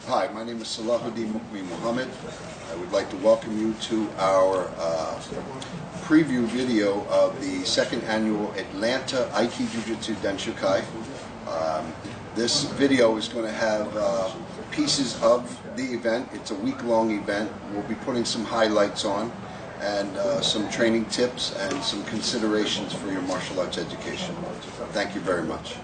Hi, my name is Salahuddin Mukmi Muhammad. I would like to welcome you to our preview video of the second annual Atlanta Aikijujutusu Denshukai. This video is going to have pieces of the event. It's a week-long event. We'll be putting some highlights on and some training tips and some considerations for your martial arts education. Thank you very much.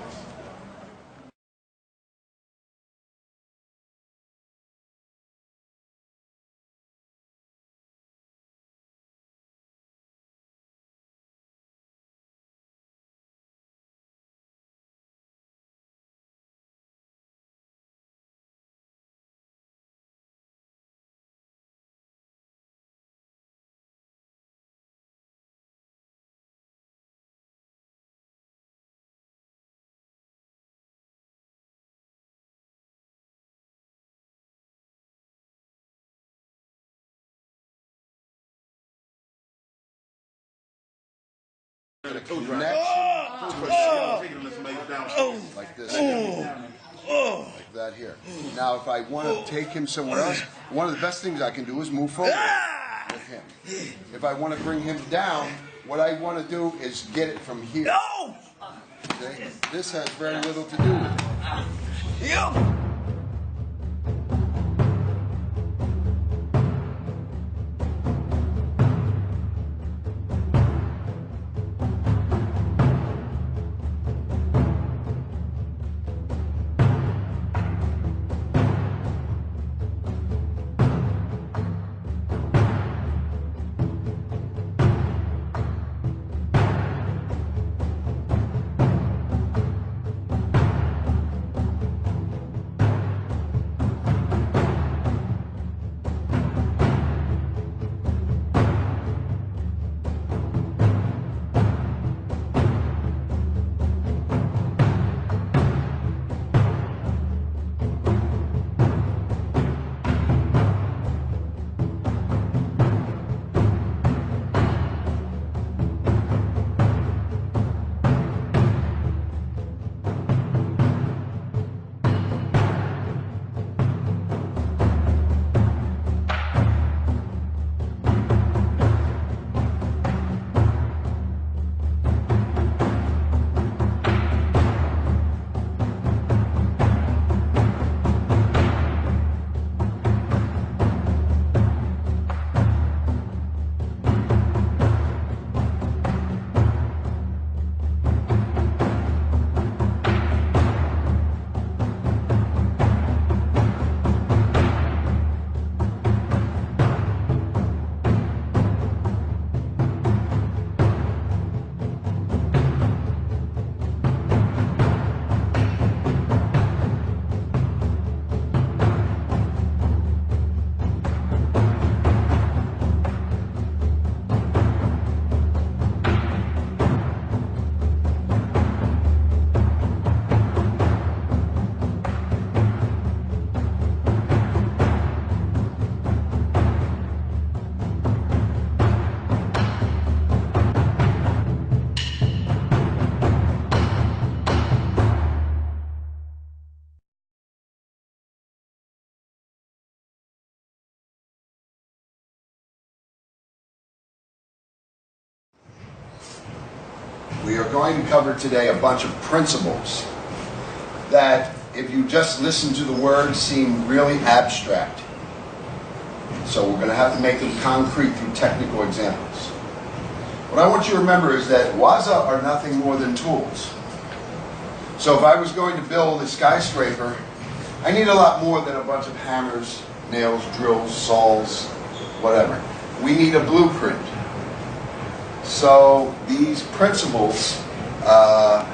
Like this, like that here. Now, if I want to take him somewhere else, one of the best things I can do is move forward with him. If I want to bring him down, what I want to do is get it from here. Okay? This has very little to do with it. We are going to cover today a bunch of principles that, if you just listen to the words, seem really abstract. So we're going to have to make them concrete through technical examples. What I want you to remember is that waza are nothing more than tools. So if I was going to build a skyscraper, I need a lot more than a bunch of hammers, nails, drills, saws, whatever. We need a blueprint. So these principles are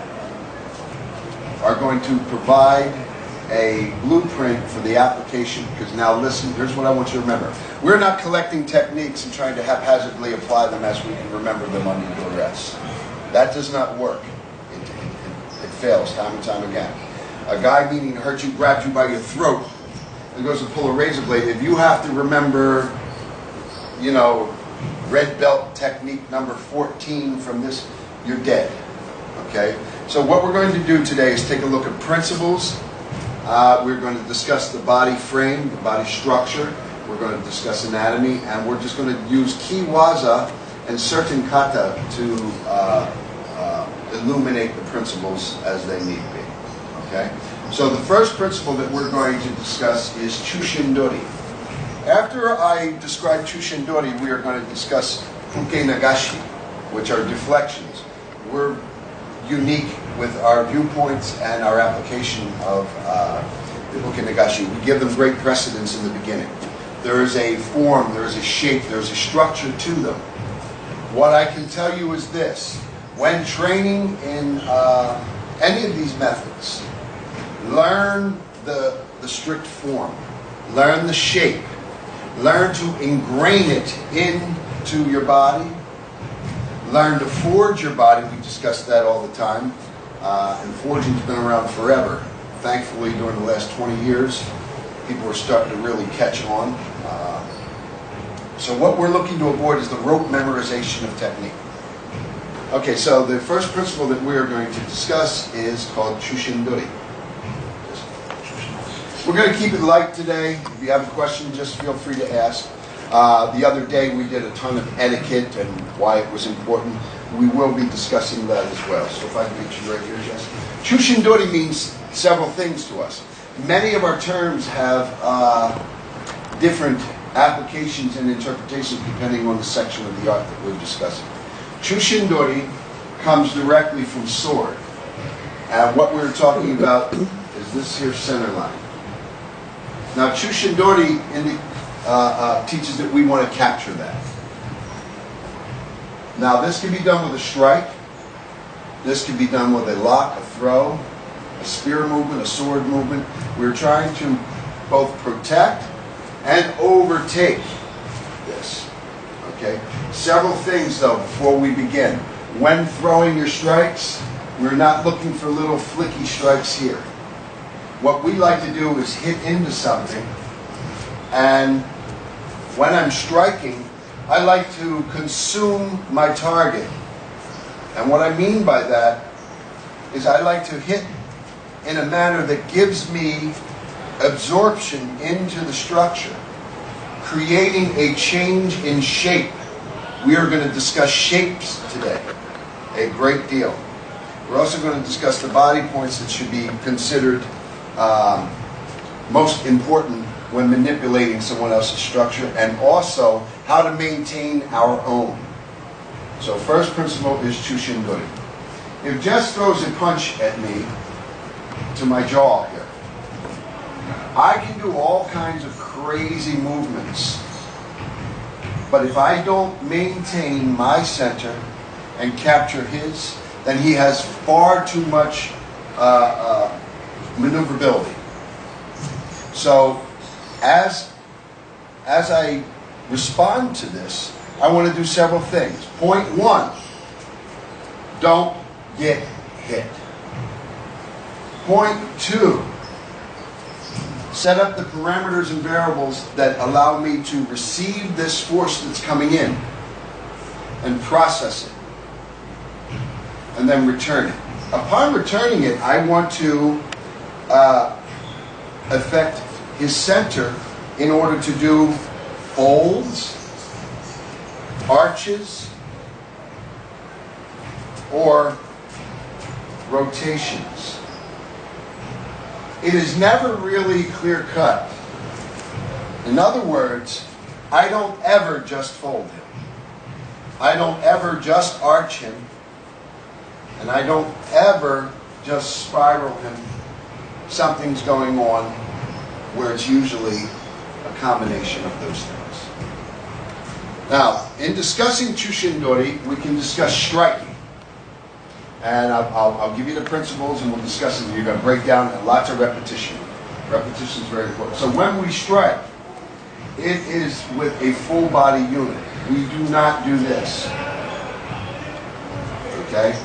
going to provide a blueprint for the application, because now listen, here's what I want you to remember. We're not collecting techniques and trying to haphazardly apply them as we can remember them under duress. That does not work. It fails time and time again. A guy meaning to hurt you grabs you by your throat and goes to pull a razor blade. If you have to remember, you know, red belt technique number 14 from this, you're dead. Okay? So what we're going to do today is take a look at principles We're going to discuss the body frame, the body structure. We're going to discuss anatomy, and we're just going to use key waza and certain kata to illuminate the principles as they need be. Okay? So the first principle that we're going to discuss is Chushindori. After I describe Chushindori, we are going to discuss Fuke Nagashi, which are deflections. We're unique with our viewpoints and our application of the Fuke Nagashi. We give them great precedence in the beginning. There is a form, there is a shape, there is a structure to them. What I can tell you is this. When training in any of these methods, learn the strict form, learn the shape, learn to ingrain it into your body, learn to forge your body. We discuss that all the time, and forging's been around forever. Thankfully, during the last 20 years, people are starting to really catch on. So what we're looking to avoid is the rote memorization of technique. Okay, so the first principle that we are going to discuss is called Chushindori. We're going to keep it light today. If you have a question, just feel free to ask. The other day we did a ton of etiquette and why it was important. We will be discussing that as well. So if I can get you right here, Jess. Chushindori means several things to us. Many of our terms have different applications and interpretations depending on the section of the art that we're discussing. Chushindori comes directly from sword. And what we're talking about is this here center line. Now Chushindori teaches that we want to capture that. Now this can be done with a strike. This can be done with a lock, a throw, a spear movement, a sword movement. We're trying to both protect and overtake this. Okay? Several things though before we begin. When throwing your strikes, we're not looking for little flicky strikes here. What we like to do is hit into something, and when I'm striking, I like to consume my target. And what I mean by that is I like to hit in a manner that gives me absorption into the structure, creating a change in shape. We are going to discuss shapes today, a great deal. We're also going to discuss the body points that should be considered most important when manipulating someone else's structure, and also how to maintain our own. So first principle is Chushindori. If Jess throws a punch at me to my jaw here, I can do all kinds of crazy movements. But if I don't maintain my center and capture his, then he has far too much maneuverability. So as I respond to this, I want to do several things. Point one, don't get hit. Point two, set up the parameters and variables that allow me to receive this force that's coming in and process it, and then return it. Upon returning it, I want to affect his center in order to do folds, arches, or rotations. It is never really clear cut. In other words, I don't ever just fold him. I don't ever just arch him. And I don't ever just spiral him. Something's going on where it's usually a combination of those things. Now, in discussing Chushindori, we can discuss striking. And I'll give you the principles and we'll discuss it. You're going to break down lots of repetition. Repetition is very important. So when we strike, it is with a full body unit. We do not do this. Okay?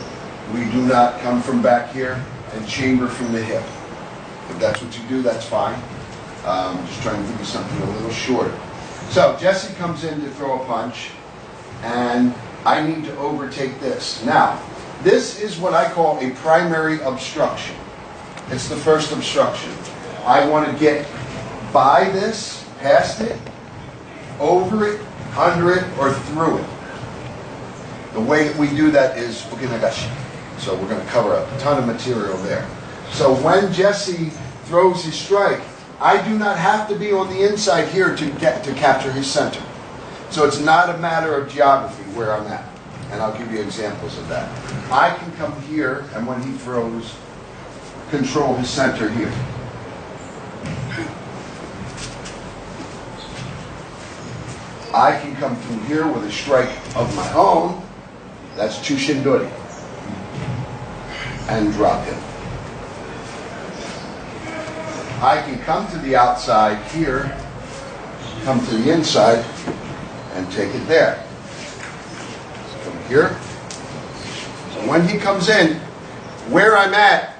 We do not come from back here and chamber from the hip. If that's what you do, that's fine. I'm just trying to give you something a little shorter. So Jesse comes in to throw a punch, and I need to overtake this. Now, this is what I call a primary obstruction. It's the first obstruction. I want to get by this, past it, over it, under it, or through it. The way that we do that is ukinagashi. So we're going to cover a ton of material there. So when Jesse throws his strike, I do not have to be on the inside here to capture his center. So it's not a matter of geography where I'm at. And I'll give you examples of that. I can come here, and when he throws, control his center here. I can come through here with a strike of my own. That's Chushindori. And drop him. I can come to the outside here, come to the inside, and take it there. So come here. So when he comes in, where I'm at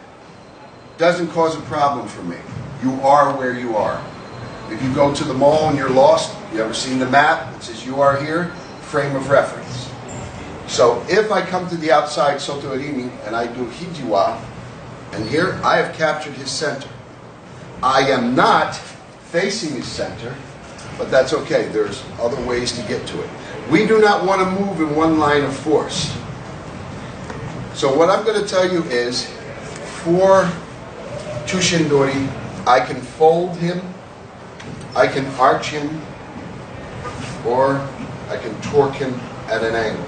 doesn't cause a problem for me. You are where you are. If you go to the mall and you're lost, you ever seen the map? It says you are here, frame of reference. So if I come to the outside Soto Erimi and I do Hijiwa, and here I have captured his center. I am not facing his center, but that's okay. There's other ways to get to it. We do not want to move in one line of force. So what I'm going to tell you is, for Chushindori, I can fold him, I can arch him, or I can torque him at an angle.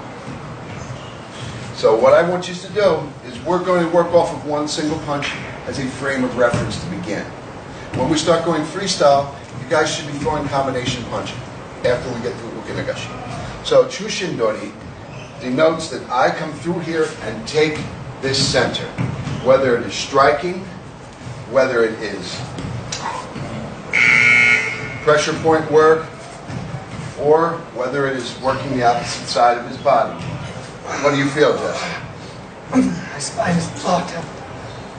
So what I want you to do is we're going to work off of one single punch as a frame of reference to begin. When we start going freestyle, you guys should be throwing combination punching after we get through ukinagashi. So Chushindori denotes that I come through here and take this center. Whether it is striking, whether it is pressure point work, or whether it is working the opposite side of his body. What do you feel, Jesse? My spine is locked up.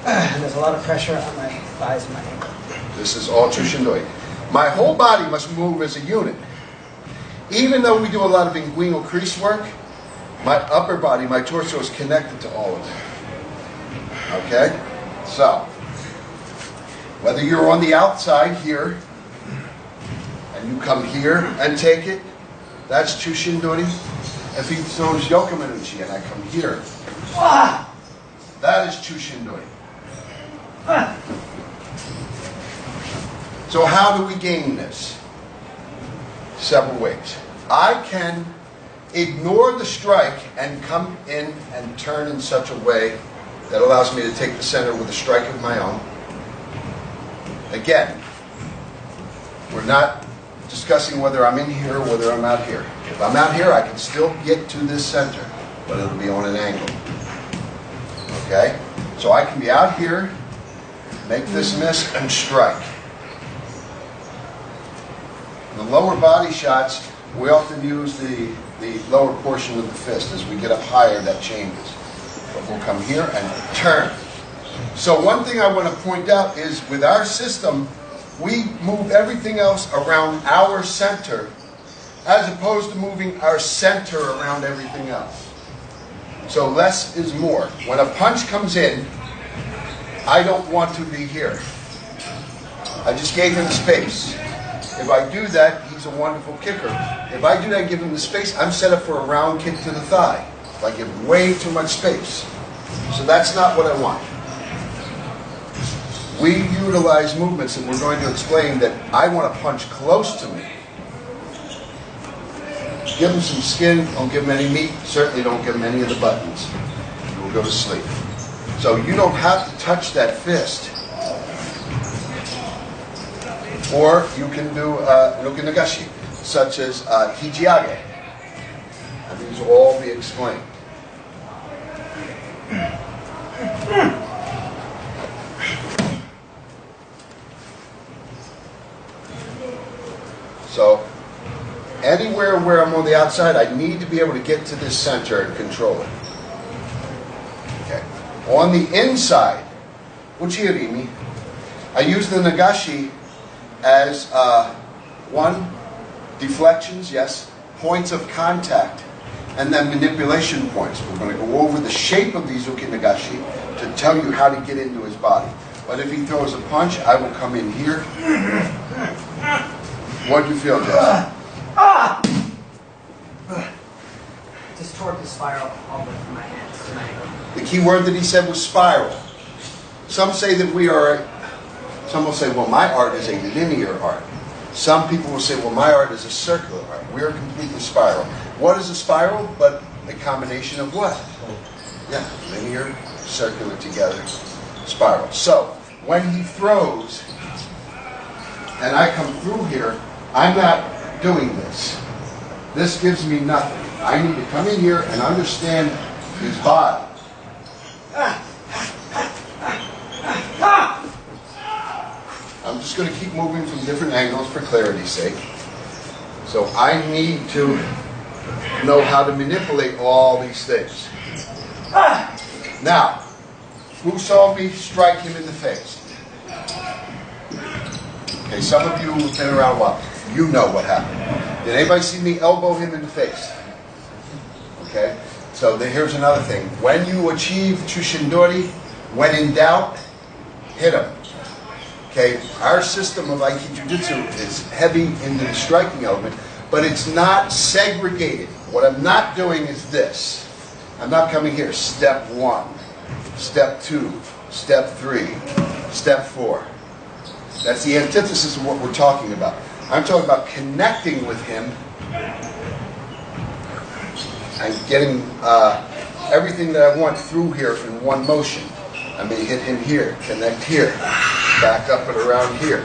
And there's a lot of pressure on my thighs and my ankle. This is all Chushindori. My whole body must move as a unit. Even though we do a lot of inguinal crease work, my upper body, my torso is connected to all of it. Okay? So, whether you're on the outside here, and you come here and take it, that's Chushindori. If he throws Yokomanuchi and I come here, that is Chushindori. So how do we gain this? Several ways. I can ignore the strike and come in and turn in such a way that allows me to take the center with a strike of my own. Again, we're not discussing whether I'm in here or whether I'm out here. If I'm out here, I can still get to this center, but it'll be on an angle. Okay? So I can be out here, make this miss, and strike. In the lower body shots, we often use the lower portion of the fist. As we get up higher, that changes. But we'll come here and turn. So one thing I want to point out is with our system, we move everything else around our center as opposed to moving our center around everything else. So less is more. When a punch comes in, I don't want to be here. I just gave him space. If I do that, he's a wonderful kicker. If I do that, give him the space, I'm set up for a round kick to the thigh. If I give way too much space. So that's not what I want. We utilize movements, and we're going to explain that I want to punch close to me. Give him some skin, don't give him any meat, certainly don't give him any of the buttons. He will go to sleep. So you don't have to touch that fist. Or you can do ukinagashi, such as hijiage. And these will all be explained. So, anywhere where I'm on the outside, I need to be able to get to this center and control it. Okay. On the inside, uchi-irimi, I use the nagashi as one, deflections, yes, points of contact, and then manipulation points. We're going to go over the shape of these ukinagashi to tell you how to get into his body. But if he throws a punch, I will come in here. What do you feel, Jess? Distort the spiral all the way from my hands to my ankle. The key word that he said was spiral. Some say that we are, some will say, well, my art is a linear art. Some people will say, well, my art is a circular art. We are completely spiral. What is a spiral but a combination of what? Yeah, linear, circular together, spiral. So, when he throws, and I come through here, I'm not doing this. This gives me nothing. I need to come in here and understand his body. I'm just going to keep moving from different angles for clarity's sake. So I need to know how to manipulate all these things. Now, who saw me strike him in the face? Okay, some of you who've been around a while, you know what happened. Did anybody see me elbow him in the face? Okay, so here's another thing. When you achieve Chushindori, when in doubt, hit him. Okay, our system of Aikijujutusu is heavy into the striking element, but it's not segregated. What I'm not doing is this. I'm not coming here, step 1, step 2, step 3, step 4. That's the antithesis of what we're talking about. I'm talking about connecting with him and getting everything that I want through here in one motion. I may hit him here, connect here, back up and around here.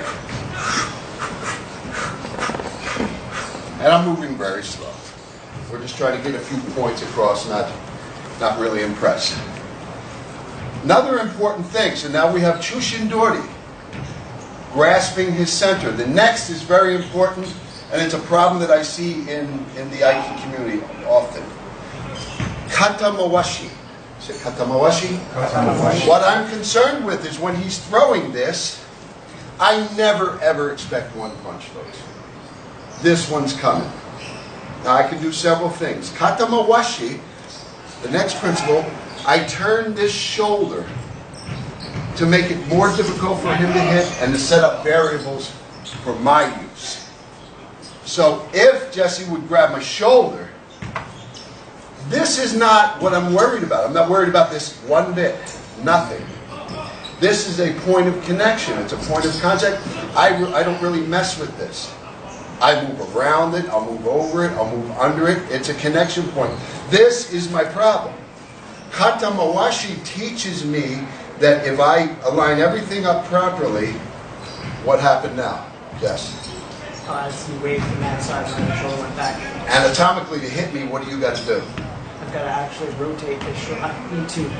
And I'm moving very slow. We're just trying to get a few points across, not really impressed. Another important thing, so now we have Chushindori, grasping his center. The next is very important, and it's a problem that I see in the Aiki community often. Kata mawashi. Say kata mawashi? What I'm concerned with is when he's throwing this, I never ever expect one punch, folks. This one's coming. Now I can do several things. Kata mawashi, the next principle, I turn this shoulder to make it more difficult for him to hit and to set up variables for my use. So if Jesse would grab my shoulder, this is not what I'm worried about. I'm not worried about this one bit. Nothing. This is a point of connection. It's a point of contact. I don't really mess with this. I move around it. I'll move over it. I'll move under it. It's a connection point. This is my problem. Kata mawashi teaches me that if I align everything up properly, what happened now? Yes? As he waved from that side, my shoulder went back. Anatomically, to hit me, what do you got to do? I've got to actually rotate this shoulder. I need to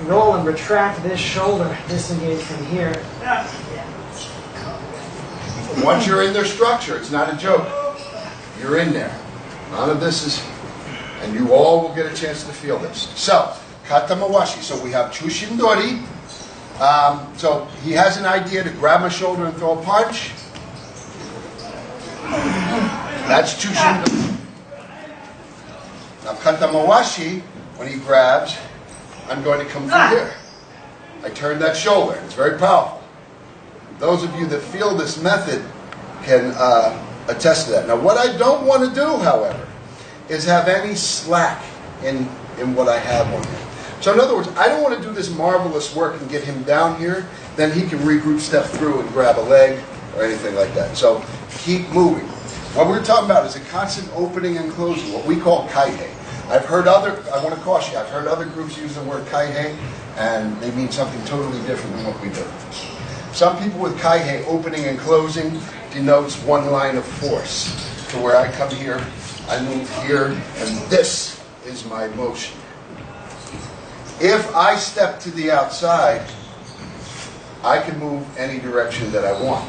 roll and retract this shoulder, disengage from here. Once you're in their structure, it's not a joke. You're in there. None of this is, and you all will get a chance to feel this. So, kata mawashi. So we have Chushindori. So he has an idea to grab my shoulder and throw a punch. That's Chushindori. Now kata mawashi, when he grabs, I'm going to come through here. I turn that shoulder. It's very powerful. Those of you that feel this method can attest to that. Now what I don't want to do, however, is have any slack in what I have on him. So in other words, I don't want to do this marvelous work and get him down here, then he can regroup, step through, and grab a leg or anything like that. So keep moving. What we're talking about is a constant opening and closing, what we call kaihei. I want to caution you, I've heard other groups use the word kaihei, and they mean something totally different than what we do. Some people with kaihei, opening and closing, denotes one line of force. To where I come here, I move here, and this is my motion. If I step to the outside, I can move any direction that I want.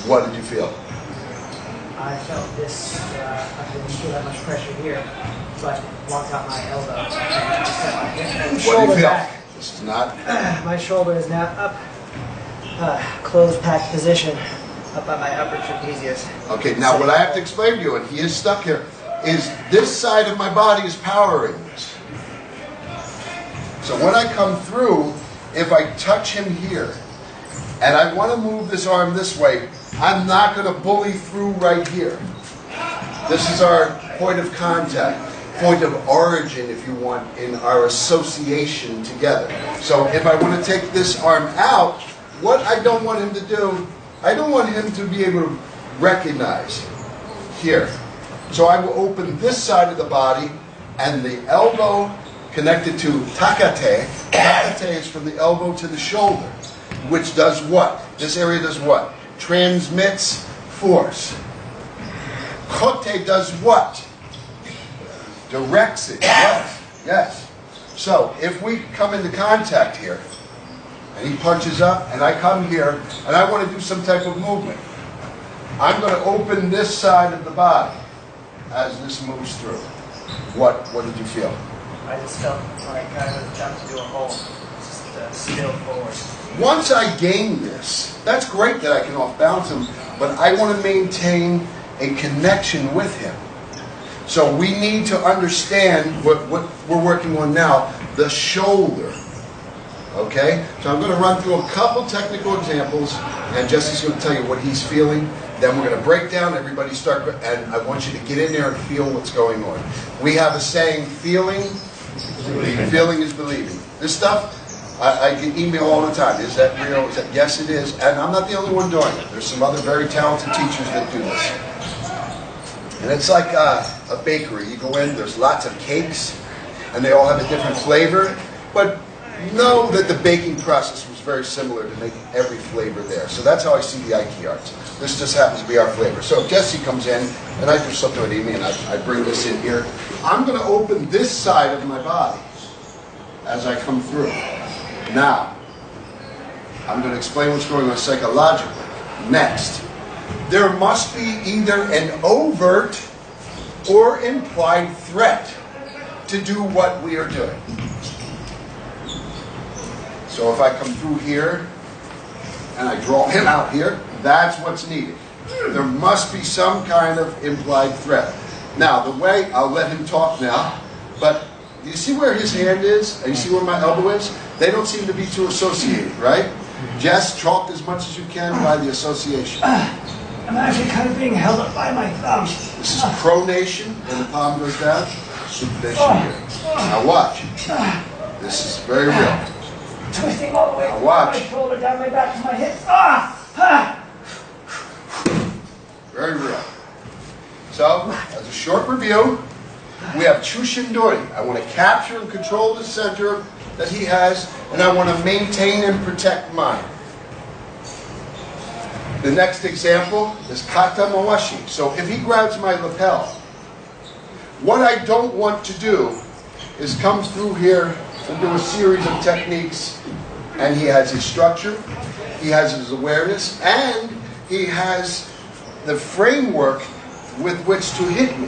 What did you feel? I felt this, I didn't feel that much pressure here, so I walked out my elbow and set my hip and What do you feel? back. This is not... My shoulder is now up, closed packed position, up by my upper trapezius. Okay, now what I have to explain to you, and he is stuck here, is this side of my body is powering this. So when I come through, if I touch him here, and I want to move this arm this way, I'm not going to bully through right here. This is our point of contact, point of origin, if you want, in our association together. So if I want to take this arm out, what I don't want him to do, I don't want him to be able to recognize here. So I will open this side of the body, and the elbow connected to takate. Takate is from the elbow to the shoulder, which does what? This area does what? Transmits force. Kote does what? Directs it. Yes. Yes. So if we come into contact here, and he punches up, and I come here, and I want to do some type of movement, I'm going to open this side of the body as this moves through. What did you feel? I just felt like I was about to do a hold. Just still forward. Once I gain this, that's great that I can off-balance him, but I want to maintain a connection with him. So we need to understand what we're working on now, the shoulder. Okay? So I'm going to run through a couple technical examples, and Jesse's going to tell you what he's feeling. Then we're going to break down, everybody start, and I want you to get in there and feel what's going on. We have a saying, feeling is believing. This stuff, I get email all the time. Is that real? Is that, yes, it is. And I'm not the only one doing it. There's some other very talented teachers that do this. And it's like a bakery. You go in, there's lots of cakes, and they all have a different flavor. But know that the baking process was very similar to make every flavor there. So that's how I see the Aikijujutusu arts. This just happens to be our flavor. So if Jesse comes in, and I do something with Amy, and I bring this in here, I'm going to open this side of my body as I come through. Now, I'm going to explain what's going on psychologically. Next, there must be either an overt or implied threat to do what we are doing. So if I come through here and I draw him out here, that's what's needed. There must be some kind of implied threat. Now, the way, I'll let him talk now, but do you see where his hand is? And you see where my elbow is? They don't seem to be too associated, right? Just chalk as much as you can by the association. I'm actually kind of being held up by my thumb. This is pronation, when the palm goes down. Supination here. Now watch. This is very real. Twisting all the way Now watch. from my shoulder down my back to my hips. Very real. So, as a short review, we have Chushindori. I want to capture and control the center that he has, and I want to maintain and protect mine. The next example is Kata Mawashi. So if he grabs my lapel, what I don't want to do is come through here and do a series of techniques, and he has his structure, he has his awareness, and he has the framework with which to hit me.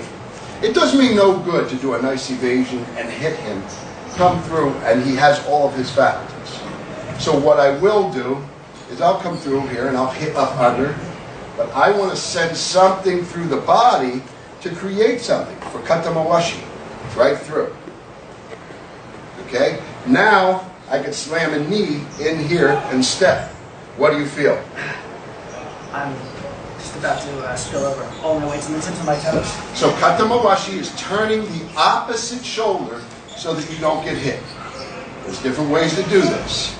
It does me no good to do a nice evasion and hit him, come through, and he has all of his faculties. So what I will do is I'll come through here and I'll hit up under, but I want to send something through the body to create something for Kata Mawashi, right through. Okay? Now, I can slam a knee in here and step. What do you feel? I'm just about to spill over all my weight to the tips of my toes. So Kata Mawashi is turning the opposite shoulder so that you don't get hit. There's different ways to do this.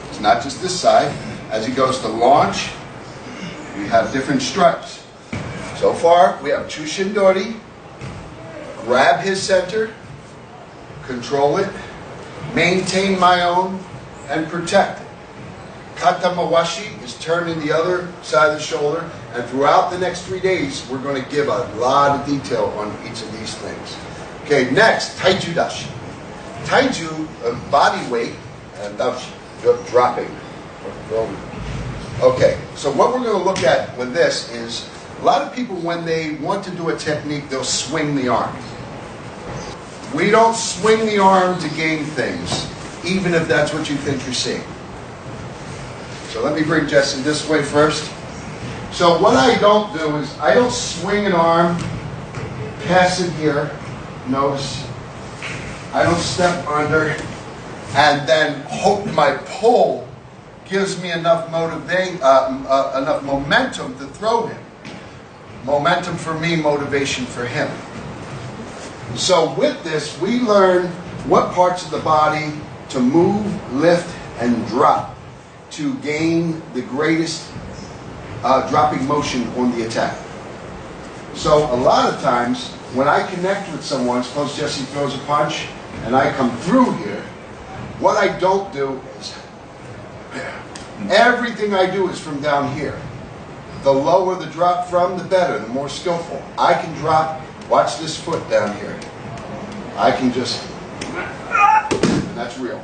It's not just this side. As he goes to launch, we have different strikes. So far, we have Chushindori, grab his center, control it, maintain my own, and protect it. Kata Mawashi is turning the other side of the shoulder, and throughout the next 3 days, we're going to give a lot of detail on each of these things. Okay, next, Taiju Dashi. Taiju, body weight, and dropping. Okay, so what we're going to look at with this is, a lot of people, when they want to do a technique, they'll swing the arm. We don't swing the arm to gain things, even if that's what you think you're seeing. So let me bring Jesse this way first. So what I don't do is, I don't swing an arm, pass it here, notice, I don't step under and then hope my pull gives me enough enough momentum to throw him. Momentum for me, motivation for him. So with this, we learn what parts of the body to move, lift, and drop to gain the greatest dropping motion on the attack. So a lot of times, when I connect with someone, suppose Jesse throws a punch, and I come through here, what I don't do is, everything I do is from down here. The lower the drop from, the better, the more skillful. I can drop, watch this foot down here. I can just, and that's real.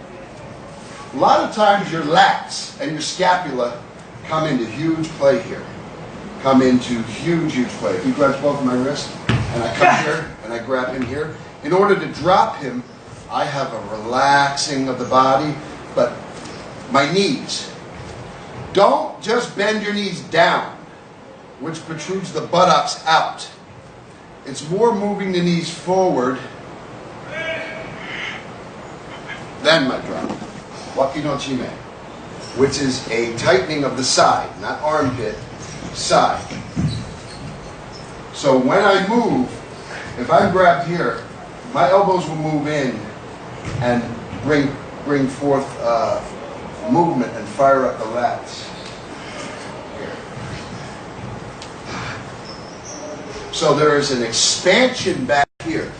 A lot of times your lats and your scapula come into huge play here. Come into huge, huge play. If he grabs both of my wrists, and I come here, and I grab him here, in order to drop him, I have a relaxing of the body, but my knees. Don't just bend your knees down, which protrudes the buttocks out. It's more moving the knees forward than my drop. Waki no chime, which is a tightening of the side, not armpit, side. So when I move, if I grab here, my elbows will move in and bring forth movement and fire up the lats. Here. So there is an expansion back here,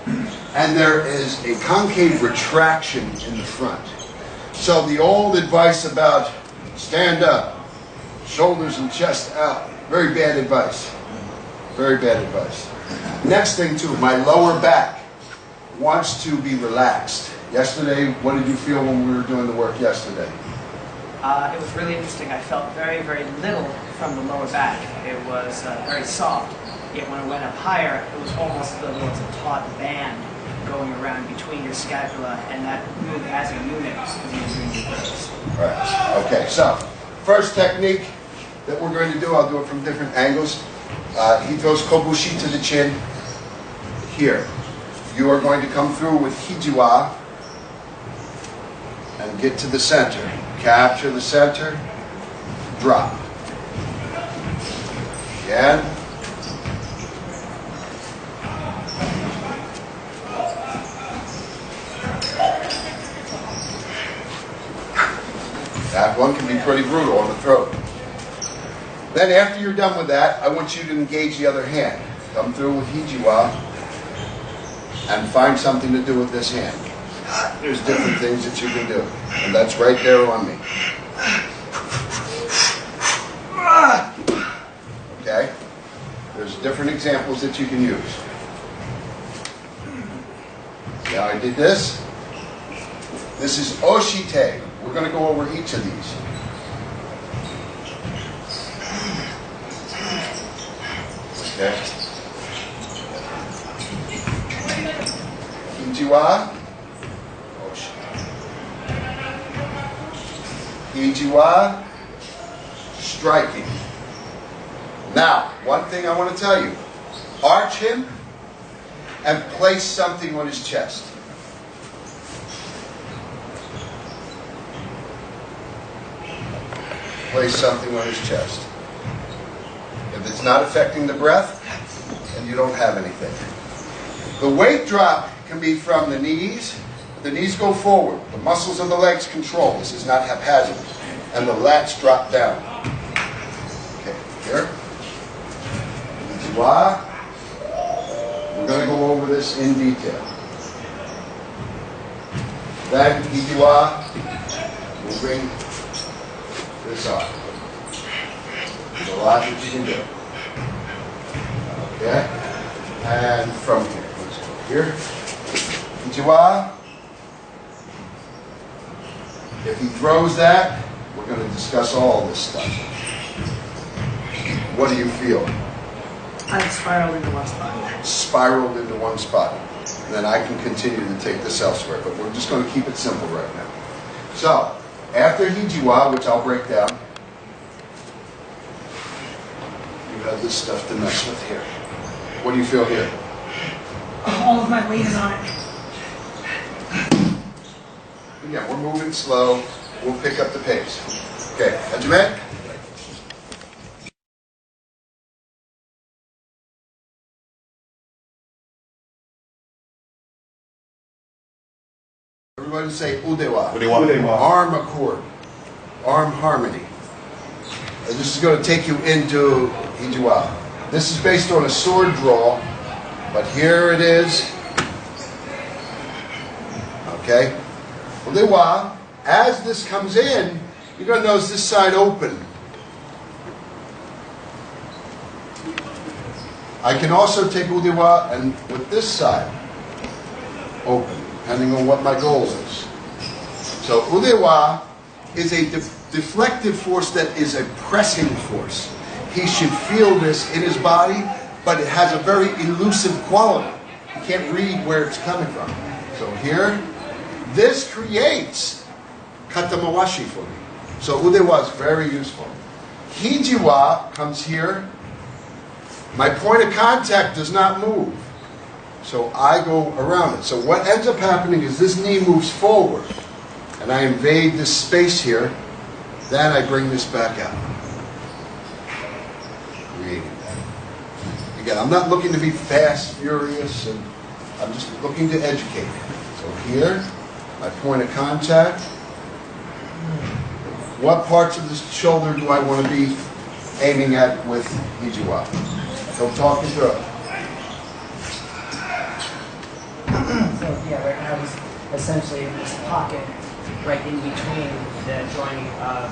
and there is a concave retraction in the front. So the old advice about stand up, shoulders and chest out, very bad advice. Very bad advice. Next thing too, my lower back wants to be relaxed. Yesterday, what did you feel when we were doing the work yesterday? It was really interesting. I felt very, very little from the lower back. It was very soft. Yet when it went up higher, it was almost as though there was a taut band going around between your scapula, and that moved as a unit as you're doing your throws. Right. Okay, so first technique that we're going to do, I'll do it from different angles. He throws kobushi to the chin. Here. You are going to come through with hijiwa and get to the center. Capture the center. Drop. Again. That one can be pretty brutal on the throat. Then after you're done with that, I want you to engage the other hand. Come through with hijiwa and find something to do with this hand. There's different things that you can do. And that's right there on me. Okay? There's different examples that you can use. See how I did this? This is oshite. We're going to go over each of these. Okay. Hijiwa. Hijiwa. Striking. Now, one thing I want to tell you. Arch him and place something on his chest. Place something on his chest. If it's not affecting the breath, then you don't have anything. The weight drop can be from the knees. The knees go forward. The muscles of the legs control. This is not haphazard. And the lats drop down. Okay, here. Hijiwa. We're going to go over this in detail. Then hijiwa will bring this up. There's a lot that you can do. Okay? And from here. Let's go here. Hijiwa. If he throws that, we're going to discuss all this stuff. What do you feel? I spiraled into one spot. Spiraled into one spot. And then I can continue to take this elsewhere, but we're just going to keep it simple right now. So, after hijiwa, which I'll break down, you have this stuff to mess with here. What do you feel here? All of my weight is on it. Again, we're moving slow. We'll pick up the pace. Okay, Hajime? Everybody say udewa. Udewa. Arm accord. Arm harmony. And this is going to take you into Hijiwa. This is based on a sword draw, but here it is. Okay? Udewa, as this comes in, you're going to notice this side open. I can also take udewa and with this side open, depending on what my goal is. So udewa is a deflective force that is a pressing force. He should feel this in his body, but it has a very elusive quality. You can't read where it's coming from. So here, this creates katamawashi for me. So udewa is very useful. Hijiwa comes here. My point of contact does not move. So I go around it. So what ends up happening is this knee moves forward and I invade this space here. Then I bring this back out. Creating that. Again, I'm not looking to be fast, furious, and I'm just looking to educate. So here, my point of contact. What parts of the shoulder do I want to be aiming at with Hijiwa? So talk me through it. So yeah, right now he's essentially in this pocket right in between the joining of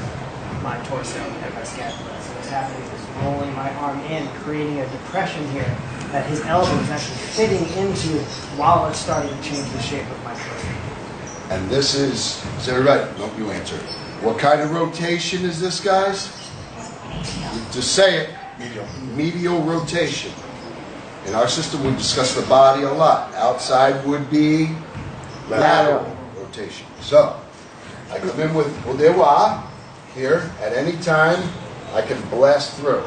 my torso and my scapula. So what's happening is rolling my arm in, creating a depression here that his elbow is actually fitting into while it's starting to change the shape of my torso. And this is everybody, don't you answer. What kind of rotation is this, guys? Just say it. Medial rotation. In our system, we discuss the body a lot. Outside would be lateral rotation. So, I come in with udewa here. At any time, I can blast through.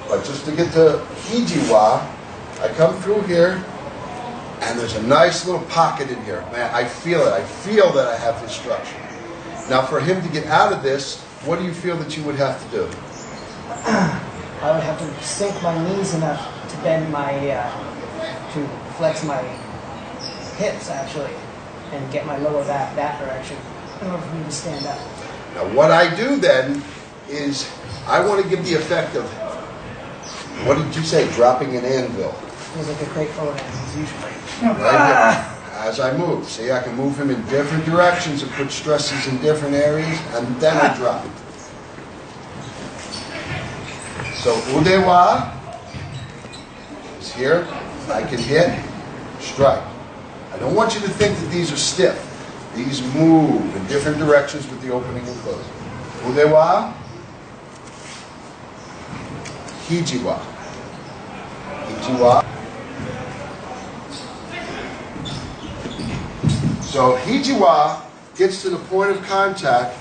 But just to get to hijiwa, I come through here, and there's a nice little pocket in here. Man, I feel it. I feel that I have this structure. Now, for him to get out of this, what do you feel that you would have to do? I would have to sink my knees enough to bend my, to flex my hips actually, and get my lower back that direction in order for me to stand up. Now, what I do then is I want to give the effect of, what did you say, dropping an anvil? It was like a crate full of animals usually. Right here. As I move. See, I can move him in different directions and put stresses in different areas, and then I drop. So udewa is here. I can hit, strike. I don't want you to think that these are stiff. These move in different directions with the opening and closing. Udewa, hijiwa. Hijiwa. So hijiwa gets to the point of contact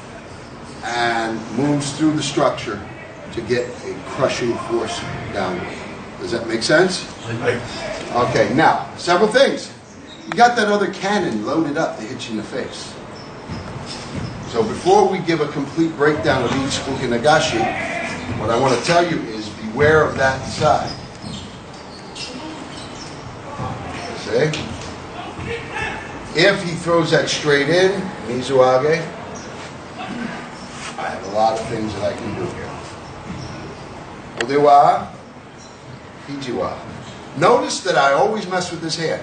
and moves through the structure to get a crushing force downward. Does that make sense? Okay, now, several things. You got that other cannon loaded up to hit you in the face. So before we give a complete breakdown of each ukinagashi, what I want to tell you is beware of that side. See? If he throws that straight in, mizuage, I have a lot of things that I can do here. Udewa, hijiwa. Notice that I always mess with this hand.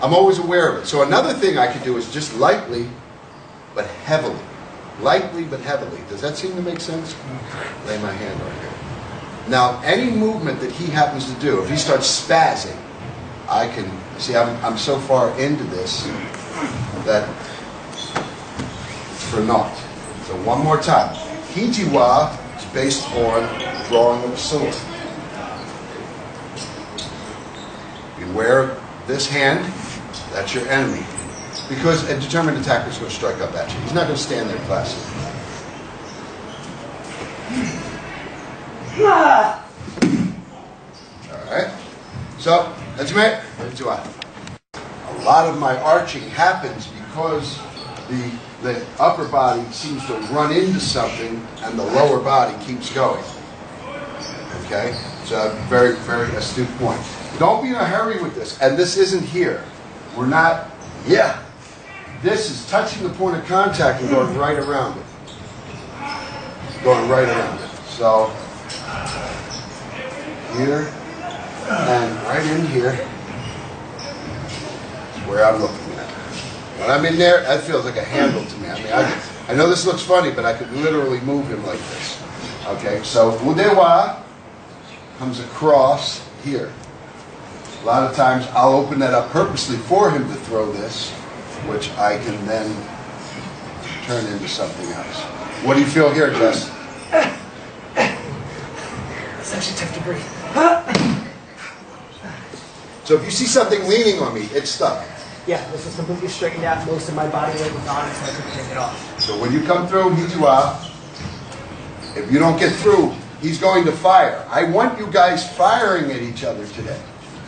I'm always aware of it. So another thing I can do is just lightly, but heavily. Lightly, but heavily. Does that seem to make sense? Lay my hand on here. Now, any movement that he happens to do, if he starts spazzing, I can, see, I'm so far into this that it's for naught. So one more time. Hijiwa is based on drawing of a sword. Beware this hand, that's your enemy. Because a determined attacker is going to strike up at you. He's not going to stand there placid. Alright. So, that's me. A lot of my arching happens because the upper body seems to run into something and the lower body keeps going. Okay? It's a very, very astute point. Don't be in a hurry with this. And this isn't here. We're not, yeah. This is touching the point of contact and going right around it. Going right around it. So, here and right in here is where I'm looking at. When I'm in there, that feels like a handle to me. I mean, I know this looks funny, but I could literally move him like this. Okay, so Udewa comes across here. A lot of times I'll open that up purposely for him to throw this, which I can then turn into something else. What do you feel here, Jess? It's actually tough to breathe. So if you see something leaning on me, it's stuck. Yeah, this is completely straightened out. Most of my body weight was on it, so I couldn't take it off. So when you come through Hijua, if you don't get through, he's going to fire. I want you guys firing at each other today.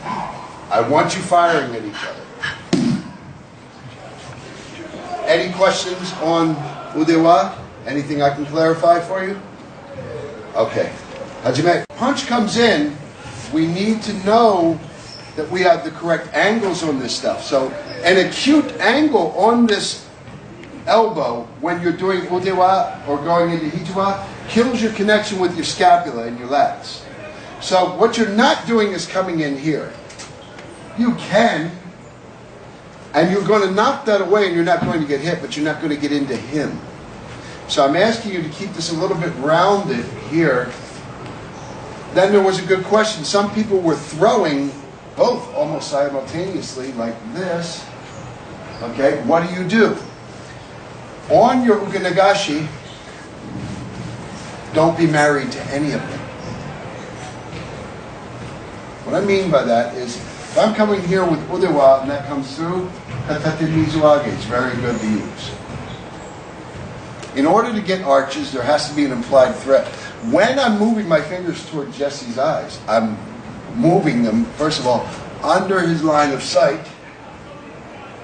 I want you firing at each other. Any questions on Udewa? Anything I can clarify for you? Okay. Hajime. Punch comes in, we need to know that we have the correct angles on this stuff. So an acute angle on this elbow when you're doing Udewa or going into Hijua kills your connection with your scapula and your lats. So what you're not doing is coming in here. You can, and you're going to knock that away and you're not going to get hit, but you're not going to get into him. So I'm asking you to keep this a little bit rounded here. Then there was a good question. Some people were throwing both almost simultaneously like this. Okay, what do? On your ugenagashi, don't be married to any of them. What I mean by that is, if I'm coming here with Udewa and that comes through, Katate Mizuage is very good to use. In order to get arches, there has to be an implied threat. When I'm moving my fingers toward Jesse's eyes, I'm moving them, first of all, under his line of sight.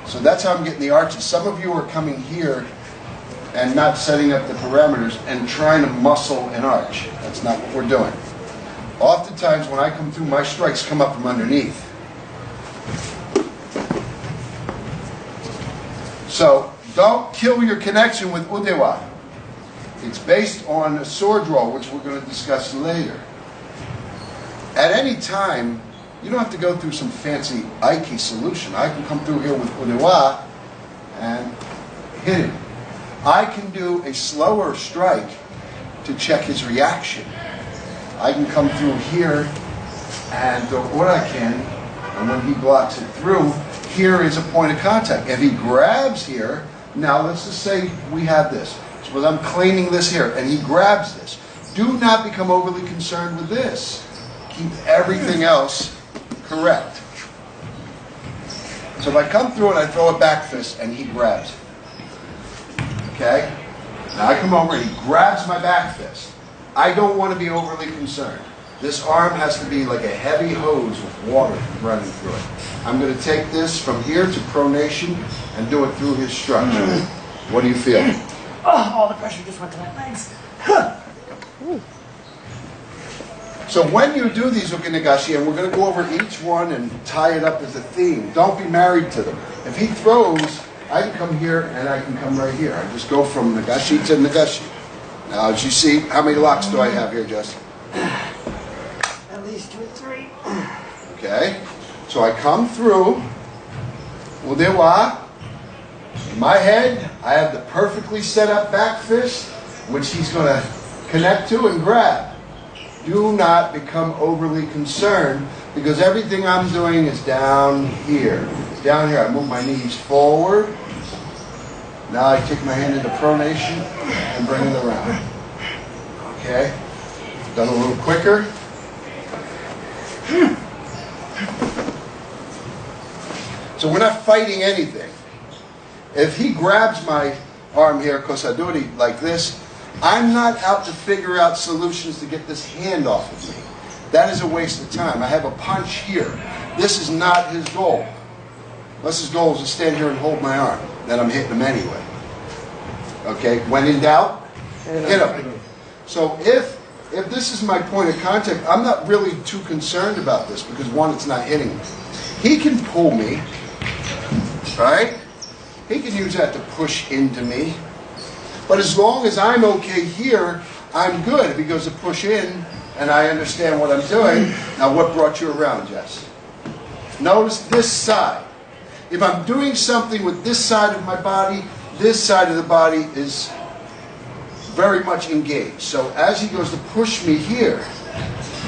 So that's how I'm getting the arches. Some of you are coming here and not setting up the parameters and trying to muscle an arch. That's not what we're doing. Oftentimes when I come through, my strikes come up from underneath. So don't kill your connection with Udewa. It's based on a sword draw, which we're going to discuss later. At any time, you don't have to go through some fancy Aiki solution. I can come through here with Udewa and hit him. I can do a slower strike to check his reaction. I can come through here and do what I can, and when he blocks it through, here is a point of contact. If he grabs here, now let's just say we have this. So I'm claiming this here, and he grabs this. Do not become overly concerned with this. Keep everything else correct. So if I come through and I throw a back fist, and he grabs it. Okay? Now I come over and he grabs my back fist. I don't want to be overly concerned. This arm has to be like a heavy hose with water running through it. I'm going to take this from here to pronation and do it through his structure. What do you feel? Oh, all the pressure just went to my legs. So when you do these ukinagashi, and we're going to go over each one and tie it up as a theme, don't be married to them. If he throws, I can come here and I can come right here. I just go from nagashi to nagashi. Now, as you see, how many locks do I have here, Jess? At least 2 or 3. Okay. So I come through. Udewa. In my head, I have the perfectly set up back fist, which he's going to connect to and grab. Do not become overly concerned, because everything I'm doing is down here. Down here, I move my knees forward. Now I take my hand into pronation and bring it around. Okay? Done a little quicker. So we're not fighting anything. If he grabs my arm here, kosadori, like this, I'm not out to figure out solutions to get this hand off of me. That is a waste of time. I have a punch here. This is not his goal. Unless his goal is to stand here and hold my arm. Then I'm hitting him anyway. Okay, when in doubt, hit him. So if this is my point of contact, I'm not really too concerned about this because one, it's not hitting me. He can pull me, right? He can use that to push into me. But as long as I'm okay here, I'm good. If he goes to push in and I understand what I'm doing, now what brought you around, Jess? Notice this side. If I'm doing something with this side of my body, this side of the body is very much engaged. So as he goes to push me here,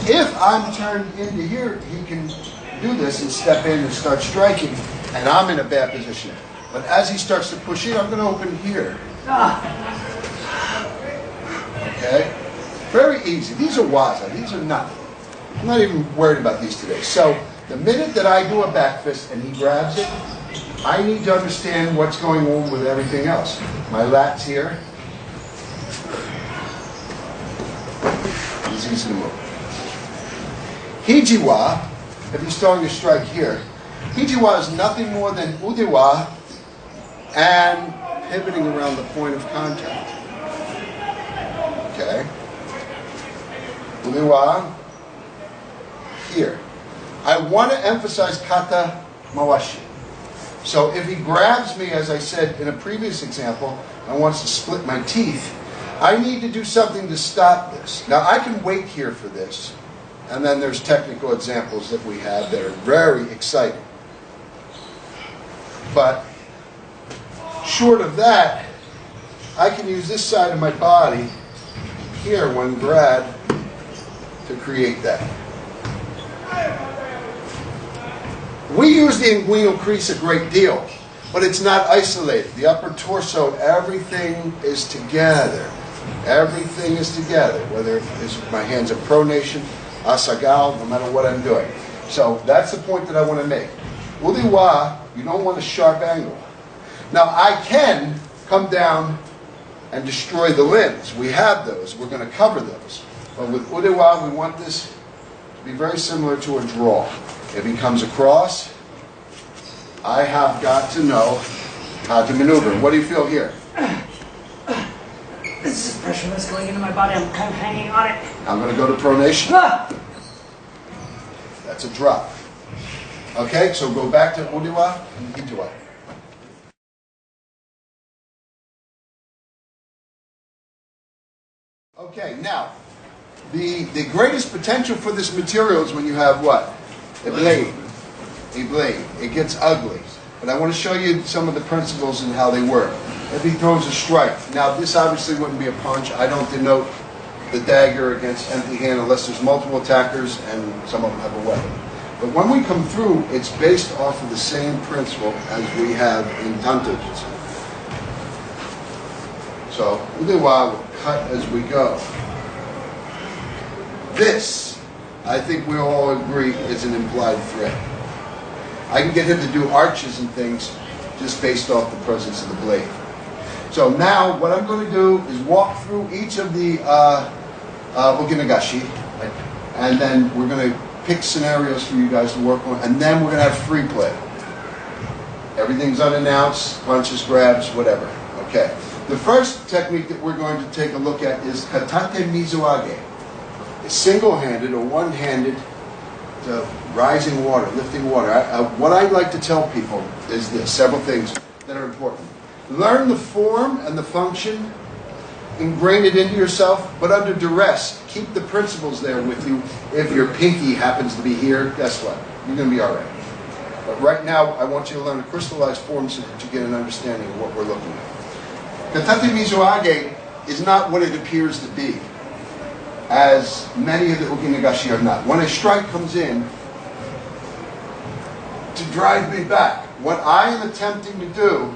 if I'm turned into here, he can do this and step in and start striking, and I'm in a bad position. But as he starts to push in, I'm going to open here. Okay? Very easy. These are waza. These are nothing. I'm not even worried about these today. So the minute that I do a back fist and he grabs it, I need to understand what's going on with everything else. My lat's here. It's easy to move. Hijiwa, if he's starting to strike here, Hijiwa is nothing more than udewa and pivoting around the point of contact. Okay? Udewa here. I want to emphasize kata mawashi. So if he grabs me, as I said in a previous example, and wants to split my teeth, I need to do something to stop this. Now I can wait here for this, and then there's technical examples that we have that are very exciting. But short of that, I can use this side of my body here when grabbed to create that. We use the inguinal crease a great deal, but it's not isolated. The upper torso, everything is together. Everything is together, whether it's my hands are pronation, asagal, no matter what I'm doing. So that's the point that I want to make. Udiwa, you don't want a sharp angle. Now I can come down and destroy the limbs. We have those. We're going to cover those. But with udiwa, we want this to be very similar to a draw. If he comes across, I have got to know how to maneuver. What do you feel here? This is pressure that's going into my body. I'm kind of hanging on it. I'm going to go to pronation. That's a drop. Okay, so go back to udiwa and hijiwa. Okay, now, the greatest potential for this material is when you have what? A blade. A blade. It gets ugly. But I want to show you some of the principles and how they work. If he throws a strike. Now, this obviously wouldn't be a punch. I don't denote the dagger against empty hand unless there's multiple attackers and some of them have a weapon. But when we come through, it's based off of the same principle as we have in Denshukai. So, udewa will cut as we go. This, I think we all agree, is an implied threat. I can get him to do arches and things just based off the presence of the blade. So now what I'm going to do is walk through each of the okinagashi, and then we're going to pick scenarios for you guys to work on, and then we're going to have free play. Everything's unannounced, punches, grabs, whatever. Okay. The first technique that we're going to take a look at is katate mizuage. It's single-handed or one-handed rising water, lifting water. What I'd like to tell people is this, several things that are important. Learn the form and the function, ingrain it into yourself, but under duress. Keep the principles there with you. If your pinky happens to be here, guess what? You're going to be all right. But right now, I want you to learn a crystallized form so that you get an understanding of what we're looking at. Katate mizuage is not what it appears to be, as many of the okinagashi are not. When a strike comes in to drive me back, what I am attempting to do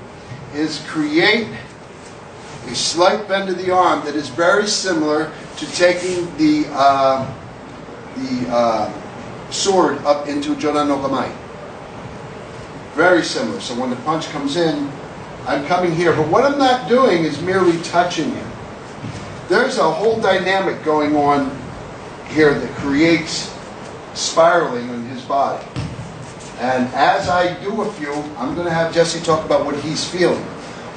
is create a slight bend of the arm that is very similar to taking the sword up into Jodan no Kamai. Very similar. So when the punch comes in, I'm coming here. But what I'm not doing is merely touching him. There's a whole dynamic going on here that creates spiraling in his body. And as I do a few, I'm going to have Jesse talk about what he's feeling.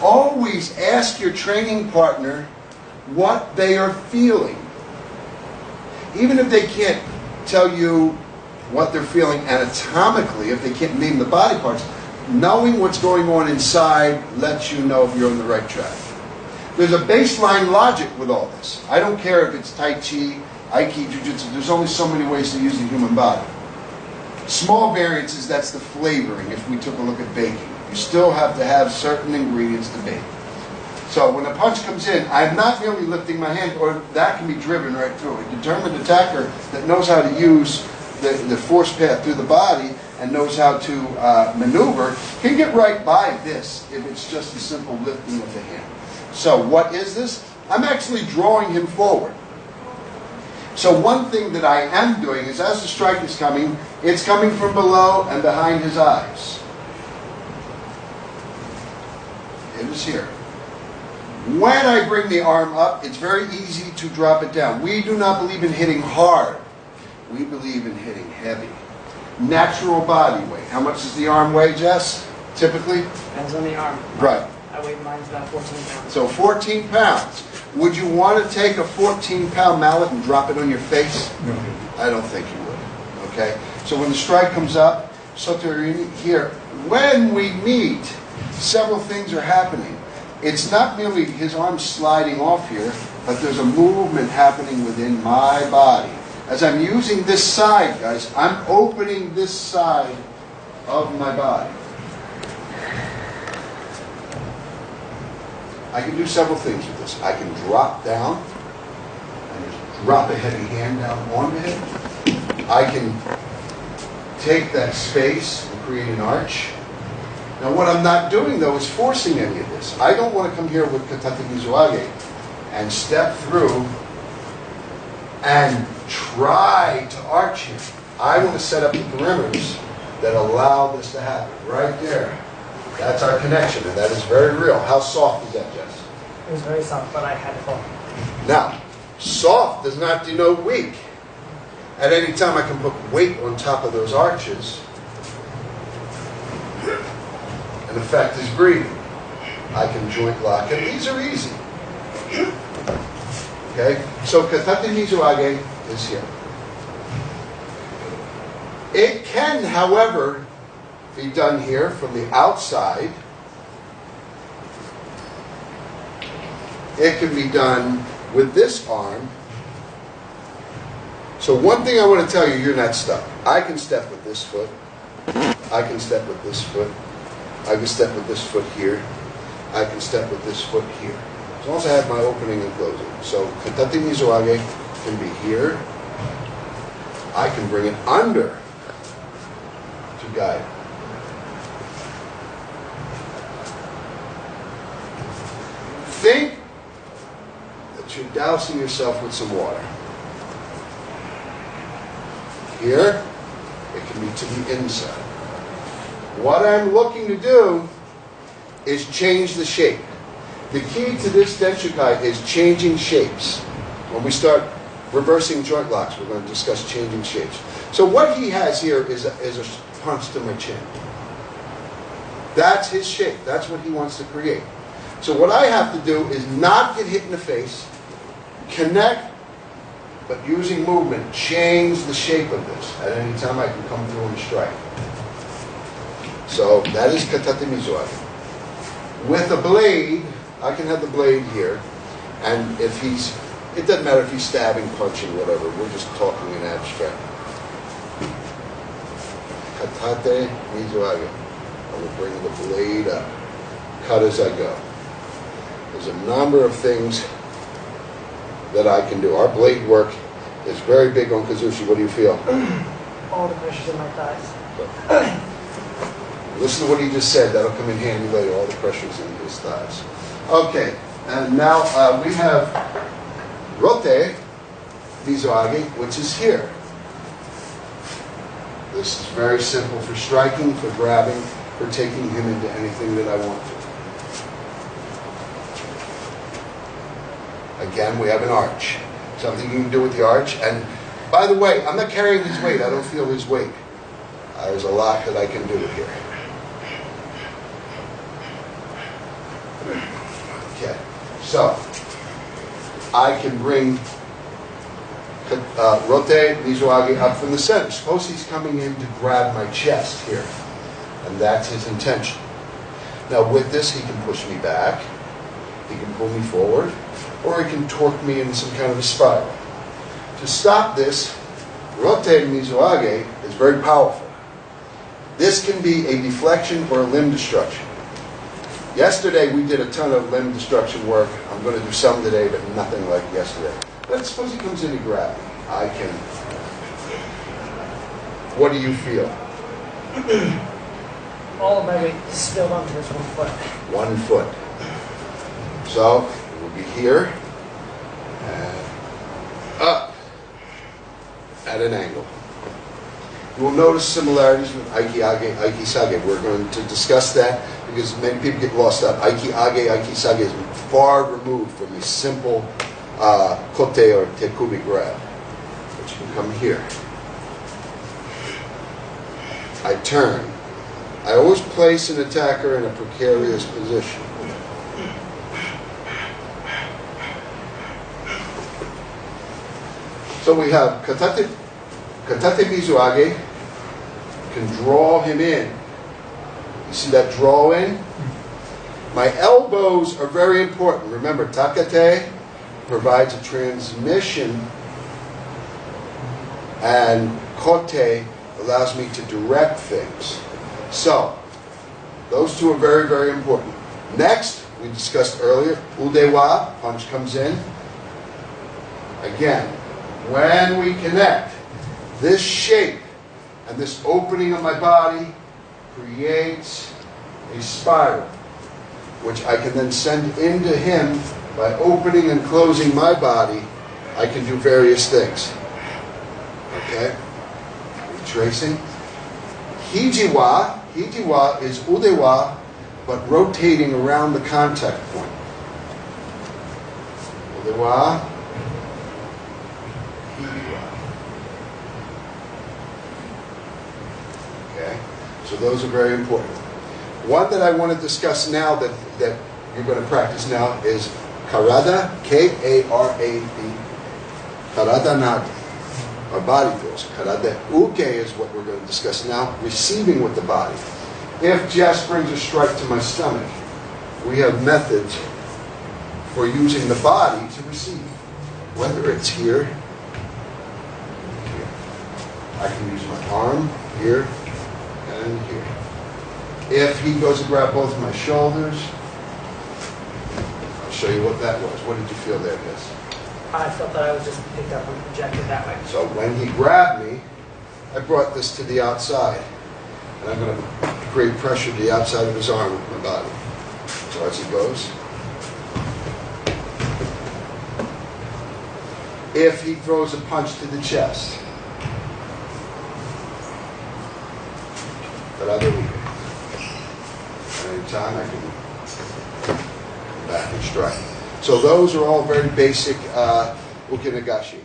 Always ask your training partner what they are feeling. Even if they can't tell you what they're feeling anatomically, if they can't name the body parts, knowing what's going on inside lets you know if you're on the right track. There's a baseline logic with all this. I don't care if it's Tai Chi, Aikijujutusu, there's only so many ways to use the human body. Small variances, that's the flavoring if we took a look at baking. You still have to have certain ingredients to bake. So when a punch comes in, I'm not merely lifting my hand, or that can be driven right through. A determined attacker that knows how to use the force path through the body and knows how to maneuver can get right by this if it's just a simple lifting of the hand. So what is this? I'm actually drawing him forward. So one thing that I am doing is as the strike is coming, it's coming from below and behind his eyes. It is here. When I bring the arm up, it's very easy to drop it down. We do not believe in hitting hard. We believe in hitting heavy. Natural body weight. How much does the arm weigh, Jess? Typically? Depends on the arm. Right. I weigh mine's about 14 pounds. So 14 pounds. Would you want to take a 14-pound mallet and drop it on your face? No. I don't think you would. Okay? So when the strike comes up, Soterini here, when we meet, several things are happening. It's not merely his arm sliding off here, but there's a movement happening within my body. As I'm using this side, guys, I'm opening this side of my body. I can do several things with this. I can drop down and just drop a heavy hand down onto him. I can take that space and create an arch. Now what I'm not doing though is forcing any of this. I don't want to come here with Katate Mizuage and step through and try to arch him. I want to set up the perimeters that allow this to happen. Right there. That's our connection, and that is very real. How soft is that, Jess? It was very soft, but I had to fall. Now, soft does not denote weak. At any time I can put weight on top of those arches and affect his breathing. I can joint lock, and these are easy. Okay? So Katate Mizuage is here. It can, however, be done here from the outside. It can be done with this arm. So one thing I want to tell you, you're not stuck. I can step with this foot. I can step with this foot. I can step with this foot here. I can step with this foot here. As long as I have my opening and closing. So Katate Mizuage can be here. I can bring it under to guide. Think that you're dousing yourself with some water. Here, it can be to the inside. What I'm looking to do is change the shape. The key to this Denshukai is changing shapes. When we start reversing joint locks, we're going to discuss changing shapes. So what he has here is a punch to my chin. That's his shape. That's what he wants to create. So what I have to do is not get hit in the face, connect, but using movement, change the shape of this. At any time I can come through and strike. So that is Katate Mizuage. With a blade, I can have the blade here, and if he's, it doesn't matter if he's stabbing, punching, whatever, we're just talking in abstract. Katate Mizuage. I will bring the blade up, cut as I go. There's a number of things that I can do. Our blade work is very big on Kazushi. What do you feel? All the pressures in my thighs. Listen to what he just said. That'll come in handy later, all the pressures in his thighs. Okay, and now we have Rote Mizuage, which is here. This is very simple for striking, for grabbing, for taking him into anything that I want to. Again, we have an arch. Something you can do with the arch. And by the way, I'm not carrying his weight. I don't feel his weight. There's a lot that I can do here. So, I can bring Rote Mizuage up from the center. Suppose he's coming in to grab my chest here. And that's his intention. Now with this, he can push me back, he can pull me forward, or he can torque me in some kind of a spiral. To stop this, Rote Mizuage is very powerful. This can be a deflection or a limb destruction. Yesterday we did a ton of limb destruction work. I'm going to do some today, but nothing like yesterday. But suppose he comes in to grab me. I can... What do you feel? All of my weight is spilled onto this 1 foot. 1 foot. So, it will be here, and up, at an angle. You will notice similarities with Aikiage, Aikisage. We're going to discuss that because many people get lost up. Aikiage, Aikisage is far removed from a simple kote or tekubi grab. But you can come here. I turn. I always place an attacker in a precarious position. So we have Katate Mizuage, can draw him in. You see that draw in? My elbows are very important. Remember, Takate provides a transmission, and Kote allows me to direct things. So, those two are very, very important. Next, we discussed earlier, Udewa, punch comes in. Again, when we connect, this shape and this opening of my body creates a spiral, which I can then send into him by opening and closing my body. I can do various things. Okay? Retracing. Hijiwa. Hijiwa is udewa, but rotating around the contact point. Udewa. Hijiwa. Okay? So those are very important. One that I want to discuss now that you're going to practice now is Karada, K-A-R-A-D. Karada Nagi. Our body feels. Karada uke is what we're going to discuss now, receiving with the body. If Jess brings a strike to my stomach, we have methods for using the body to receive. Whether it's here, I can use my arm here and here. If he goes to grab both of my shoulders, I'll show you what that was. What did you feel there, Jess? I felt that I was just picked up and projected that way. So when he grabbed me, I brought this to the outside. And I'm going to create pressure to the outside of his arm with my body. So as he goes. If he throws a punch to the chest. But other week. Anytime I can come back and strike. So those are all very basic ukinagashi.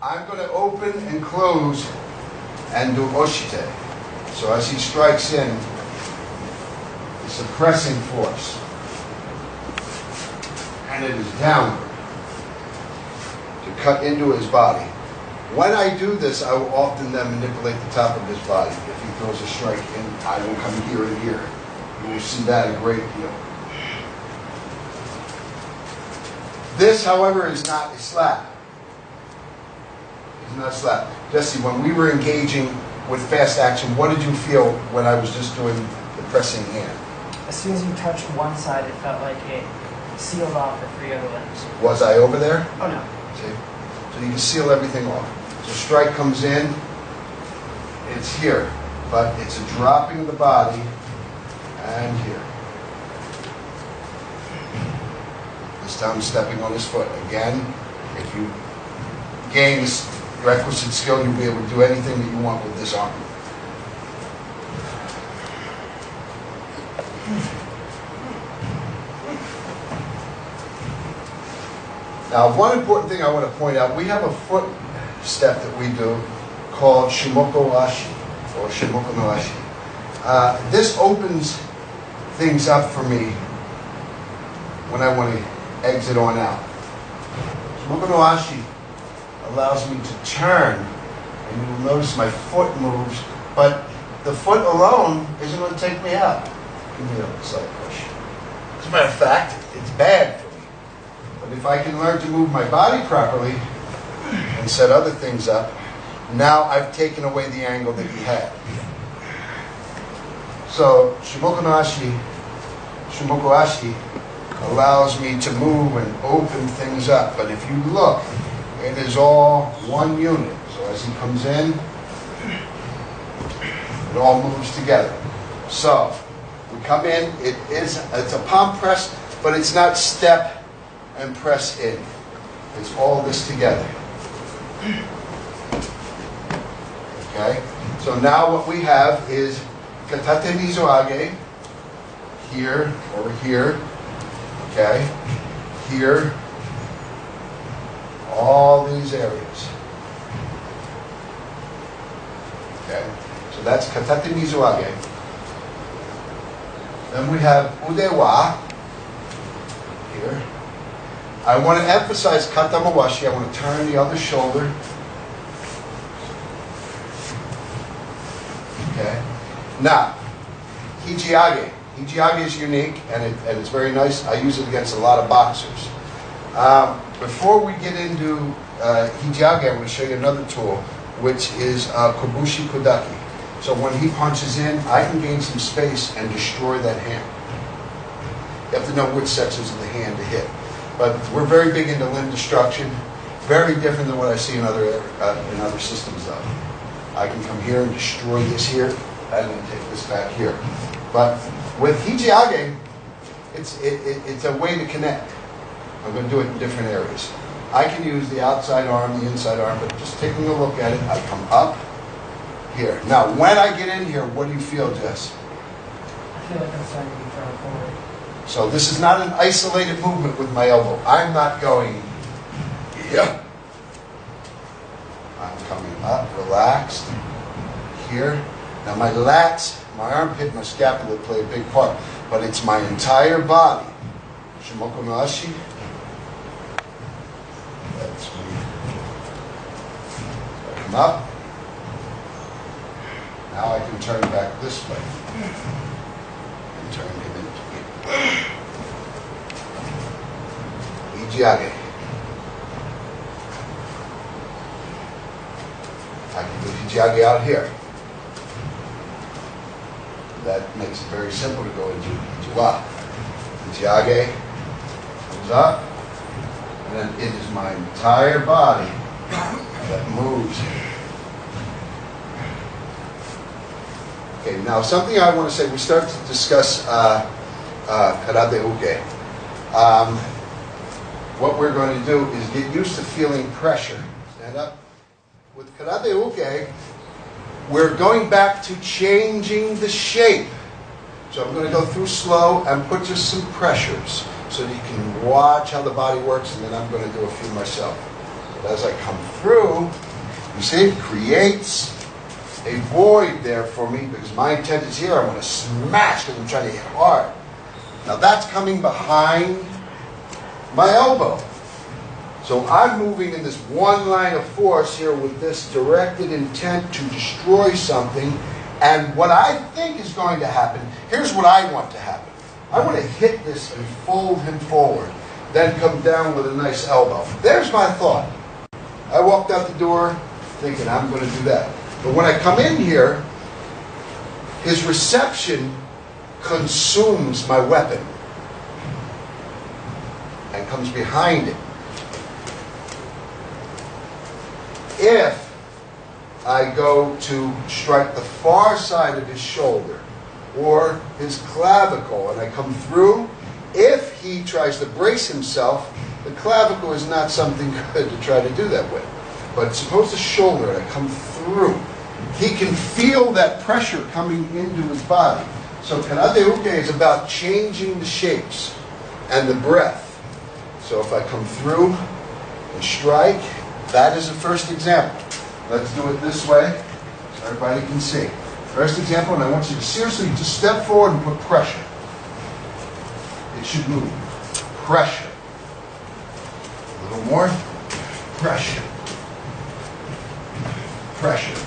I'm going to open and close and do oshite. So as he strikes in, it's a pressing force. And it is downward to cut into his body. When I do this, I will often then manipulate the top of his body. If he throws a strike in, I will come here and here. You will see that a great deal. This, however, is not a slap. It's not a slap. Jesse, when we were engaging with fast action, what did you feel when I was just doing the pressing hand? As soon as you touched one side, it felt like it sealed off the 3 other limbs. Was I over there? Oh no. See? So you can seal everything off. So strike comes in, it's here, but it's a dropping of the body and here. This time I'm stepping on his foot. Again, if you gain this requisite skill, you'll be able to do anything that you want with this arm. Now, one important thing I want to point out, we have a foot step that we do called Shimoko Ashi, or Shimoko no Ashi. This opens things up for me when I want to exit on out. Shimoko no Ashi allows me to turn, and you'll notice my foot moves, but the foot alone isn't going to take me out. Give me a slight push. As a matter of fact, it's bad for me. But if I can learn to move my body properly and set other things up, now I've taken away the angle that he had. So Shimoko Ashi allows me to move and open things up. But if you look, it is all one unit. So as he comes in, it all moves together. So we come in, it's a palm press, but it's not step and press in. It's all this together. Okay? So now what we have is katate mizoage, here, over here, okay? Here, all these areas. Okay? So that's katate mizoage. Then we have udewa, here. I want to emphasize kata mawashi. I want to turn the other shoulder. Okay. Now, hijiage. Hijiage is unique and it's very nice. I use it against a lot of boxers. Before we get into hijiage, I'm going to show you another tool, which is kobushi kodaki. So when he punches in, I can gain some space and destroy that hand. You have to know which sections of the hand to hit. But we're very big into limb destruction. Very different than what I see in other systems though. I can come here and destroy this here. I'm going to take this back here. But with hijiage, it's a way to connect. I'm going to do it in different areas. I can use the outside arm, the inside arm, but just taking a look at it, I come up here. Now, when I get in here, what do you feel, Jess? I feel like I'm starting to be thrown forward. So this is not an isolated movement with my elbow. I'm not going, yeah. I'm coming up, relaxed, here. Now my lats, my armpit, my scapula play a big part, but it's my entire body. Shimoko no Ashi. That's me. So I come up. Now I can turn back this way. And turn him into hijiage. I can do hijiage out here. That makes it very simple to go into hijiwa. Hijiage comes up, and then it is my entire body that moves. Okay, now something I want to say, we start to discuss karate uke. What we're going to do is get used to feeling pressure. Stand up. With karate uke, we're going back to changing the shape. So I'm going to go through slow and put just some pressures so that you can watch how the body works, and then I'm going to do a few myself. But as I come through, you see, it creates a void there for me because my intent is here. I want to smash because I'm trying to hit hard. Now that's coming behind my elbow. So I'm moving in this one line of force here with this directed intent to destroy something. And what I think is going to happen, here's what I want to happen. I want to hit this and fold him forward, then come down with a nice elbow. There's my thought. I walked out the door thinking I'm going to do that. But when I come in here, his reception consumes my weapon and comes behind it. If I go to strike the far side of his shoulder or his clavicle and I come through, if he tries to brace himself, the clavicle is not something good to try to do that with. But suppose the shoulder and I come through, he can feel that pressure coming into his body. So karate uke is about changing the shapes and the breath. So if I come through and strike, that is the first example. Let's do it this way so everybody can see. First example, and I want you to seriously just step forward and put pressure. It should move. Pressure. A little more. Pressure. Pressure.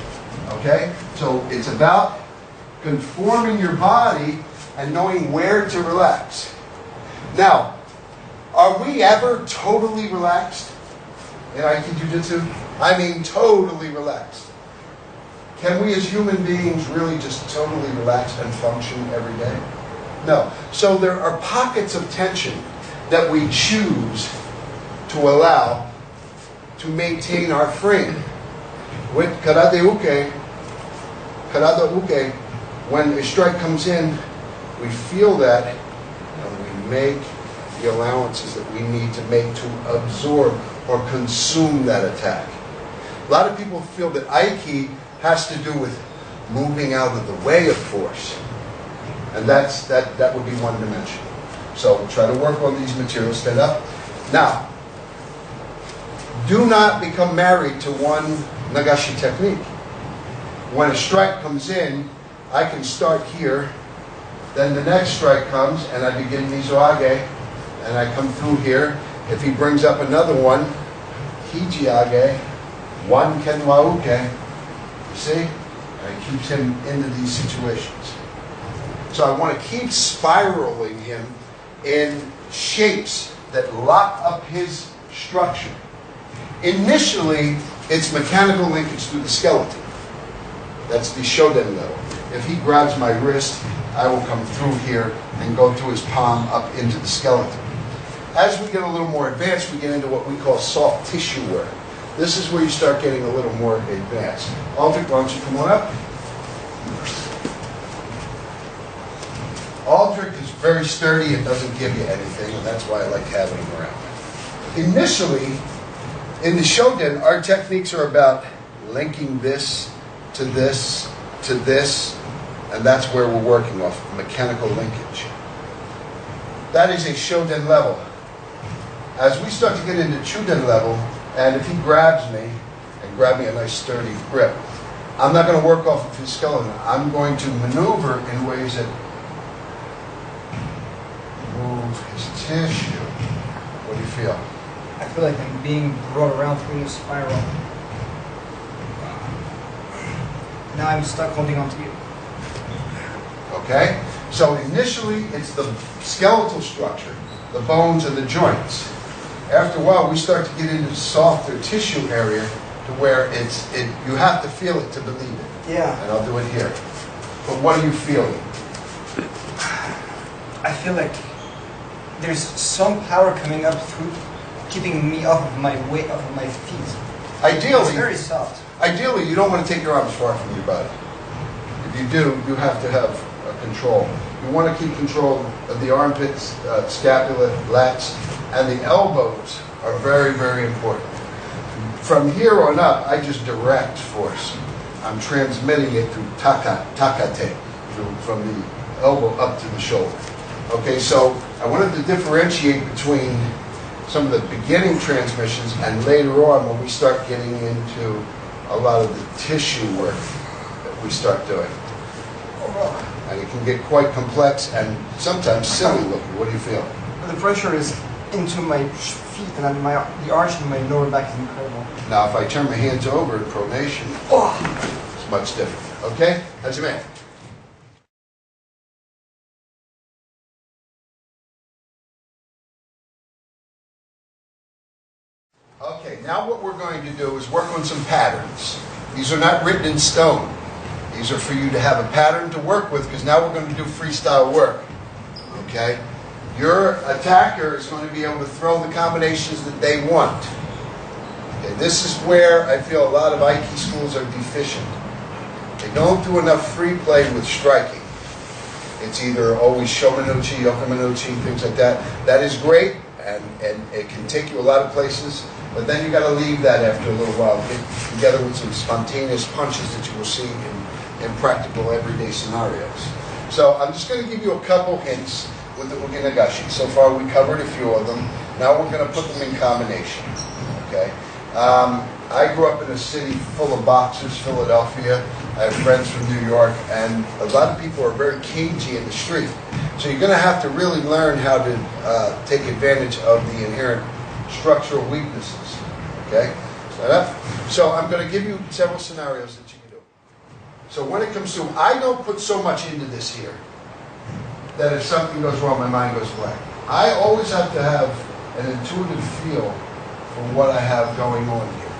Okay? So it's about conforming your body and knowing where to relax. Now, are we ever totally relaxed in Aikijujutu? I mean totally relaxed. Can we as human beings really just totally relax and function every day? No. So there are pockets of tension that we choose to allow to maintain our frame. With karate uke, when a strike comes in, we feel that and we make the allowances that we need to make to absorb or consume that attack. A lot of people feel that Aiki has to do with moving out of the way of force. And that would be one dimension. So we'll try to work on these materials. Stand up. Now, do not become married to one Nagashi technique. When a strike comes in, I can start here, then the next strike comes and I begin Mizoage, and I come through here. If he brings up another one, Hijiage, one Kenwauke, you see? And it keeps him into these situations. So I want to keep spiraling him in shapes that lock up his structure. Initially, it's mechanical linkage through the skeleton. That's the Shoden level. If he grabs my wrist, I will come through here and go through his palm up into the skeleton. As we get a little more advanced, we get into what we call soft tissue work. This is where you start getting a little more advanced. Aldrich, why don't you come on up? Aldrich is very sturdy and doesn't give you anything, and that's why I like having him around. Initially, in the Shoden, our techniques are about linking this to this to this, and that's where we're working off mechanical linkage. That is a Shoden level. As we start to get into Chuden level, and if he grabs me and grab me a nice sturdy grip, I'm not going to work off of his skeleton. I'm going to maneuver in ways that move his tissue. What do you feel? I feel like I'm being brought around through a spiral. Now I'm stuck holding on to you. Okay? So initially, it's the skeletal structure, the bones and the joints. After a while, we start to get into the softer tissue area to where you have to feel it to believe it. Yeah. And I'll do it here. But what are you feeling? I feel like there's some power coming up through, keeping me off of my weight, off of my feet. Ideally, it's very soft. Ideally, you don't want to take your arms far from your body. If you do, you have to have control. You want to keep control of the armpits, scapula, lats, and the elbows are very, very important. From here on up, I just direct force. I'm transmitting it through takate, from the elbow up to the shoulder. Okay, so I wanted to differentiate between some of the beginning transmissions and later on when we start getting into a lot of the tissue work that we start doing. And it can get quite complex and sometimes silly looking. What do you feel? The pressure is into my feet, and the arch in my lower back is incredible. Now, if I turn my hands over in pronation, it's much different. Okay? How's your man? Okay, now what we're going to do is work on some patterns. These are not written in stone. These are for you to have a pattern to work with, because now we're going to do freestyle work. Okay? Your attacker is going to be able to throw the combinations that they want. Okay, this is where I feel a lot of Aiki schools are deficient. They don't do enough free play with striking. It's either always shomanuchi, yokomanuchi, things like that. That is great, and it can take you a lot of places, but then you got to leave that after a little while. Get together with some spontaneous punches that you will see in practical everyday scenarios. So I'm just going to give you a couple hints with the Uge Nagashi. So far we covered a few of them. Now we're going to put them in combination. Okay? I grew up in a city full of boxers, Philadelphia. I have friends from New York, and a lot of people are very cagey in the street. So you're going to have to really learn how to take advantage of the inherent structural weaknesses. Okay? So I'm going to give you several scenarios that you can do. So when it comes to, I don't put so much into this here that if something goes wrong, my mind goes blank. I always have to have an intuitive feel for what I have going on here.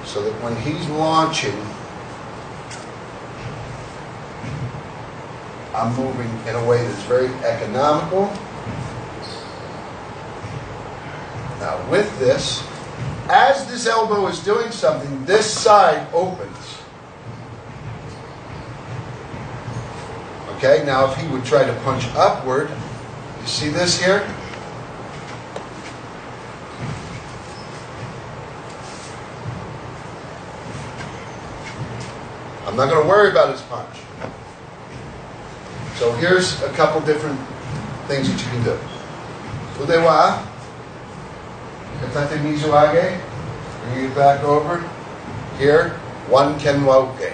So that when he's launching, I'm moving in a way that's very economical. Now with this, as this elbow is doing something, this side opens. Okay, now if he would try to punch upward, you see this here? I'm not going to worry about his punch. So here's a couple different things that you can do. Udewa, katate mizuage, bring it back over. Here, one kenwauke.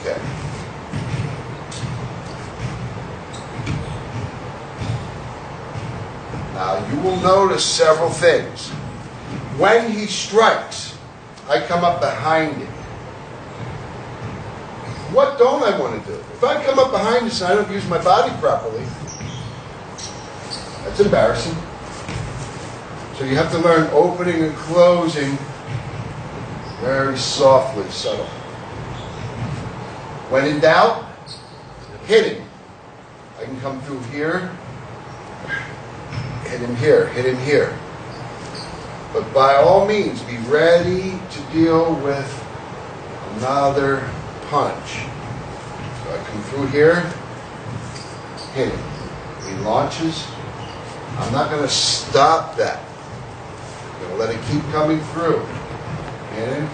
Okay. Now you will notice several things. When he strikes, I come up behind him. What don't I want to do? If I come up behind this and I don't use my body properly, that's embarrassing. So you have to learn opening and closing very softly, subtle. When in doubt, hit him. I can come through here, hit him here, hit him here. But by all means, be ready to deal with another punch. So I come through here, hit him. He launches. I'm not going to stop that. I'm going to let it keep coming through. Hit him.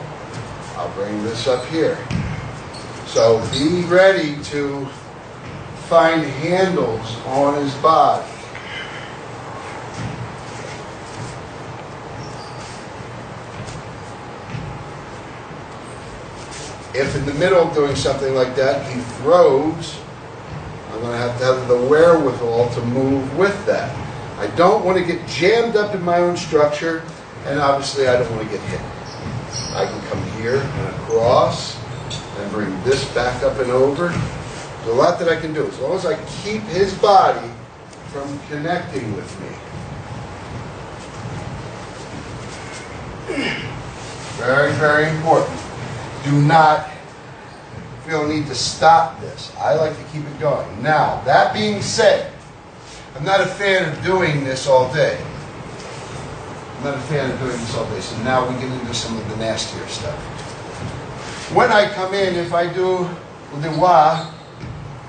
I'll bring this up here. So be ready to find handles on his body. If in the middle of doing something like that, he throws, I'm going to have the wherewithal to move with that. I don't want to get jammed up in my own structure, and obviously I don't want to get hit. I can come here and across, and bring this back up and over. There's a lot that I can do, as long as I keep his body from connecting with me. Very, very important. Do not feel a need to stop this. I like to keep it going. Now, that being said, I'm not a fan of doing this all day. I'm not a fan of doing this all day. So now we get into some of the nastier stuff. When I come in, if I do udewa,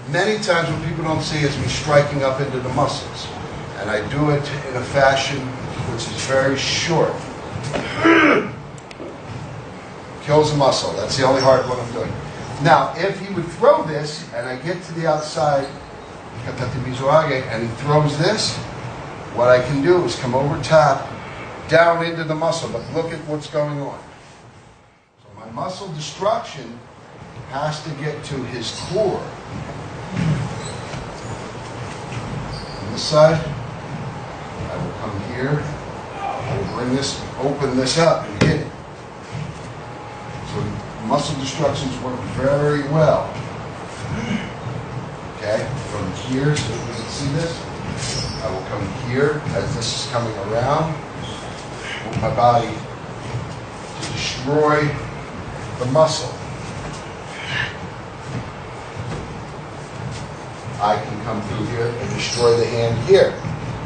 many times what people don't see is me striking up into the muscles. And I do it in a fashion which is very short. Kills the muscle. That's the only hard one I'm doing. Now, if he would throw this, and I get to the outside, katate mizuage, and he throws this, what I can do is come over top, down into the muscle. But look at what's going on. So my muscle destruction has to get to his core. On this side, I will come here, I will bring this, open this up, and hit it. So muscle destructions work very well. Okay, from here, so you can see this. I will come here as this is coming around, move my body to destroy the muscle. I can come through here and destroy the hand here.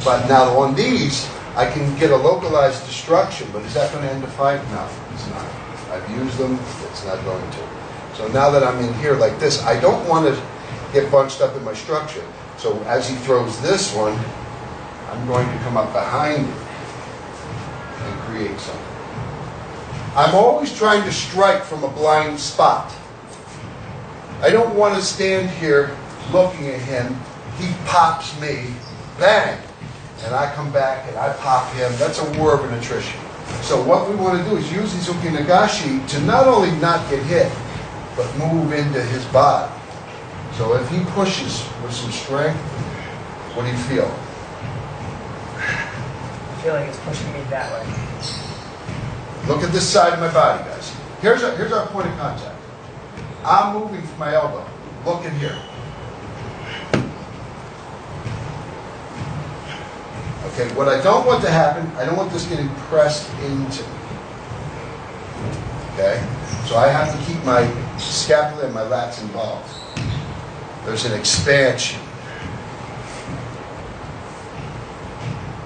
But now on these, I can get a localized destruction, but is that going to end the fight? No, it's not. I've used them, it's not going to. So now that I'm in here like this, I don't want to get bunched up in my structure. So as he throws this one, I'm going to come up behind it and create something. I'm always trying to strike from a blind spot. I don't want to stand here looking at him, he pops me, bang, and I come back and I pop him. That's a war of attrition. So what we want to do is use these uke nagashi to not only not get hit, but move into his body. So if he pushes with some strength, what do you feel? I feel like it's pushing me that way. Look at this side of my body, guys. Here's our point of contact. I'm moving from my elbow. Look in here. Okay, what I don't want to happen, I don't want this getting pressed into me. Okay? So I have to keep my scapula and my lats involved. There's an expansion.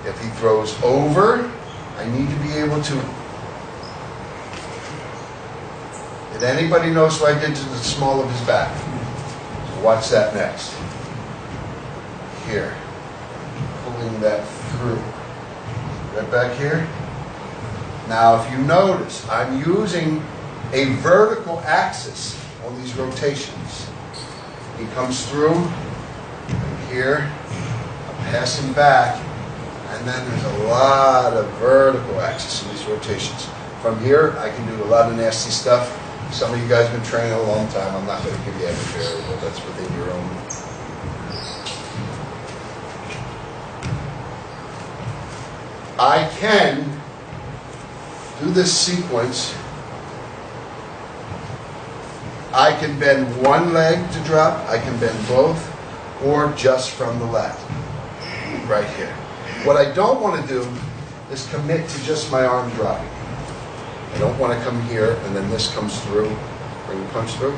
If he throws over, I need to be able to. Did anybody notice what I did to the small of his back? So watch that next. Here. Pulling that through. Right back here. Now if you notice, I'm using a vertical axis on these rotations. He comes through, here, I'm passing back, and then there's a lot of vertical axis in these rotations. From here, I can do a lot of nasty stuff. Some of you guys have been training a long time. I'm not going to give you every variable. That's within your own. I can do this sequence. I can bend one leg to drop, I can bend both, or just from the lat, right here. What I don't want to do is commit to just my arm dropping. I don't want to come here and then this comes through, bring the punch through.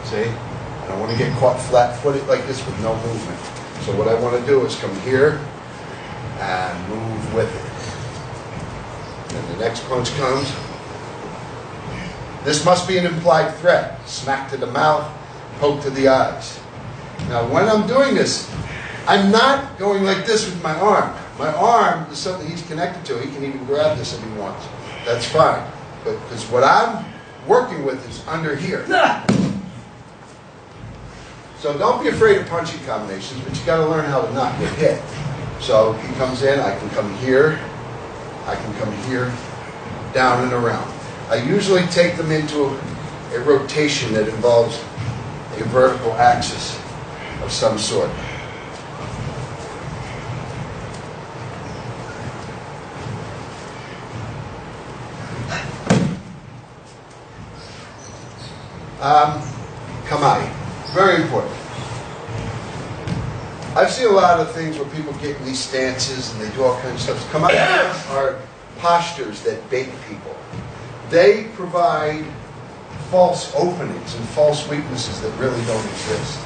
See? I don't want to get caught flat-footed like this with no movement. So what I want to do is come here and move with it. And the next punch comes. This must be an implied threat. Smack to the mouth, poke to the eyes. Now when I'm doing this, I'm not going like this with my arm. My arm is something he's connected to. He can even grab this if he wants. That's fine. But because what I'm working with is under here. So don't be afraid of punching combinations, but you got to learn how to not get hit. So he comes in, I can come here, I can come here, down and around. I usually take them into a rotation that involves a vertical axis of some sort. Kamae, very important. I've seen a lot of things where people get in these stances and they do all kinds of stuff. Kamae are postures that bait people. They provide false openings and false weaknesses that really don't exist.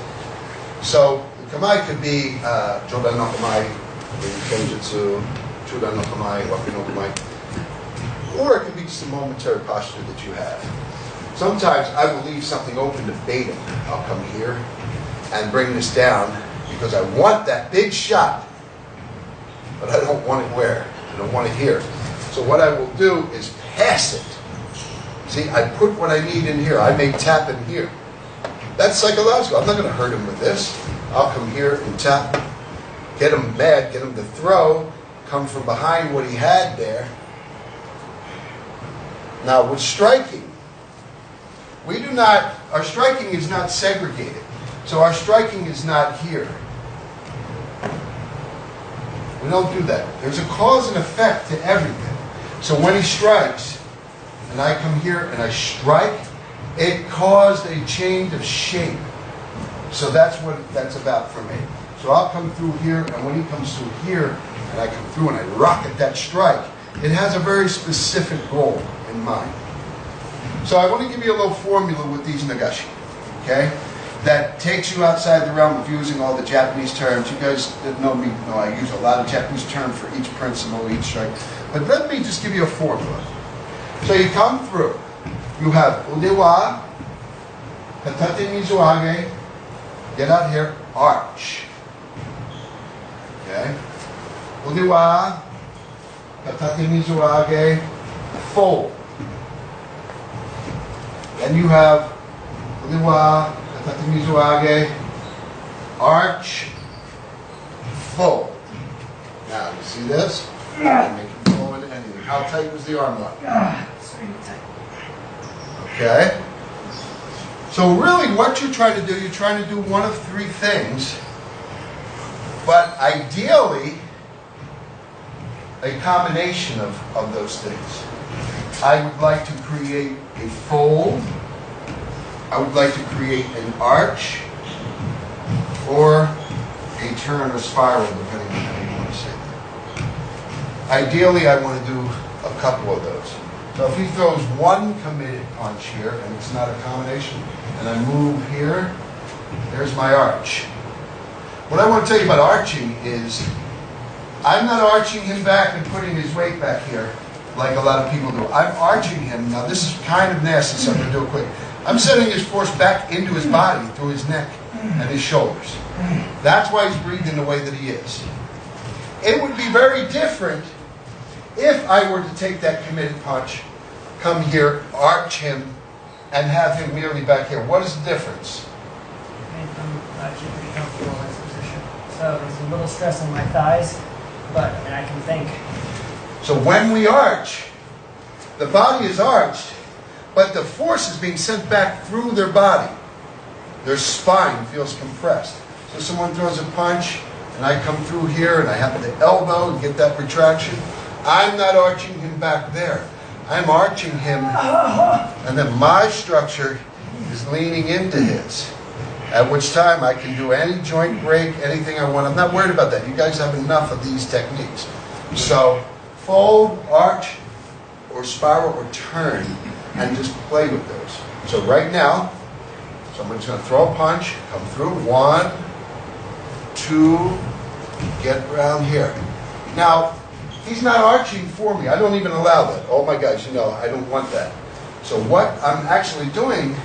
So the kamae could be Jodan no kamae, Aikijujutusu, Chudan no kamae, Waku no kamae, or it could be just a momentary posture that you have. Sometimes I will leave something open to bait him. I'll come here and bring this down because I want that big shot, but I don't want it where? I don't want it here. So what I will do is pass it. See, I put what I need in here. I may tap him here. That's psychological. I'm not going to hurt him with this. I'll come here and tap, get him mad, get him to throw, come from behind what he had there. Now with striking, our striking is not segregated. So our striking is not here. We don't do that. There's a cause and effect to everything. So when he strikes, and I come here and I strike, it caused a change of shape. So that's what that's about for me. So I'll come through here, and when he comes through here, and I come through and I rocket that strike, it has a very specific goal in mind. So I want to give you a little formula with these nagashi, okay? That takes you outside the realm of using all the Japanese terms. You guys that know me know I use a lot of Japanese terms for each principle, each strike. But let me just give you a formula. So you come through. You have ude wa, katate mizuage, get out here, arch. Okay? Ude wa, katate mizuage, fold. Then you have ude wa, katate mizuage, arch, fold. Now, you see this? Make it go into anything. How tight was the arm lock? Extremely tight. Okay? So really what you're trying to do, you're trying to do one of three things, but ideally, a combination of those things. I would like to create a fold, I would like to create an arch, or a turn or spiral, depending on how you want to say it. Ideally, I want to do a couple of those. So if he throws one committed punch here, and it's not a combination, and I move here, there's my arch. What I want to tell you about arching is, I'm not arching him back and putting his weight back here like a lot of people do. I'm arching him. Now this is kind of nasty, so I'm going to do it quick. I'm sending his force back into his body through his neck and his shoulders. That's why he's breathing the way that he is. It would be very different if I were to take that committed punch, come here, arch him, and have him merely back here. What is the difference? I'm actually pretty comfortable in this position. So there's a little stress on my thighs, but I mean, I can think. So when we arch, the body is arched, but the force is being sent back through their body. Their spine feels compressed. So someone throws a punch, and I come through here, and I happen to elbow and get that retraction. I'm not arching him back there. I'm arching him, and then my structure is leaning into his. At which time I can do any joint break, anything I want. I'm not worried about that. You guys have enough of these techniques. So fold, arch, or spiral, or turn, and just play with those. So right now, someone's going to throw a punch, come through, 1, 2, get around here. Now, he's not arching for me. I don't even allow that. Oh my gosh, you know, I don't want that. So what I'm actually doing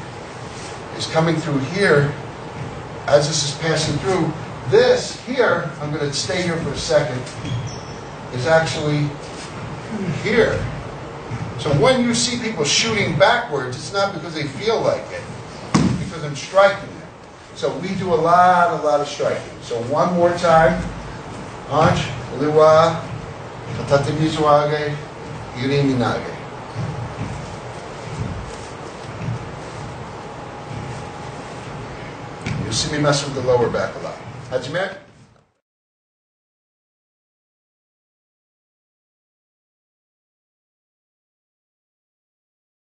is coming through here. As this is passing through, this here, I'm going to stay here for a second, is actually here. So when you see people shooting backwards, it's not because they feel like it. It's because I'm striking them. So we do a lot of striking. So one more time. Punch, liwa, katatebizuage, iriminage. You see me mess with the lower back a lot. Hajime?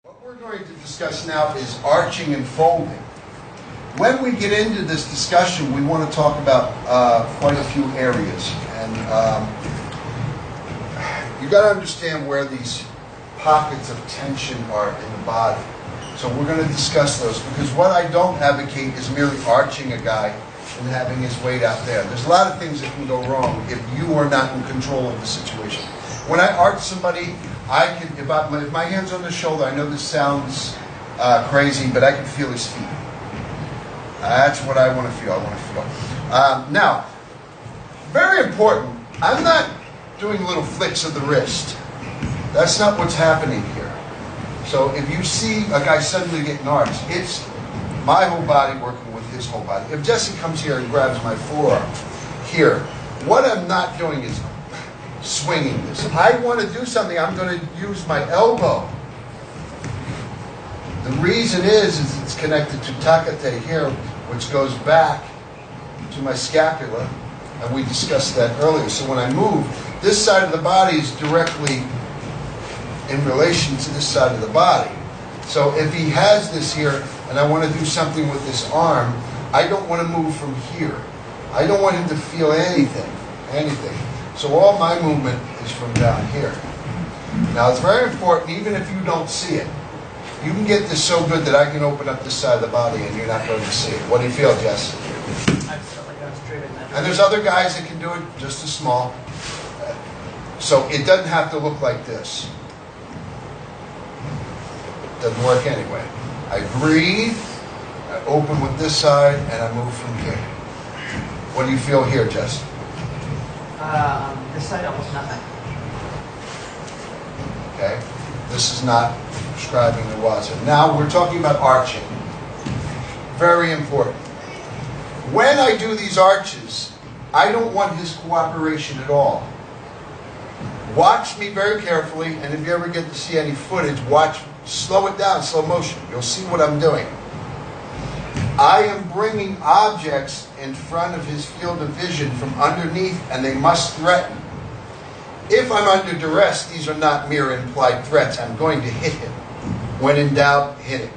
What we're going to discuss now is arching and folding. When we get into this discussion, we want to talk about quite a few areas. And you got to understand where these pockets of tension are in the body. So we're going to discuss those, because what I don't advocate is merely arching a guy and having his weight out there. There's a lot of things that can go wrong if you are not in control of the situation. When I arch somebody, I can, if my hand's on the shoulder, I know this sounds crazy, but I can feel his feet. That's what I want to feel. I want to feel. Now, very important, I'm not doing little flicks of the wrist. That's not what's happening here. So if you see a guy suddenly getting arched, it's my whole body working with his whole body. If Jesse comes here and grabs my forearm here, what I'm not doing is swinging this. If I want to do something, I'm going to use my elbow. The reason is it's connected to takate here, which goes back to my scapula, and we discussed that earlier. So when I move, this side of the body is directly in relation to this side of the body. So if he has this here, and I want to do something with this arm, I don't want to move from here. I don't want him to feel anything. So all my movement is from down here. Now it's very important, even if you don't see it. You can get this so good that I can open up this side of the body and you're not going to see it. What do you feel, Jess? I felt like I was driven that And there's other guys that can do it just as small. So it doesn't have to look like this. Doesn't work anyway. I breathe, I open with this side, and I move from here. What do you feel here, Jess? This side, almost nothing. Okay? This is not describing the waza. Now we're talking about arching. Very important. When I do these arches, I don't want his cooperation at all. Watch me very carefully, and if you ever get to see any footage, slow it down, slow motion. You'll see what I'm doing. I am bringing objects in front of his field of vision from underneath, and they must threaten. If I'm under duress, these are not mere implied threats. I'm going to hit him. When in doubt, hit him.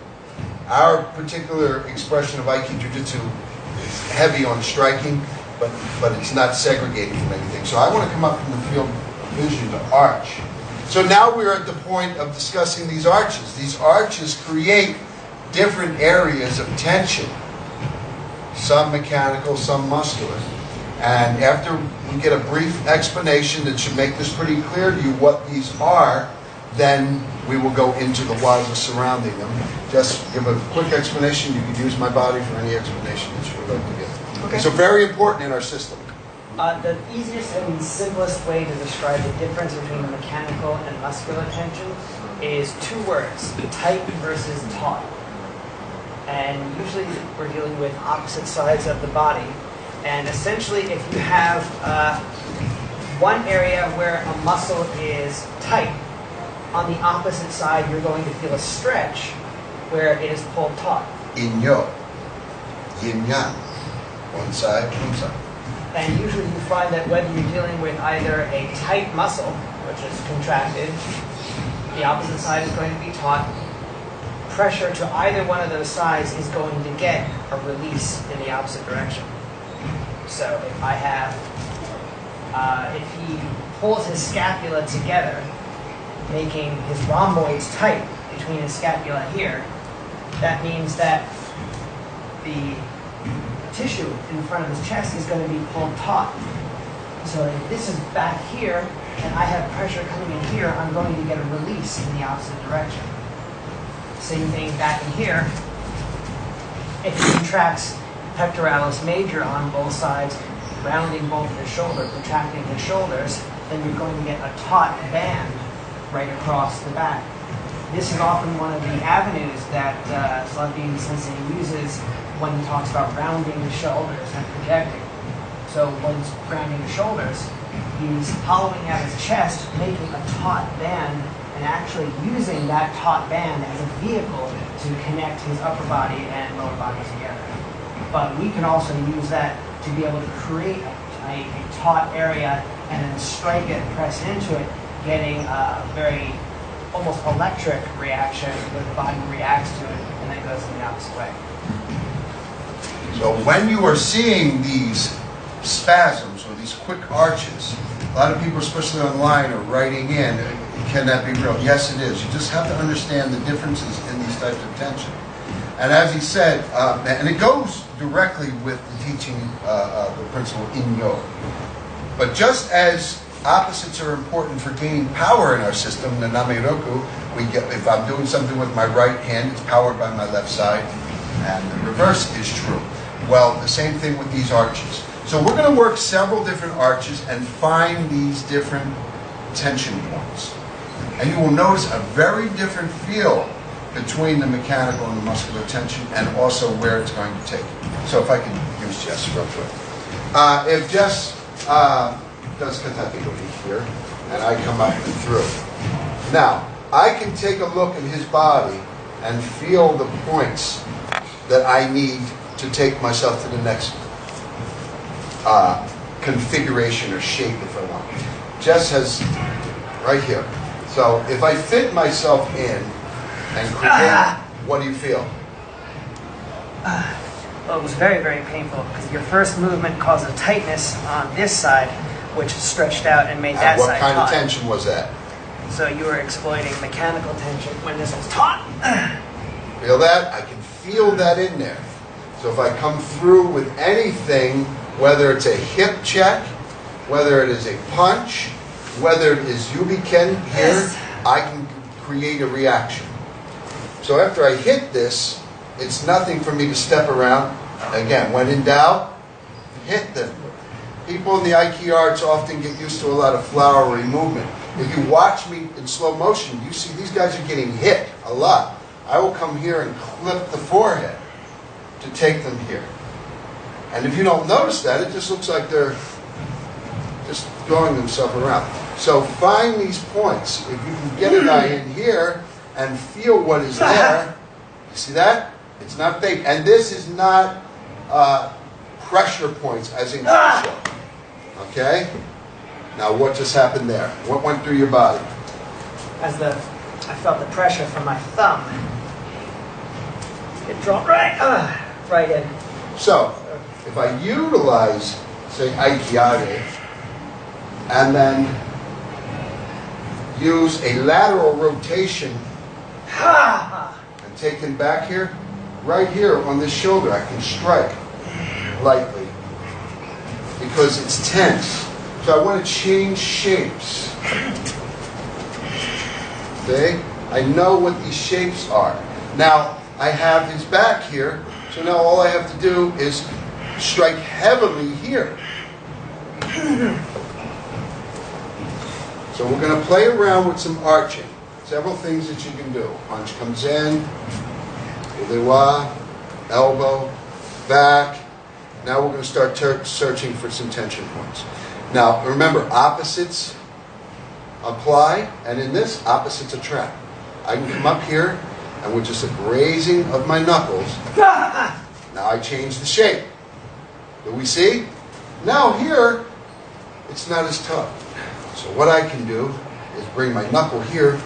Our particular expression of Aikijujutusu is heavy on striking, but it's not segregated from anything. So I want to come up from the field of vision to arch. So now we're at the point of discussing these arches. These arches create different areas of tension, some mechanical, some muscular. And after we get a brief explanation that should make this pretty clear to you what these are, then we will go into the waza surrounding them. Just give a quick explanation. You can use my body for any explanation that you would like to give. Okay. So very important in our system. The easiest and simplest way to describe the difference between mechanical and muscular tension is two words: tight versus taut. And usually we're dealing with opposite sides of the body. And essentially, if you have one area where a muscle is tight, on the opposite side you're going to feel a stretch where it is pulled taut. Inyo, yin yang, one side, one side. And usually you find that whether you're dealing with either a tight muscle, which is contracted, the opposite side is going to be taut. Pressure to either one of those sides is going to get a release in the opposite direction. So if I have, if he pulls his scapula together, making his rhomboids tight between his scapula here, that means that the tissue in front of his chest is going to be pulled taut. So if this is back here, and I have pressure coming in here, I'm going to get a release in the opposite direction. Same thing back in here. If he contracts pectoralis major on both sides, rounding both his shoulders, contracting his shoulders, then you're going to get a taut band right across the back. This is often one of the avenues that Slavin Sensei uses when he talks about rounding the shoulders and projecting. So when he's rounding the shoulders, he's hollowing out his chest, making a taut band, and actually using that taut band as a vehicle to connect his upper body and lower body together. But we can also use that to be able to create a taut area and then strike it and press into it, getting a very almost electric reaction where the body reacts to it and then goes in the opposite way. So when you are seeing these spasms or these quick arches, a lot of people, especially online, are writing in, can that be real? Yes, it is. You just have to understand the differences in these types of tension. And as he said, and it goes directly with the teaching, the principle in yoga. But just as opposites are important for gaining power in our system, the Name-Roku, if I'm doing something with my right hand, it's powered by my left side, and the reverse is true. Well, the same thing with these arches. So we're going to work several different arches and find these different tension points. And you will notice a very different feel between the mechanical and the muscular tension, and also where it's going to take you. So if I can use Jess real quick. If Jess does katatagori here, and I come up and through. Now, I can take a look at his body and feel the points that I need to take myself to the next configuration or shape if I want. Jess has right here. So if I fit myself in and create, what do you feel? Well, it was very, very painful because your first movement caused a tightness on this side, which stretched out and made that side taut. What kind of tension was that? So you were exploiting mechanical tension when this was taut. Feel that? I can feel that in there. So if I come through with anything, whether it's a hip check, whether it is a punch, whether it is yubiken here, yes, I can create a reaction. So after I hit this, it's nothing for me to step around. Again, when in doubt, hit them. People in the Aikido arts often get used to a lot of flowery movement. If you watch me in slow motion, you see these guys are getting hit a lot. I will come here and clip the forehead to take them here. And if you don't notice that, it just looks like they're just throwing themselves around. So find these points. If you can get a guy in here and feel what is there, you see that? It's not fake. And this is not pressure points as in pressure. Okay? Now what just happened there? What went through your body? I felt the pressure from my thumb. It dropped right in. So, if I utilize, say, Aikijujutusu, and then use a lateral rotation and take him back here, right here on this shoulder, I can strike lightly because it's tense. So I want to change shapes. Okay? I know what these shapes are. Now, I have his back here, so now all I have to do is strike heavily here. So we're going to play around with some arching. Several things that you can do. Punch comes in, ulewa, elbow, back. Now we're going to start searching for some tension points. Now remember, opposites apply, and in this, opposites attract. I can come up here, and with just a grazing of my knuckles, now I change the shape. Do we see? Now here, it's not as tough. So what I can do is bring my knuckle here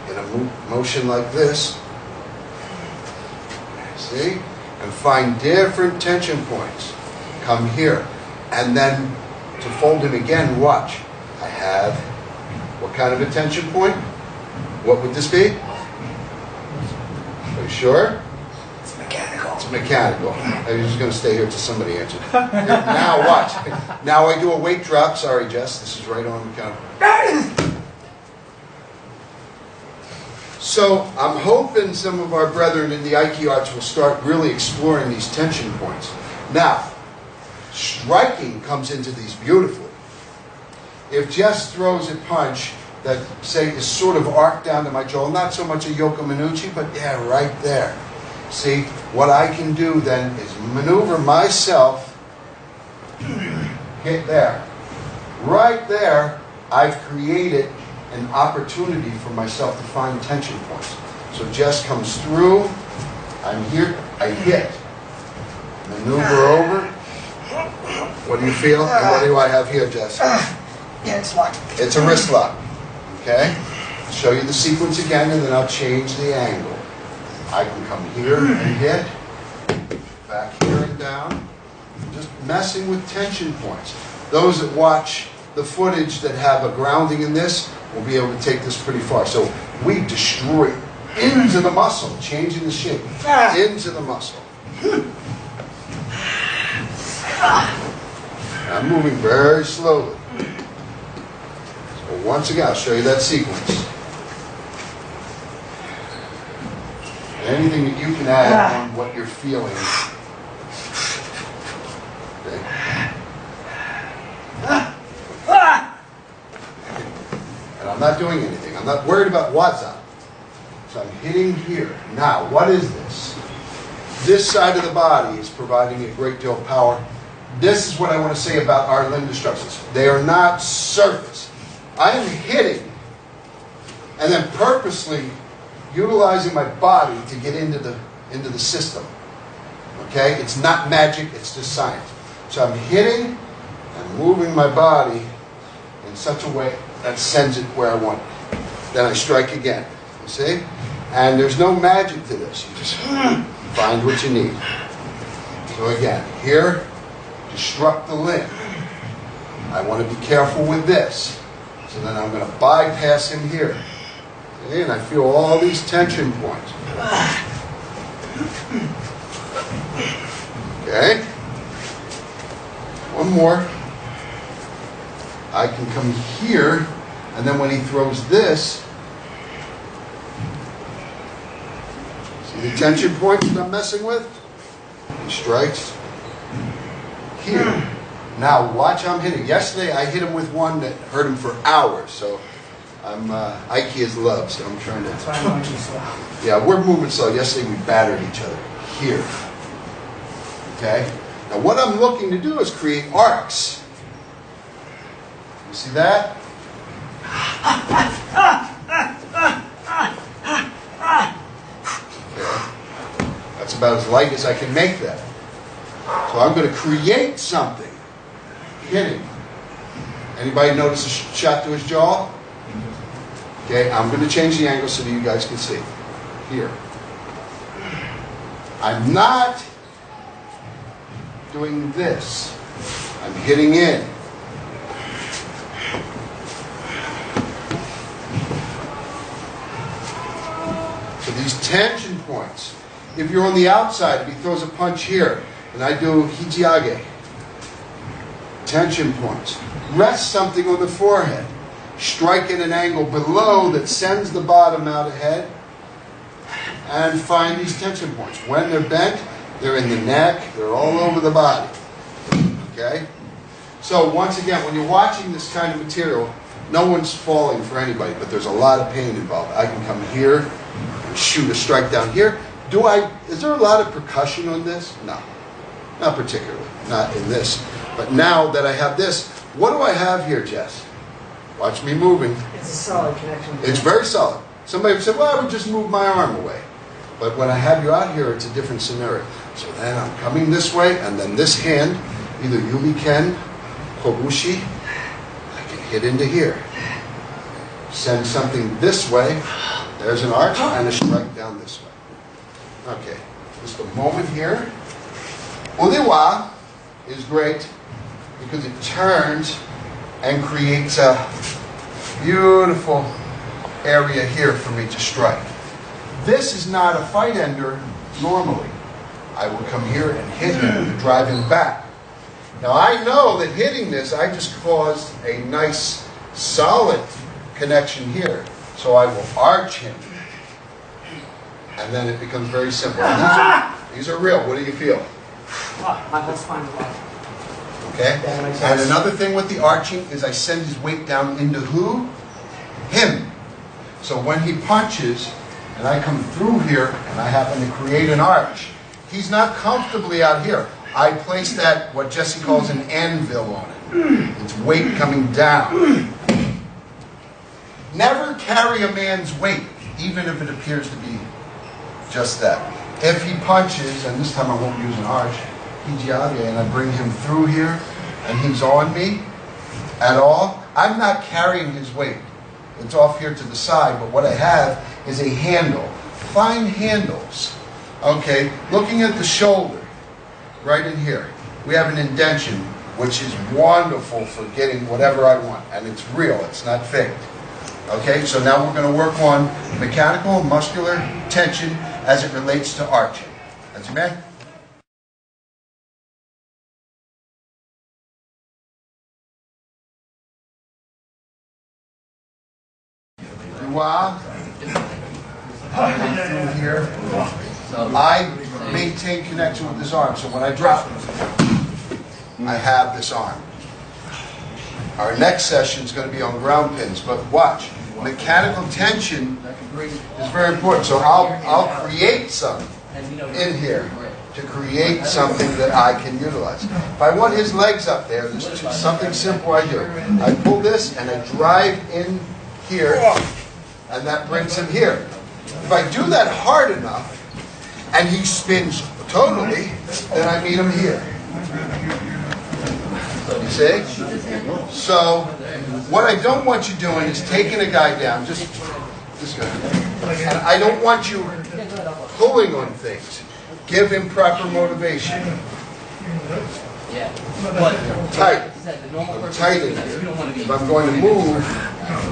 in a motion like this. See? And find different tension points. Come here. And then to fold him again, watch. I have, what kind of a tension point? What would this be? Are you sure? It's mechanical. It's mechanical. I'm just going to stay here till somebody answers. Now watch. Now I do a weight drop. Sorry, Jess. This is right on mechanical. So I'm hoping some of our brethren in the Aikido arts will start really exploring these tension points. Now, striking comes into these beautifully. If Jess throws a punch that, say, is sort of arced down to my jaw, not so much a Yoko Minuchi, but yeah, right there. See, what I can do then is maneuver myself, hit there. Right there, I've created an opportunity for myself to find tension points. So Jess comes through, I'm here, I hit. Maneuver over. What do you feel? And what do I have here, Jess? Yeah, it's locked. It's a wrist lock. Okay? I'll show you the sequence again, and then I'll change the angle. I can come here and hit, back here and down, just messing with tension points. Those that watch the footage that have a grounding in this will be able to take this pretty far. So we destroy into the muscle, changing the shape, into the muscle. I'm moving very slowly. So once again, I'll show you that sequence. Anything that you can add on what you're feeling. Okay. And I'm not doing anything. I'm not worried about waza. So I'm hitting here. Now, what is this? This side of the body is providing me a great deal of power. This is what I want to say about our limb destructions. They are not surface. I am hitting and then purposely utilizing my body to get into the system. Okay? It's not magic, it's just science. So I'm hitting and moving my body in such a way that sends it where I want it. Then I strike again. You see? And there's no magic to this. You just find what you need. So again, here, destruct the limb. I want to be careful with this. So then I'm going to bypass him here. See? And I feel all these tension points. Okay? One more. I can come here, and then when he throws this, see the tension points that I'm messing with? He strikes here. Now watch how I'm hitting. Yesterday I hit him with one that hurt him for hours, so I'm Aiki is love, so I'm trying to. That's why I'm moving slow. Yeah, we're moving slow. Yesterday we battered each other here. Okay? Now what I'm looking to do is create arcs. You see that? Okay. That's about as light as I can make that. So I'm going to create something. Hitting. Anybody notice a shot to his jaw? Okay, I'm going to change the angle so that you guys can see. Here. I'm not doing this. I'm hitting in. So these tension points, if you're on the outside, if he throws a punch here, and I do hijiage, tension points. Rest something on the forehead. Strike at an angle below that sends the bottom out ahead, and find these tension points. When they're bent, they're in the neck, they're all over the body. Okay? So once again, when you're watching this kind of material, no one's falling for anybody, but there's a lot of pain involved. I can come here and shoot a strike down here. Is there a lot of percussion on this? No. Not particularly. Not in this. But now that I have this, what do I have here, Jess? Watch me moving. It's a solid connection. It's very solid. Somebody said, well, I would just move my arm away. But when I have you out here, it's a different scenario. So then I'm coming this way, and then this hand, either Yubi Ken, Kobushi, I can hit into here. Send something this way. There's an arch and a strike down this way. Okay, just a moment here. Udewa is great because it turns and creates a beautiful area here for me to strike. This is not a fight ender normally. I will come here and hit him to drive him back. Now I know that hitting this, I just caused a nice solid connection here. So I will arch him. And then it becomes very simple. These are real. What do you feel? My whole spine is locked. Okay? And another thing with the arching is I send his weight down into who? Him. So when he punches, and I come through here, and I happen to create an arch, he's not comfortably out here. I place that, what Jesse calls an anvil on it. It's weight coming down. Never carry a man's weight, even if it appears to be just that. If he punches, and this time I won't use an arch, and I bring him through here, and he's on me at all, I'm not carrying his weight. It's off here to the side, but what I have is a handle. Fine handles. Okay, looking at the shoulder, right in here, we have an indention, which is wonderful for getting whatever I want, and it's real, it's not faked. Okay, so now we're going to work on mechanical, muscular tension as it relates to arching. That's me. Through here, I maintain connection with this arm. So when I drop, I have this arm. Our next session is going to be on ground pins, but watch. Mechanical tension is very important. So I'll create some in here to create something that I can utilize. If I want his legs up there, there's something simple I do. I pull this and I drive in here, and that brings him here. If I do that hard enough, and he spins totally, then I meet him here. You see? So, what I don't want you doing is taking a guy down, just go. And I don't want you pulling on things. Give him proper motivation. Tight. I'm tight in here. If I'm going to move,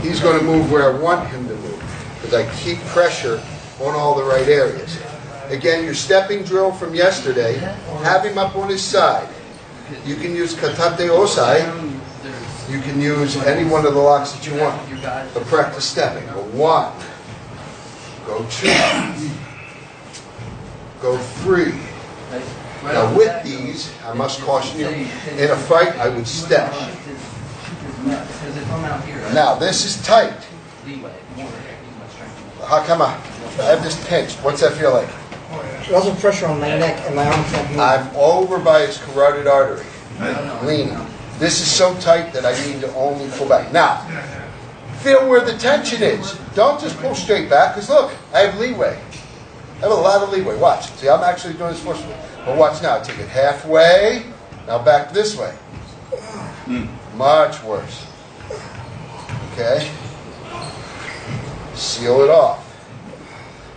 he's going to move where I want him to move. Because I keep pressure on all the right areas. Again, your stepping drill from yesterday, have him up on his side. You can use katate osai. You can use any one of the locks that you want. But practice stepping. Go 1. Go 2. Go 3. Now with these, I must caution you, in a fight I would step. Now this is tight. Hakama, I have this pinched. What's that feel like? There's also pressure on my neck and my arm can't move. I'm over by his carotid artery. Leaning. This is so tight that I need to only pull back. Now, feel where the tension is. Don't just pull straight back, because look, I have leeway. I have a lot of leeway. Watch. See, I'm actually doing this forcefully. But watch now. Take it halfway. Now back this way. Much worse. Okay? Seal it off.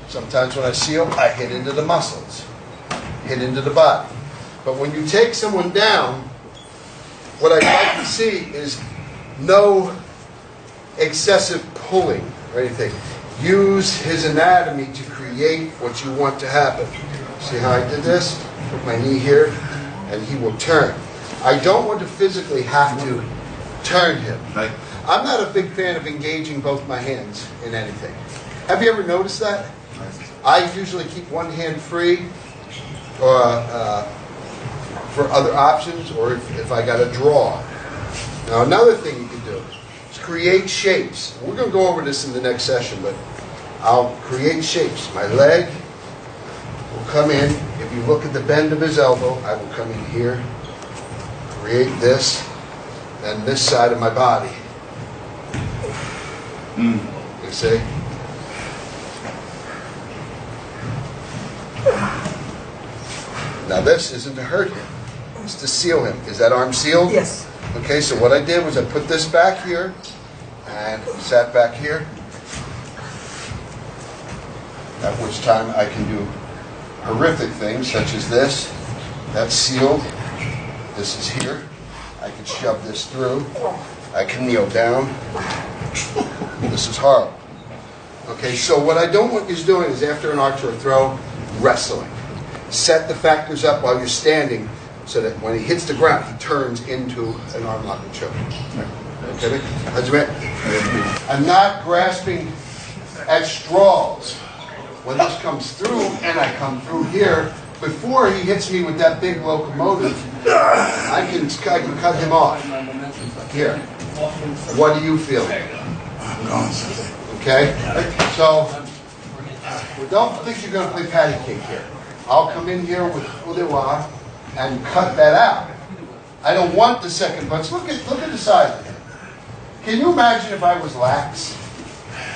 Sometimes when I seal, I hit into the muscles. Hit into the body. But when you take someone down, what I'd like to see is no excessive pulling or anything. Use his anatomy to create what you want to happen. See how I did this? Put my knee here, and he will turn. I don't want to physically have to turn him. I'm not a big fan of engaging both my hands in anything. Have you ever noticed that? I usually keep one hand free for other options, or if I got to draw. Now another thing you can do is create shapes. We're going to go over this in the next session, but I'll create shapes. My leg will come in. If you look at the bend of his elbow, I will come in here, create this, and this side of my body. You see? Now this isn't to hurt him. It's to seal him. Is that arm sealed? Yes. Okay, so what I did was I put this back here and sat back here. At which time I can do horrific things such as this. That's sealed. This is here. I can shove this through. I can kneel down. This is horrible. Okay, so what I don't want you doing is after an arch or a throw, wrestling. Set the factors up while you're standing so that when he hits the ground, he turns into an arm lock and choke. Okay? I'm not grasping at straws. When this comes through, and I come through here, before he hits me with that big locomotive, I can cut him off. Here. What do you feel? Okay? So, don't think you're going to play patty cake here. I'll come in here with udewa and cut that out. I don't want the second punch. Look at the size of him. Can you imagine if I was lax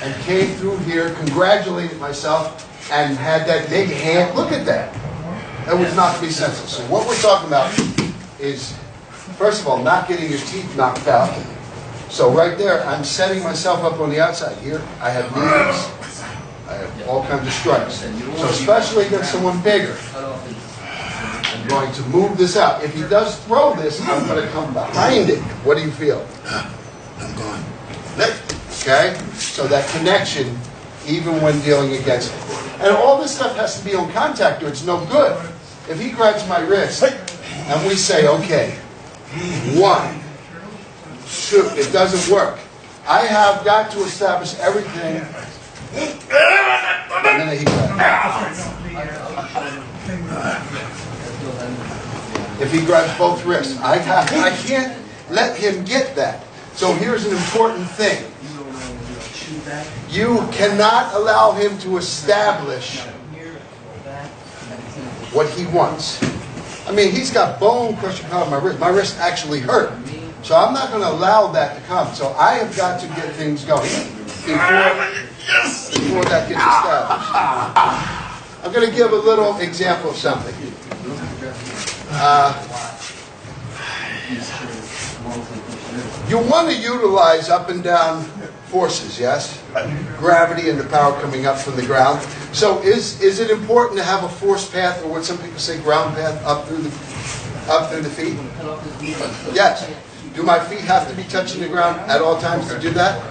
and came through here, congratulated myself, and had that big hand? Look at that. That would knock me senseless. So what we're talking about is, first of all, not getting your teeth knocked out. So right there, I'm setting myself up on the outside. Here, I have knees. I have all kinds of strikes. So especially against someone bigger, I'm going to move this out. If he does throw this, I'm going to come behind it. What do you feel? I'm going. Okay? So that connection, even when dealing against it. And all this stuff has to be on contact or it's no good. If he grabs my wrist and we say, okay, 1, 2, it doesn't work. I have got to establish everything. And then he grabs. If he grabs both wrists, I can't let him get that. So here's an important thing. You cannot allow him to establish what he wants. I mean, he's got bone crushing power on my wrist. My wrist actually hurt. So I'm not going to allow that to come. So I have got to get things going before that gets established. I'm going to give a little example of something. You want to utilize up and down forces, yes? Gravity and the power coming up from the ground. So is it important to have a force path, or what some people say ground path, up through the feet? Yes. Do my feet have to be touching the ground at all times to do that?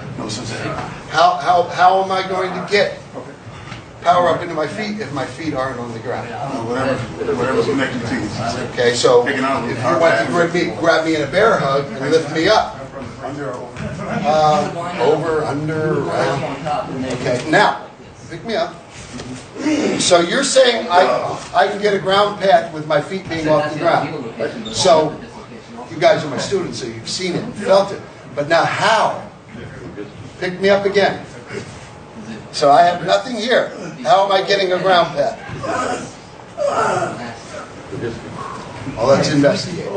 How am I going to get power up into my feet if my feet aren't on the ground? Whatever's connected to you. Okay, so if you want to grab me in a bear hug and lift me up. Over, under, around. Okay, now, pick me up. So you're saying I can get a ground path with my feet being off the ground. So you guys are my students, so you've seen it, felt it. But now how? Pick me up again. So I have nothing here. How am I getting a ground path? Well, let's investigate.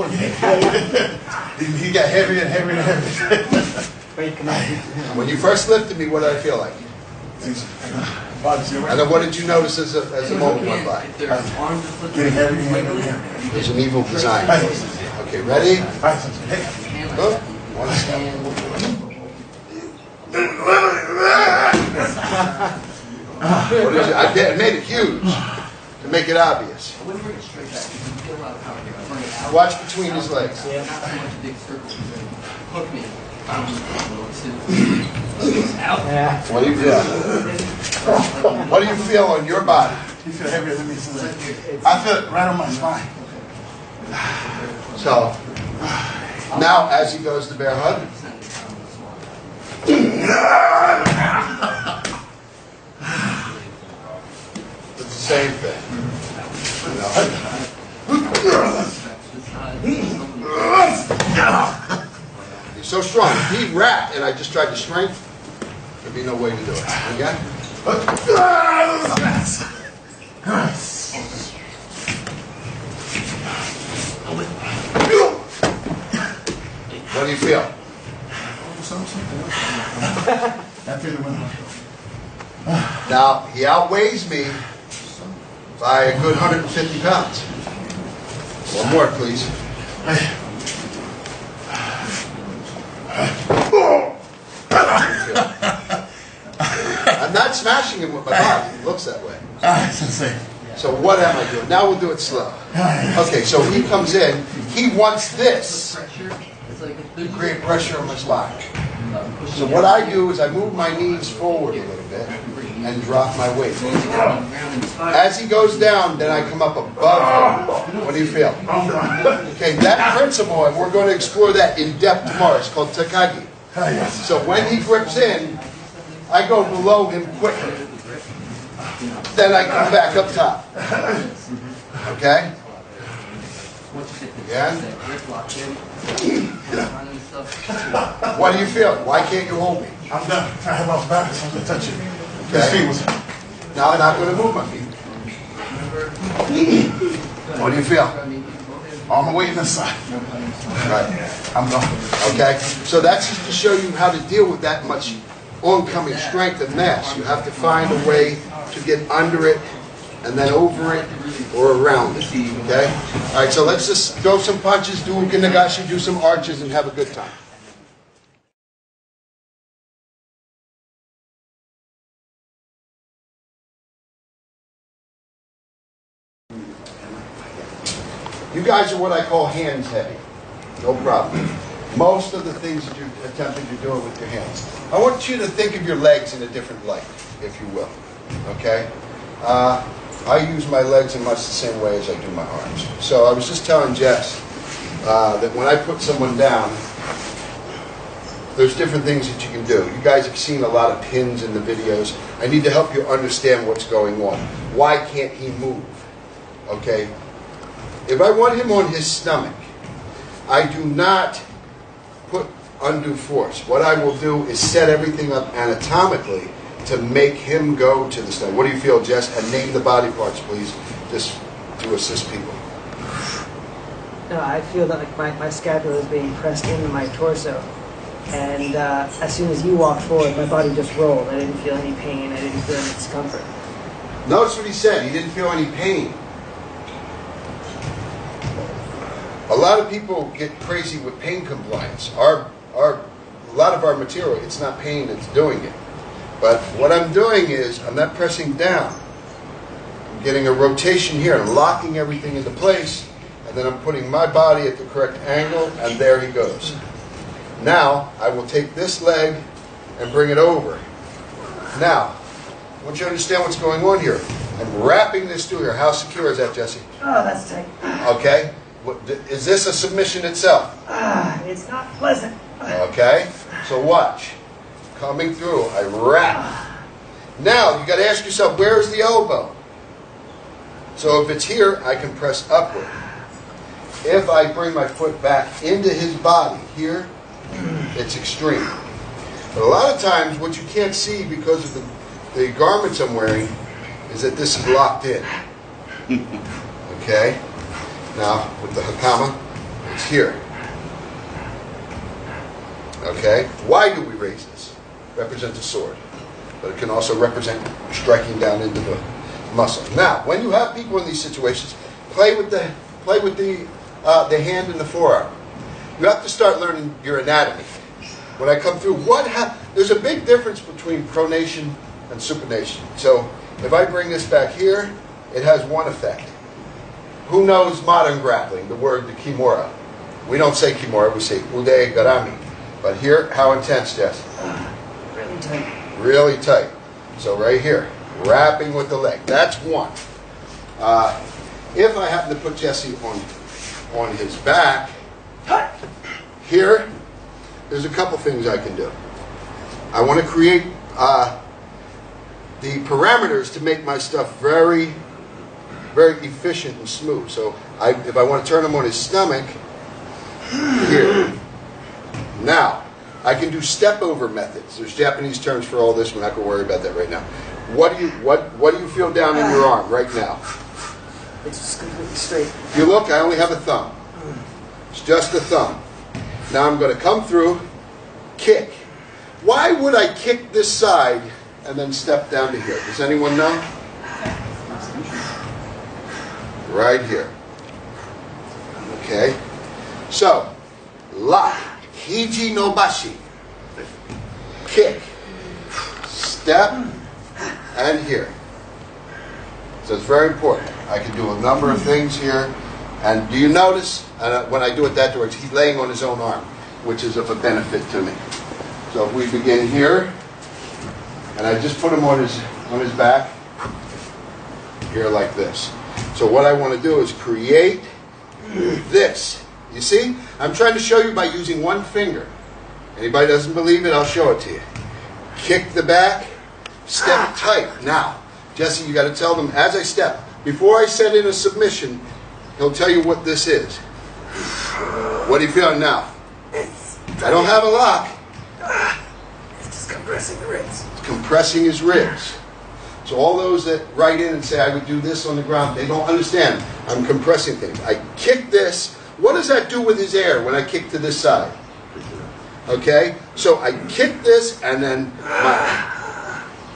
He got heavier and heavier and heavier. When you first lifted me, what did I feel like? And then what did you notice as the moment went by? Getting heavier and heavier and heavier. There's an evil design. Okay, ready? Go. One step. What is it? I made it huge to make it obvious. Watch between his legs. What do you feel? What do you feel on your body? You feel heavier than me. I feel it right on my spine. So, now as he goes to bear hug, it's the same thing. He's so strong. If he wrapped and I just tried to strength, there'd be no way to do it. Okay? What do you feel? Now, he outweighs me by a good 150 pounds. One more, please. I'm not smashing him with my body. It looks that way. So what am I doing? Now we'll do it slow. Okay, so he comes in. He wants this. Create pressure on my spine. So what I do is I move my knees forward a little bit and drop my weight. As he goes down, then I come up above him. What do you feel? Okay, that principle, and we're going to explore that in depth tomorrow. It's called Takagi. So when he grips in, I go below him quickly. Then I come back up top. Okay? Again. What do you feel? Why can't you hold me? I'm done. I have off balance. I'm going to touch you. Okay. Now I'm not going to move my feet. What do you feel? All my weight in the side. Right. I'm done. Okay. So that's just to show you how to deal with that much oncoming strength and mass. You have to find a way to get under it and then over it or around it. Okay? All right, so let's just throw some punches, do ukinagashi, do some arches, and have a good time. You guys are what I call hands heavy. No problem. Most of the things that you're attempting to do with your hands. I want you to think of your legs in a different light, if you will. Okay? I use my legs in much the same way as I do my arms. So I was just telling Jess that when I put someone down, there's different things that you can do. You guys have seen a lot of pins in the videos. I need to help you understand what's going on. Why can't he move? Okay? If I want him on his stomach, I do not put undue force. What I will do is set everything up anatomically to make him go to the stomach. What do you feel, Jess? And name the body parts, please, just to assist people. No, I feel that like my scapula is being pressed into my torso. And as soon as you walked forward, my body just rolled. I didn't feel any pain. I didn't feel any discomfort. Notice what he said. He didn't feel any pain. A lot of people get crazy with pain compliance. A lot of our material, it's not pain that's doing it. But what I'm doing is, I'm not pressing down. I'm getting a rotation here. I'm locking everything into place. And then I'm putting my body at the correct angle, and there he goes. Now, I will take this leg and bring it over. Now, I want you to understand what's going on here. I'm wrapping this through here. How secure is that, Jesse? Oh, that's tight. Okay. Is this a submission itself? It's not pleasant. Okay. So watch. Coming through, I wrap. Now, you got to ask yourself, where's the elbow? So if it's here, I can press upward. If I bring my foot back into his body here, it's extreme. But a lot of times, what you can't see because of the garments I'm wearing is that this is locked in. Okay? Now, with the hakama, it's here. Okay? Why do we raise this? Represents a sword. But it can also represent striking down into the muscle. Now, when you have people in these situations, play with the hand and the forearm. You have to start learning your anatomy. When I come through, there's a big difference between pronation and supination. So, if I bring this back here, it has one effect. Who knows modern grappling, the word, the kimura? We don't say kimura, we say ude garami. But here, how intense, Jess? Really tight. Really tight. So right here, wrapping with the leg. That's one. If I happen to put Jesse on his back, here, there's a couple things I can do. I want to create the parameters to make my stuff very, very efficient and smooth. So if I want to turn him on his stomach, here. Now, I can do step-over methods. There's Japanese terms for all this. We're not going to worry about that right now. What do you feel down in your arm right now? It's just completely straight. If you look, I only have a thumb. It's just a thumb. Now I'm going to come through, kick. Why would I kick this side and then step down to here? Does anyone know? Right here. Okay. So, lock. Hiji no bashi. Kick. Step. And here. So it's very important. I can do a number of things here. And do you notice, when I do it that direction, he's laying on his own arm, which is of a benefit to me. So if we begin here, and I just put him on his back, here like this. So what I want to do is create this. You see? I'm trying to show you by using one finger. Anybody doesn't believe it, I'll show it to you. Kick the back, step tight. Now, Jesse, you got to tell them as I step. Before I set in a submission, he'll tell you what this is. What are you feeling now? I don't have a lock. It's just compressing the ribs. It's compressing his ribs. So all those that write in and say, I would do this on the ground, they don't understand. I'm compressing things. I kick this. What does that do with his air when I kick to this side? Okay? So I kick this and then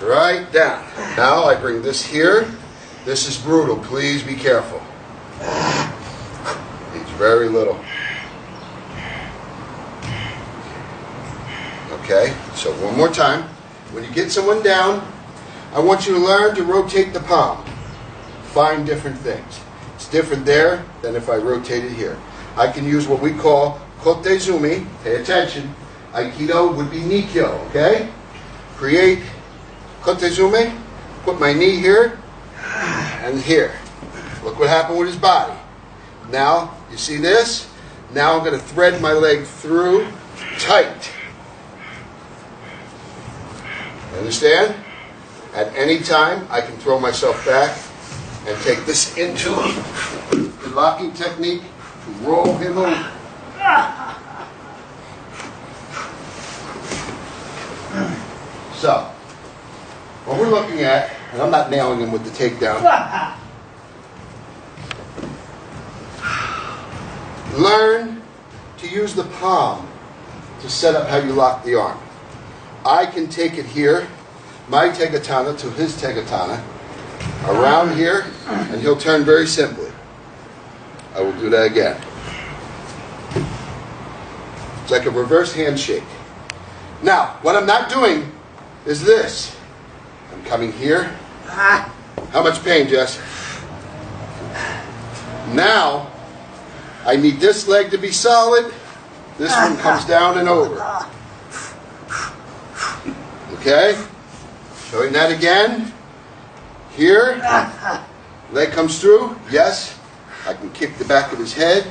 right down. Now I bring this here. This is brutal. Please be careful. It's very little. Okay? So one more time. When you get someone down, I want you to learn to rotate the palm. Find different things. It's different there than if I rotate it here. I can use what we call kotezumi. Pay attention. Aikido would be nikyo, okay? Create kotezumi. Put my knee here and here. Look what happened with his body. Now, you see this? Now I'm going to thread my leg through tight. Understand? At any time, I can throw myself back and take this into the locking technique to roll him over. So, what we're looking at, and I'm not nailing him with the takedown. Learn to use the palm to set up how you lock the arm. I can take it here, my tegatana to his tegatana, around here, and he'll turn very simply. I will do that again. It's like a reverse handshake. Now, what I'm not doing is this. I'm coming here. How much pain, Jess? Now, I need this leg to be solid. This one comes down and over. Okay? Showing that again. Here. Leg comes through. Yes. I can kick the back of his head.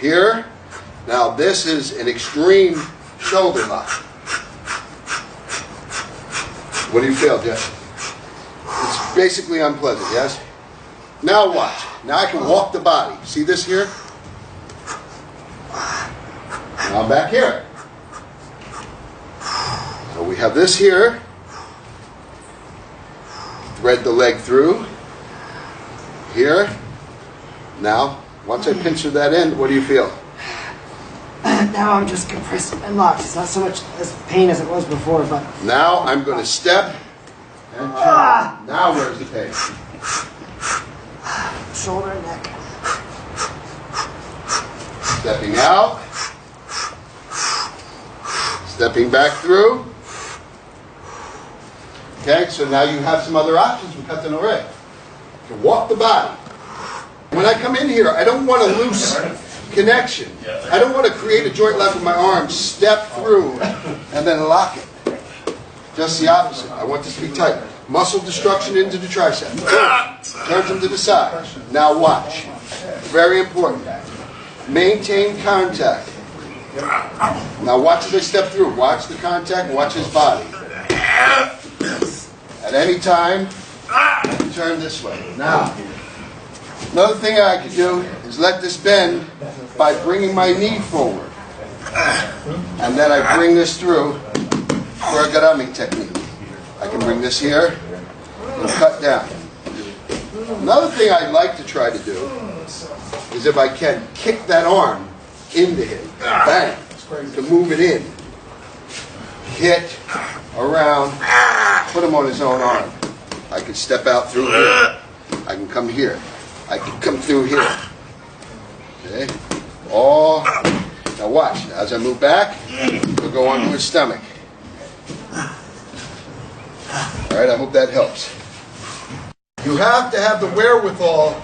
Here. Now this is an extreme shoulder lock. What do you feel, Jeff? It's basically unpleasant, yes? Now watch. Now I can walk the body. See this here? Now I'm back here. So we have this here. Thread the leg through. Here. Now, once I pinch that in, what do you feel? Now I'm just compressed and locked. It's not so much as pain as it was before, but... Now I'm going to step and turn. Now where's the pain? Shoulder and neck. Stepping out. Stepping back through. Okay, so now you have some other options with cutting already. You can walk the body. When I come in here, I don't want a loose connection. I don't want to create a joint left with my arm, step through, and then lock it. Just the opposite. I want this to be tight. Muscle destruction into the tricep. Turns them to the side. Now watch. Very important. Maintain contact. Now watch as I step through. Watch the contact. Watch his body. At any time, turn this way. Now, another thing I could do is let this bend by bringing my knee forward. And then I bring this through for a garami technique. I can bring this here and cut down. Another thing I'd like to try to do is, if I can, kick that arm into him. Bang. To move it in. Hit around. Put him on his own arm. I can step out through here. I can come here. I can come through here. Okay? Now watch. As I move back, we'll go onto his stomach. Alright, I hope that helps. You have to have the wherewithal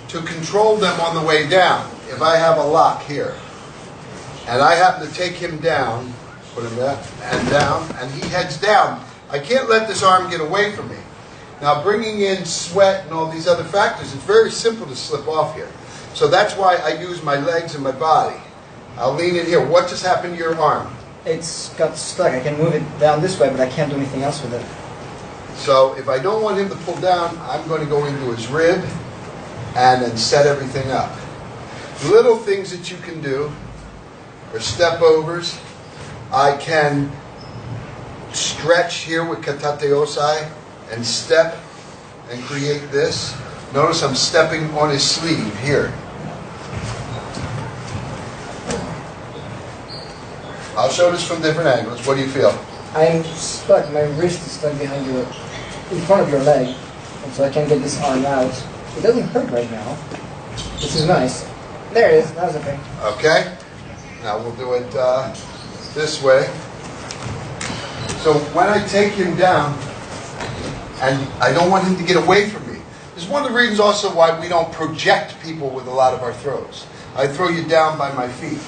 to control them on the way down. If I have a lock here, and I happen to take him down, put him down, and he heads down, I can't let this arm get away from me. Now, bringing in sweat and all these other factors, it's very simple to slip off here. So that's why I use my legs and my body. I'll lean in here. What just happened to your arm? It's got stuck. I can move it down this way, but I can't do anything else with it. So if I don't want him to pull down, I'm going to go into his rib and then set everything up. Little things that you can do are step overs. I can stretch here with katate osai and step and create this. Notice I'm stepping on his sleeve here. I'll show this from different angles. What do you feel? I'm stuck. My wrist is stuck behind your, in front of your leg, and so I can't get this arm out. It doesn't hurt right now. This is nice. There it is. That was okay. Okay. Now we'll do it this way. So when I take him down, and I don't want him to get away from me. This is one of the reasons also why we don't project people with a lot of our throws. I throw you down by my feet.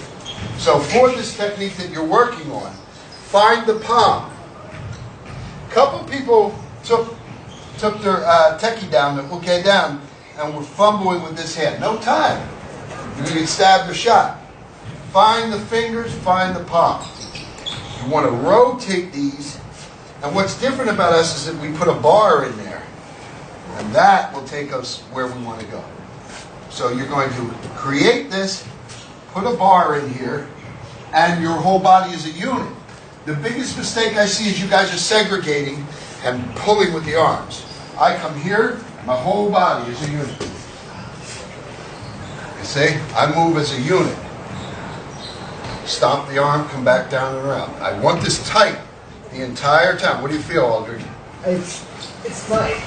So for this technique that you're working on, find the palm. A couple people took their teki down, their uke down, and were fumbling with this hand. No time. You get stabbed or shot. Find the fingers, find the palm. You want to rotate these. And what's different about us is that we put a bar in there. And that will take us where we want to go. So you're going to create this, put a bar in here, and your whole body is a unit. The biggest mistake I see is you guys are segregating and pulling with the arms. I come here, my whole body is a unit. You see? I move as a unit. Stomp the arm, come back down and around. I want this tight the entire time. What do you feel, Aldridge? It's fine.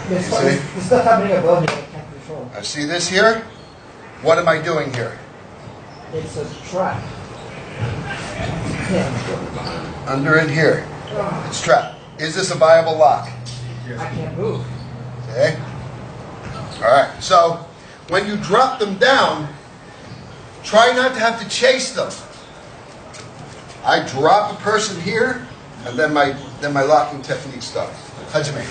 It's See? It's not happening above me. I can't control. I see this here. What am I doing here? It's a trap. Yeah. Under it here. It's trapped. Is this a viable lock? I can't move. Okay. All right. So when you drop them down, try not to have to chase them. I drop a person here, and then my locking technique starts. Hajime.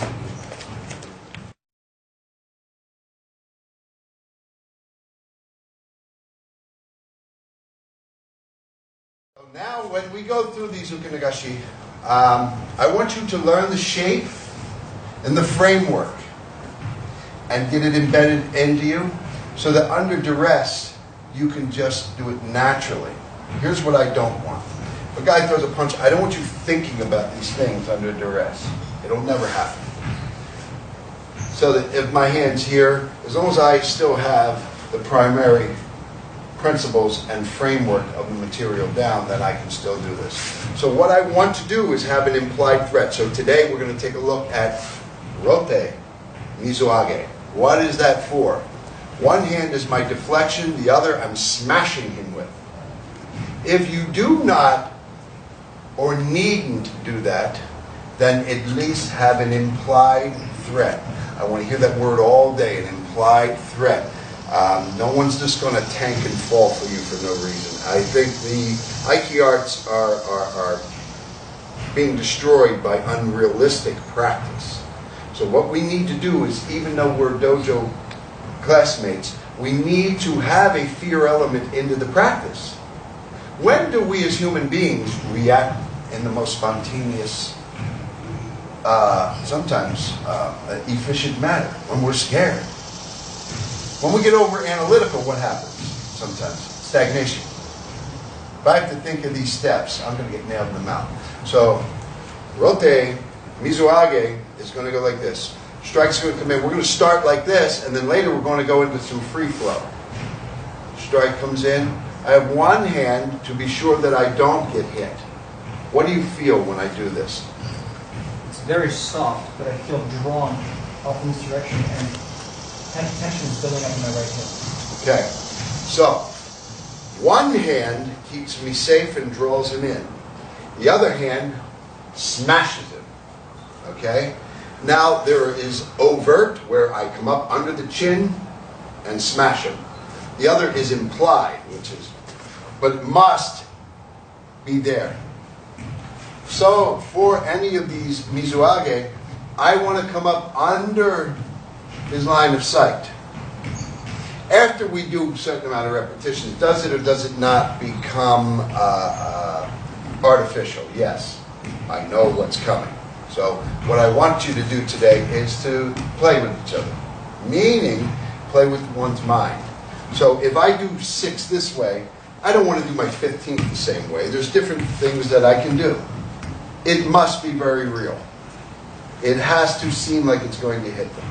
So now, when we go through these ukinagashi, I want you to learn the shape and the framework, and get it embedded into you, so that under duress, you can just do it naturally. Here's what I don't want. If a guy throws a punch, I don't want you thinking about these things under duress. It'll never happen. So that if my hand's here, as long as I still have the primary principles and framework of the material down, then I can still do this. So what I want to do is have an implied threat. So today we're going to take a look at rote mizuage. What is that for? One hand is my deflection, the other I'm smashing him with. If you do not or needn't do that, then at least have an implied threat. I want to hear that word all day, an implied threat. No one's just going to tank and fall for you for no reason. I think the Aikido arts are being destroyed by unrealistic practice. So what we need to do is, even though we're dojo classmates, we need to have a fear element into the practice. When do we as human beings react in the most spontaneous, sometimes efficient manner? When we're scared. When we get over analytical, what happens sometimes? Stagnation. If I have to think of these steps, I'm going to get nailed in the mouth. So, rote, mizuage is going to go like this. Strike's going to come in. We're going to start like this, and then later we're going to go into some free flow. Strike comes in. I have one hand to be sure that I don't get hit. What do you feel when I do this? It's very soft, but I feel drawn off in this direction, and tension is building up in my right hip. Okay, so one hand keeps me safe and draws him in. The other hand smashes him. Okay? Now there is overt, where I come up under the chin and smash him. The other is implied, which is, but it must be there. So for any of these mizuage, I want to come up under his line of sight. After we do a certain amount of repetitions, does it or does it not become artificial? Yes, I know what's coming. So what I want you to do today is to play with each other, meaning play with one's mind. So if I do 6 this way, I don't want to do my 15th the same way. There's different things that I can do. It must be very real. It has to seem like it's going to hit them.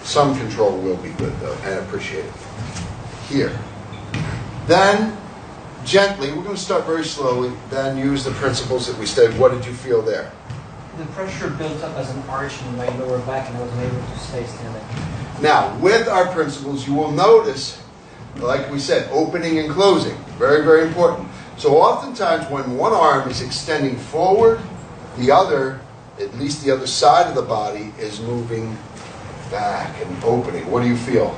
Some control will be good, though, and appreciated. Here. Then, gently, we're going to start very slowly, then use the principles that we studied. What did you feel there? The pressure built up as an arch in my lower back, and I wasn't able to stay standing. Now, with our principles, you will notice, like we said, opening and closing. Very, very important. So oftentimes when one arm is extending forward, the other, at least the other side of the body, is moving back and opening. What do you feel?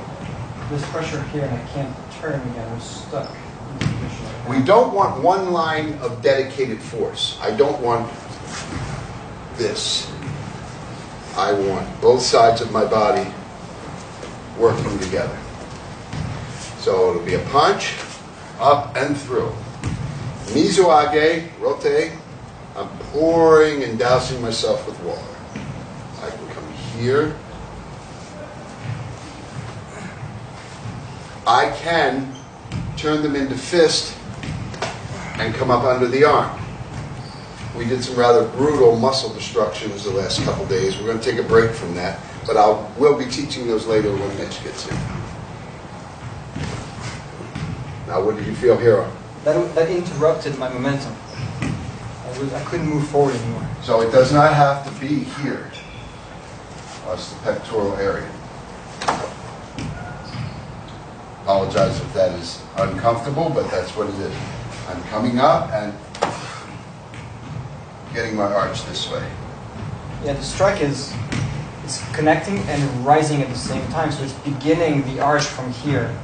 There's pressure here, and I can't turn again. I'm stuck in this position. We don't want one line of dedicated force. I don't want this. I want both sides of my body working together. So it'll be a punch, up and through. Mizuage, rote, I'm pouring and dousing myself with water. I can come here. I can turn them into fist and come up under the arm. We did some rather brutal muscle destructions the last couple days. We're going to take a break from that, but we'll be teaching those later when Mitch gets in. Now, what did you feel here? That interrupted my momentum. I couldn't move forward anymore. So it does not have to be here. That's the pectoral area. Apologize if that is uncomfortable, but that's what it is. I'm coming up and getting my arch this way. Yeah, the strike is connecting and rising at the same time, so it's beginning the arch from here.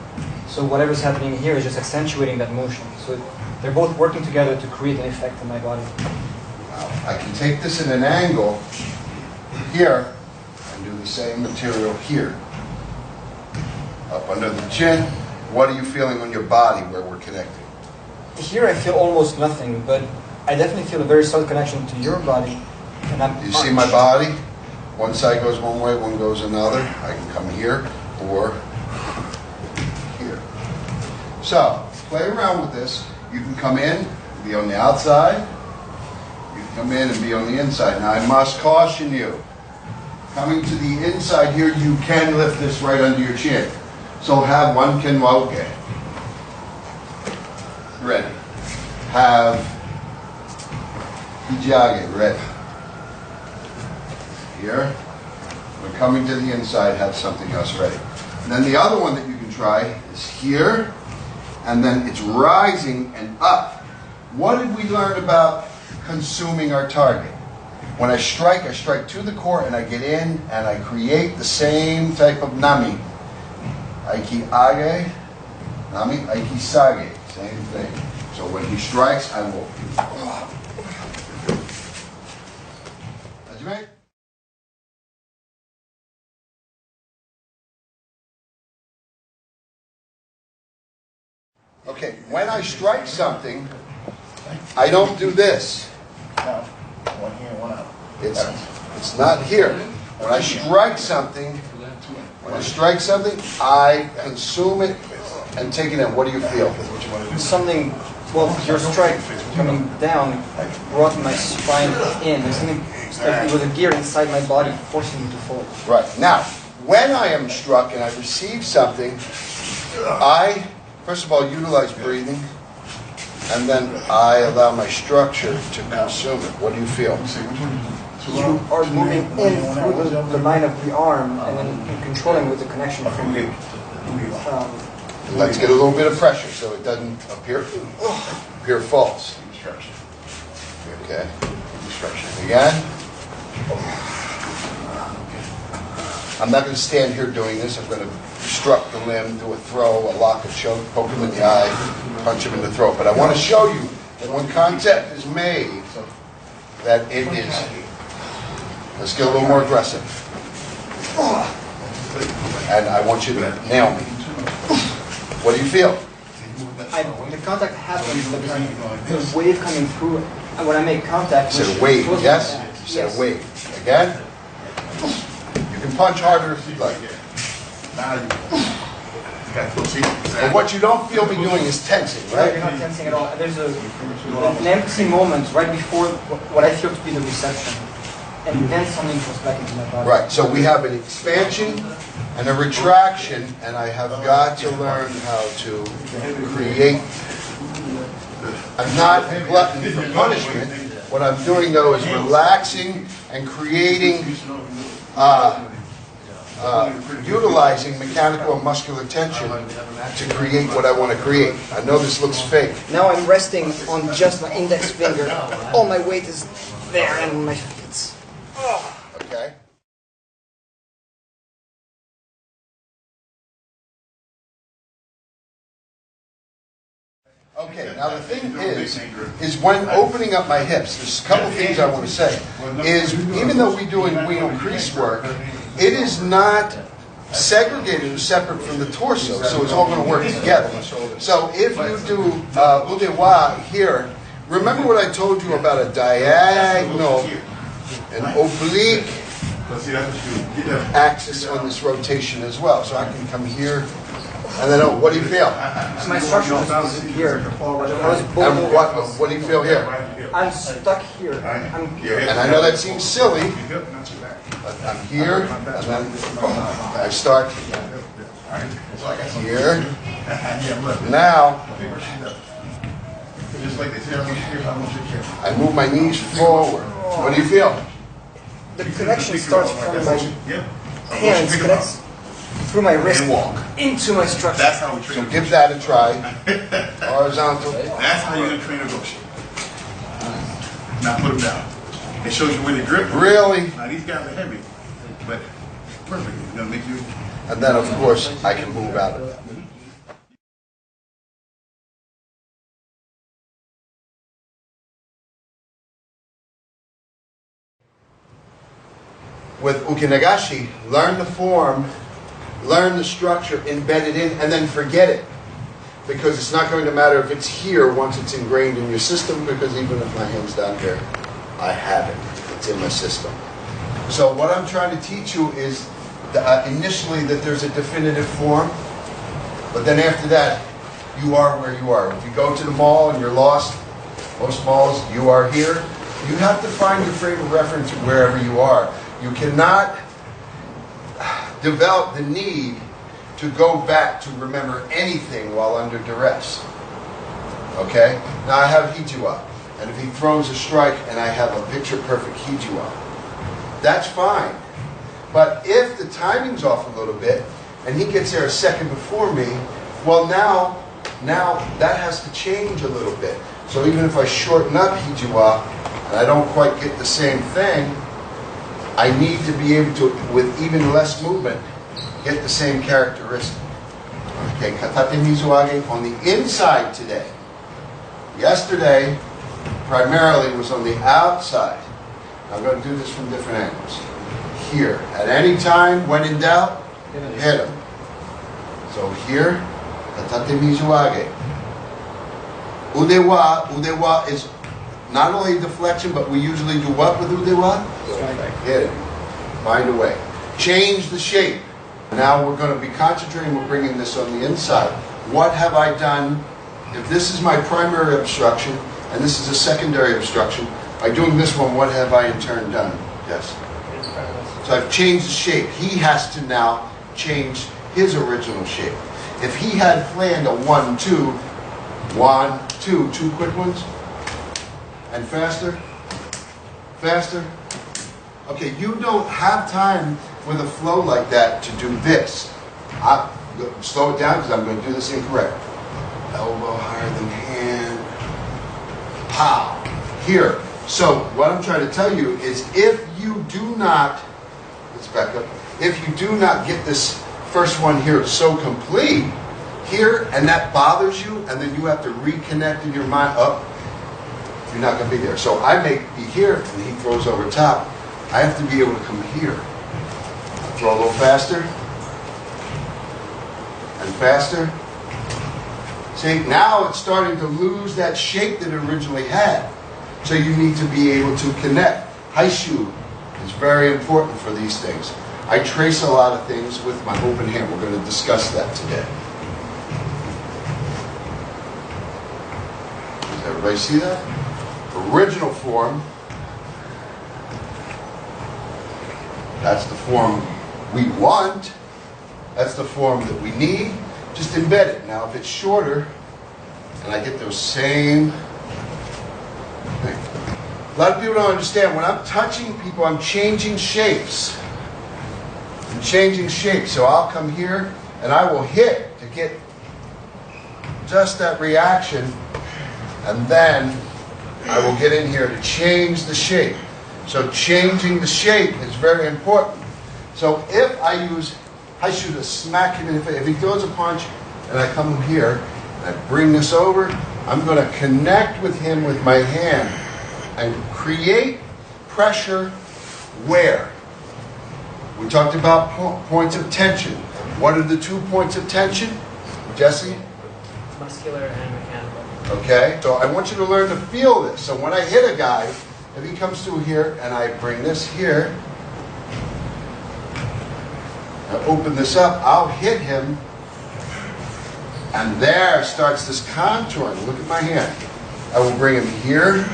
So whatever's happening here is just accentuating that motion. So they're both working together to create an effect in my body. Now, I can take this in an angle here and do the same material here. Up under the chin. What are you feeling on your body where we're connecting? Here I feel almost nothing, but I definitely feel a very solid connection to your body. And I'm You see my body? One side goes one way, one goes another. I can come here or here. So, play around with this. You can come in, be on the outside. You can come in and be on the inside. Now, I must caution you. Coming to the inside here, you can lift this right under your chin. So have one kenwoke. Ready. Have hijage. Ready. Here. When coming to the inside, have something else ready. And then the other one that you can try is here, and then it's rising and up. What did we learn about consuming our target? When I strike to the core and I get in and I create the same type of nami. Aiki-age, nami, aiki-sage, same thing. So when he strikes, I will. Hajime. Okay, when I strike something, I don't do this. No, one here, one out. It's not here. When I strike something, I consume it and take it in. What do you feel? Something, well, your strike coming down brought my spine in. There's something, like it was a gear inside my body forcing me to fall. Right. Now, when I am struck and I receive something, I, first of all, utilize breathing, and then I allow my structure to consume it. What do you feel? You are moving in through the line of the arm and then controlling with the connection from you. Let's get a little bit of pressure so it doesn't appear false. Okay. Again. I'm not going to stand here doing this. I'm going to struck the limb, do a throw, a lock, a choke, poke him in the eye, punch him in the throat. But I want to show you that when contact is made, that it is. Let's get a little more aggressive. And I want you to nail me. What do you feel? The contact happens, but the wave coming through, and when I make contact... You said a wave, yes? You said a wave. Again? You can punch harder if you'd like. But what you don't feel me doing is tensing, right? You're not tensing at all. There's an empty moment right before what I feel to be the reception. And then something goes back into my body. Right, so we have an expansion and a retraction, and I have got to learn how to create. I'm not a glutton for punishment. What I'm doing, though, is relaxing and creating, utilizing mechanical and muscular tension to create what I want to create. I know this looks fake. Now I'm resting on just my index finger. All my weight is there, and my... Okay. Okay, now the thing is when opening up my hips, there's a couple things I want to say, is even though we're doing wheel crease work, it is not segregated or separate from the torso, so it's all going to work together. So if you do udewa here, remember what I told you about a diagonal, an oblique axis on this rotation as well. So I can come here, and then, what do you feel? My structure is here. And what do you feel here? I'm stuck here. And I know that seems silly, but I'm here, and then I start here. Now, I move my knees forward. What do you feel? The connection starts from my hands, connects through my wrist, into my structure. That's how we train. So give that a try. Horizontal. That's how you're going to train a goshin. Now put them down. It shows you where the grip is. Really? Now these guys are heavy, but perfect. It's going to make you... And then, of course, I can move out of that. With ukinagashi, learn the form, learn the structure, embed it in, and then forget it. Because it's not going to matter if it's here once it's ingrained in your system, because even if my hand's down here, I have it. It's in my system. So what I'm trying to teach you is initially that there's a definitive form, but then after that, you are where you are. If you go to the mall and you're lost, most malls, you are here. You have to find your frame of reference wherever you are. You cannot develop the need to go back to remember anything while under duress. Okay? Now I have Hijiwa, and if he throws a strike and I have a picture-perfect Hijiwa, that's fine. But if the timing's off a little bit, and he gets there a second before me, well now that has to change a little bit. So even if I shorten up Hijiwa, and I don't quite get the same thing, I need to be able to, with even less movement, get the same characteristic. Okay, katate mizuage on the inside today. Yesterday, primarily was on the outside. I'm going to do this from different angles. Here, at any time, when in doubt, hit him. So here, katate mizuage. Udewa is not only deflection, but we usually do what with udewa? Hit it. Find a way. Change the shape. Now we're going to be concentrating, we're bringing this on the inside. What have I done? If this is my primary obstruction, and this is a secondary obstruction, by doing this one, what have I in turn done? Yes? So I've changed the shape. He has to now change his original shape. If he had planned a 1, 2, 1, 2, 2 quick ones, and faster, faster. Okay, you don't have time with a flow like that to do this. Slow it down because I'm going to do this incorrect. Elbow higher than hand. Pow. Here. So what I'm trying to tell you is if you do not, let's back up, if you do not get this first one here so complete, here, and that bothers you, and then you have to reconnect in your mind up, you're not going to be there. So I may be here, and he throws over top. I have to be able to come here. Throw a little faster. And faster. See, now it's starting to lose that shape that it originally had. So you need to be able to connect. Haishu is very important for these things. I trace a lot of things with my open hand. We're going to discuss that today. Does everybody see that? Original form. That's the form we want. That's the form that we need. Just embed it. Now, if it's shorter, and I get those same thing. A lot of people don't understand. When I'm touching people, I'm changing shapes. I'm changing shapes. So I'll come here, and I will hit to get just that reaction, and then I will get in here to change the shape. So changing the shape is very important. So if I use, I shoot a smack him in the face. If he throws a punch and I come here and I bring this over, I'm going to connect with him with my hand and create pressure where? We talked about points of tension. What are the 2 points of tension? Jesse? Muscular and mechanical. Okay, so I want you to learn to feel this. So when I hit a guy, if he comes through here and I bring this here, I open this up, I'll hit him, and there starts this contouring. Look at my hand. I will bring him here,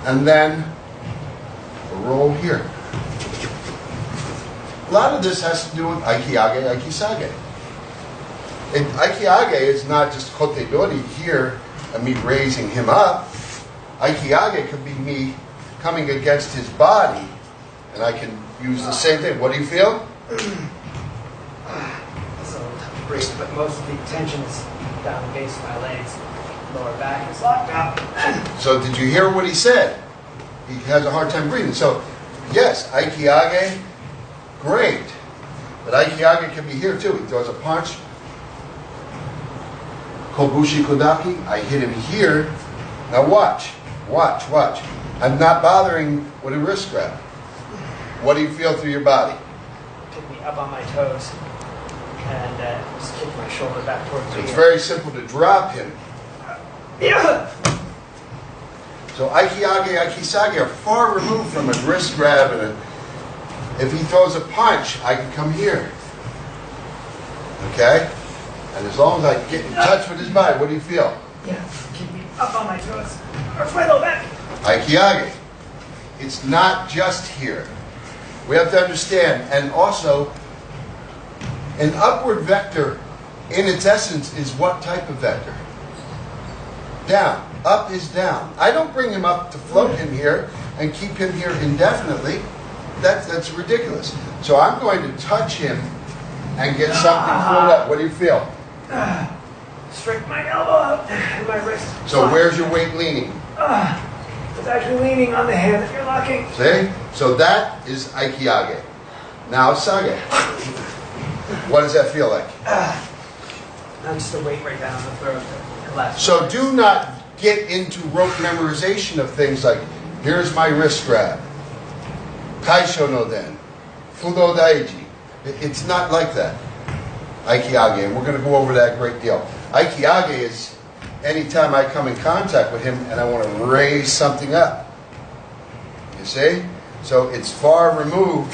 and then roll here. A lot of this has to do with Aikiage, Aikisage. Aikiage is not just koteidori here and me raising him up. Aikiage could be me coming against his body, and I can use the same thing. What do you feel? So breathe, but most of the tension is down the base of my legs. Lower back is locked out. So did you hear what he said? He has a hard time breathing. So yes, Aikiage, great. But Aikiage can be here too. He throws a punch. Kobushi Kodaki, I hit him here. Now watch, watch, watch. I'm not bothering with a wrist grab. What do you feel through your body? Pick me up on my toes and just kick my shoulder back towards So me. it's very simple to drop him. Yeah. So Aikiage, Aikisage are far removed from a wrist grab, and if he throws a punch, I can come here. Okay? And as long as I get in touch with his body, what do you feel? Yeah. Keep me up on my toes. Or my low back. Aikiage. It's not just here. We have to understand, and also, An upward vector, in its essence, is what type of vector? Down. Up is down. I don't bring him up to float him here and keep him here indefinitely. That's ridiculous. So I'm going to touch him and get something pulled up. What do you feel? Straighten my elbow out and my wrist. So where's your weight leaning? It's actually leaning on the hand that you're locking. See? So that is Aikiage. Now Sage. What does that feel like? Now just the weight right down on the throat. Collapse. So do not get into rote memorization of things like, here's my wrist grab. Kaisho no den. Fudo daiji. It's not like that. Aikiage, and we're going to go over that a great deal. Aikiage is anytime I come in contact with him and I want to raise something up. You see? So it's far removed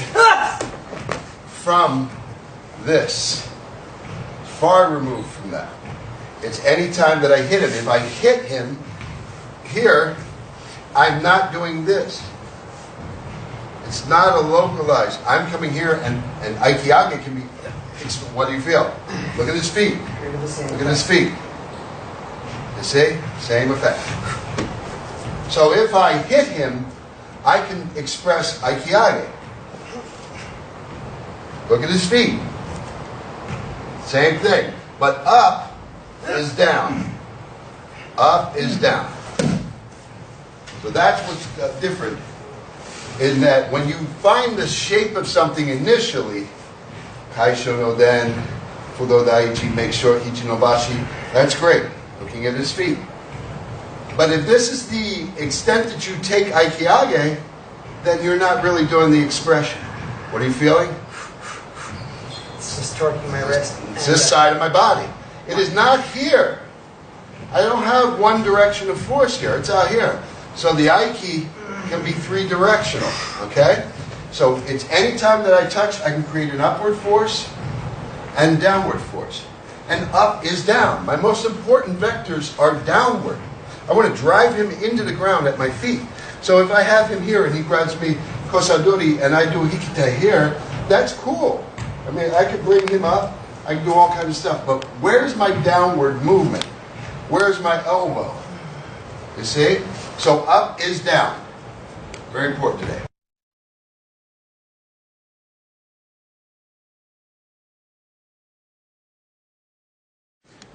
from this. Far removed from that. It's any time that I hit him. If I hit him here, I'm not doing this. It's not a localized. I'm coming here, and Aikiage can be. What do you feel? Look at his feet. Look at his feet. You see? Same effect. So if I hit him, I can express Aikiage. Look at his feet. Same thing. But up is down. Up is down. So that's what's different, in that when you find the shape of something initially, Kaisho no den, Fudo Daichi, make sure Ichi no Bashi, that's great, looking at his feet. But if this is the extent that you take Aikiage, then you're not really doing the expression. What are you feeling? It's just torquing my wrist. It's this side of my body. It is not here. I don't have one direction of force here. It's out here. So the Aiki can be three directional. Okay? So it's any time that I touch, I can create an upward force and downward force. And up is down. My most important vectors are downward. I want to drive him into the ground at my feet. So if I have him here and he grabs me kosadori and I do hikita here, that's cool. I mean, I could bring him up. I can do all kinds of stuff. But where's my downward movement? Where's my elbow? You see? So up is down. Very important today.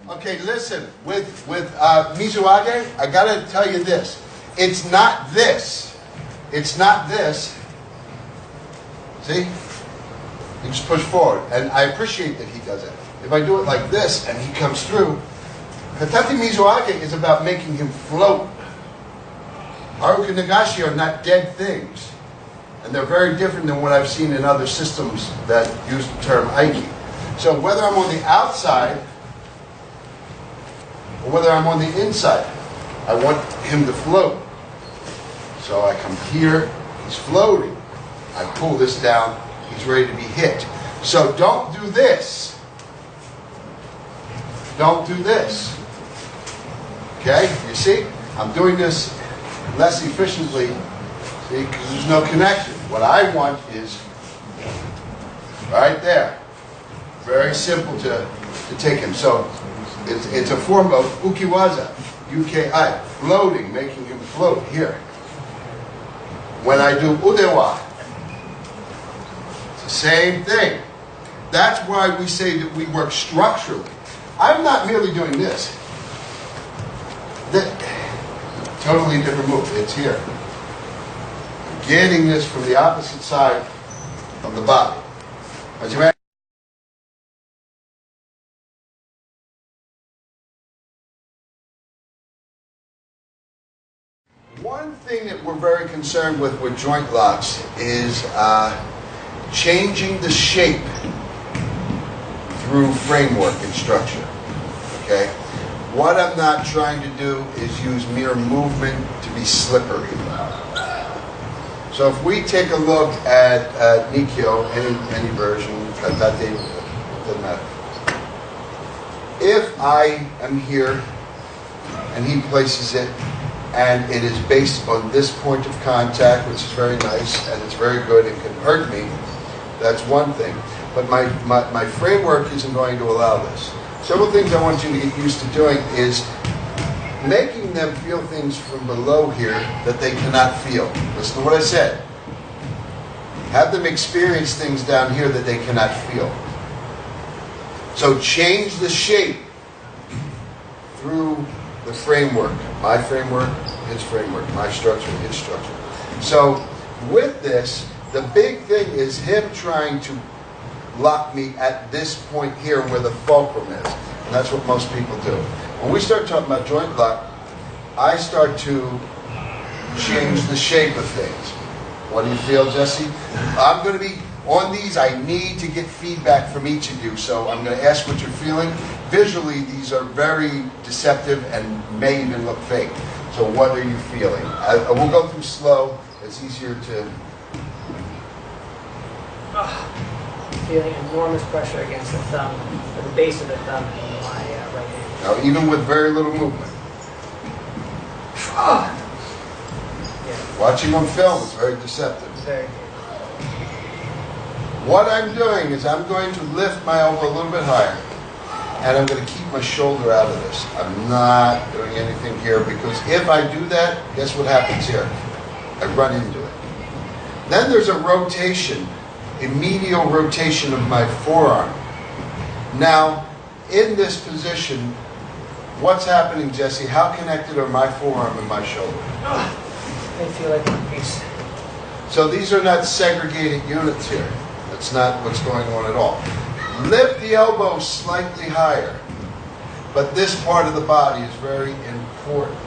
Okay, listen. With Mizuage, I got to tell you this. It's not this. It's not this. See? You just push forward. And I appreciate that he does it. If I do it like this and he comes through, Katate Mizuage is about making him float. Haruka Nagashi are not dead things. And they're very different than what I've seen in other systems that use the term Aiki. So whether I'm on the outside or whether I'm on the inside, I want him to float. So I come here, he's floating. I pull this down, he's ready to be hit. So don't do this. Don't do this. Okay? You see? I'm doing this less efficiently, see, because there's no connection. What I want is right there. Very simple to take him. So it's a form of ukiwaza, UKI, floating, making him float here. When I do udewa, it's the same thing. That's why we say that we work structurally. I'm not merely doing this. Totally different move. It's here. I'm getting this from the opposite side of the body. As you imagine. One thing that we're very concerned with joint locks is changing the shape through framework and structure. Okay? What I'm not trying to do is use mere movement to be slippery. So if we take a look at Nikkyo, any version, Katate, doesn't matter. If I am here and he places it and it is based on this point of contact, which is very nice and it's very good and can hurt me, that's one thing. but my framework isn't going to allow this. Several things I want you to get used to doing is making them feel things from below here that they cannot feel. Listen to what I said. Have them experience things down here that they cannot feel. So change the shape through the framework. My framework, his framework. My structure, his structure. So with this, the big thing is him trying to lock me at this point here where the fulcrum is. And that's what most people do. When we start talking about joint lock, I start to change the shape of things. What do you feel, Jesse? I'm going to be on these. I need to get feedback from each of you. So I'm going to ask what you're feeling. Visually, these are very deceptive and may even look fake. So what are you feeling? We'll go through slow. It's easier to... Feeling enormous pressure against the thumb, or the base of the thumb in my right hand. Now, even with very little movement. Yeah, Watching on film is very deceptive. very good. What I'm doing is I'm going to lift my elbow a little bit higher, and I'm going to keep my shoulder out of this. I'm not doing anything here, because if I do that, guess what happens here? I run into it. Then there's a rotation, a medial rotation of my forearm. Now, in this position, what's happening, Jesse? How connected are my forearm and my shoulder? I feel like one piece. So these are not segregated units here. That's not what's going on at all. Lift the elbow slightly higher. But this part of the body is very important.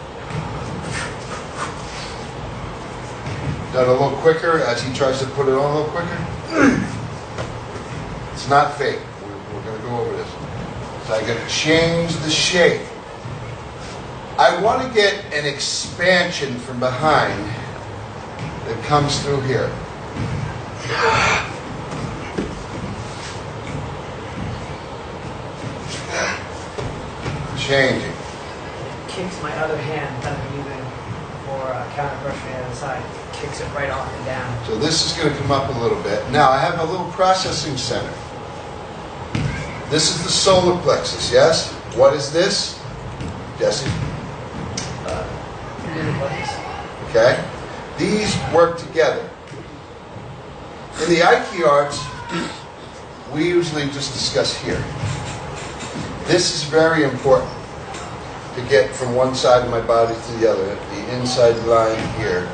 Done a little quicker as he tries to put it on a little quicker. It's not fake. We're going to go over this. So I'm going to change the shape. I want to get an expansion from behind that comes through here. Changing. Kicks my other hand, kind of even for counter pressure on the other side. Kicks it right off and down. So this is going to come up a little bit. Now I have a little processing center. This is the solar plexus, yes? What is this? Jesse? Okay? These work together. In the Aikijujutusu arts, we usually just discuss here. This is very important to get from one side of my body to the other. The inside line here,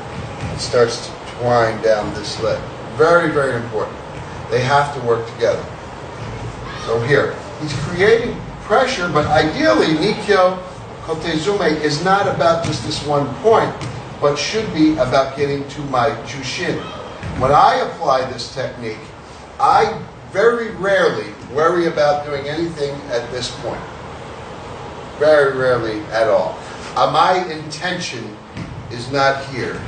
it starts to twine down this leg. Very, very important. They have to work together. So here, he's creating pressure, but ideally, Nikkyo Kotezume is not about just this one point, but should be about getting to my Jushin. When I apply this technique, I very rarely worry about doing anything at this point. Very rarely at all. My intention is not here.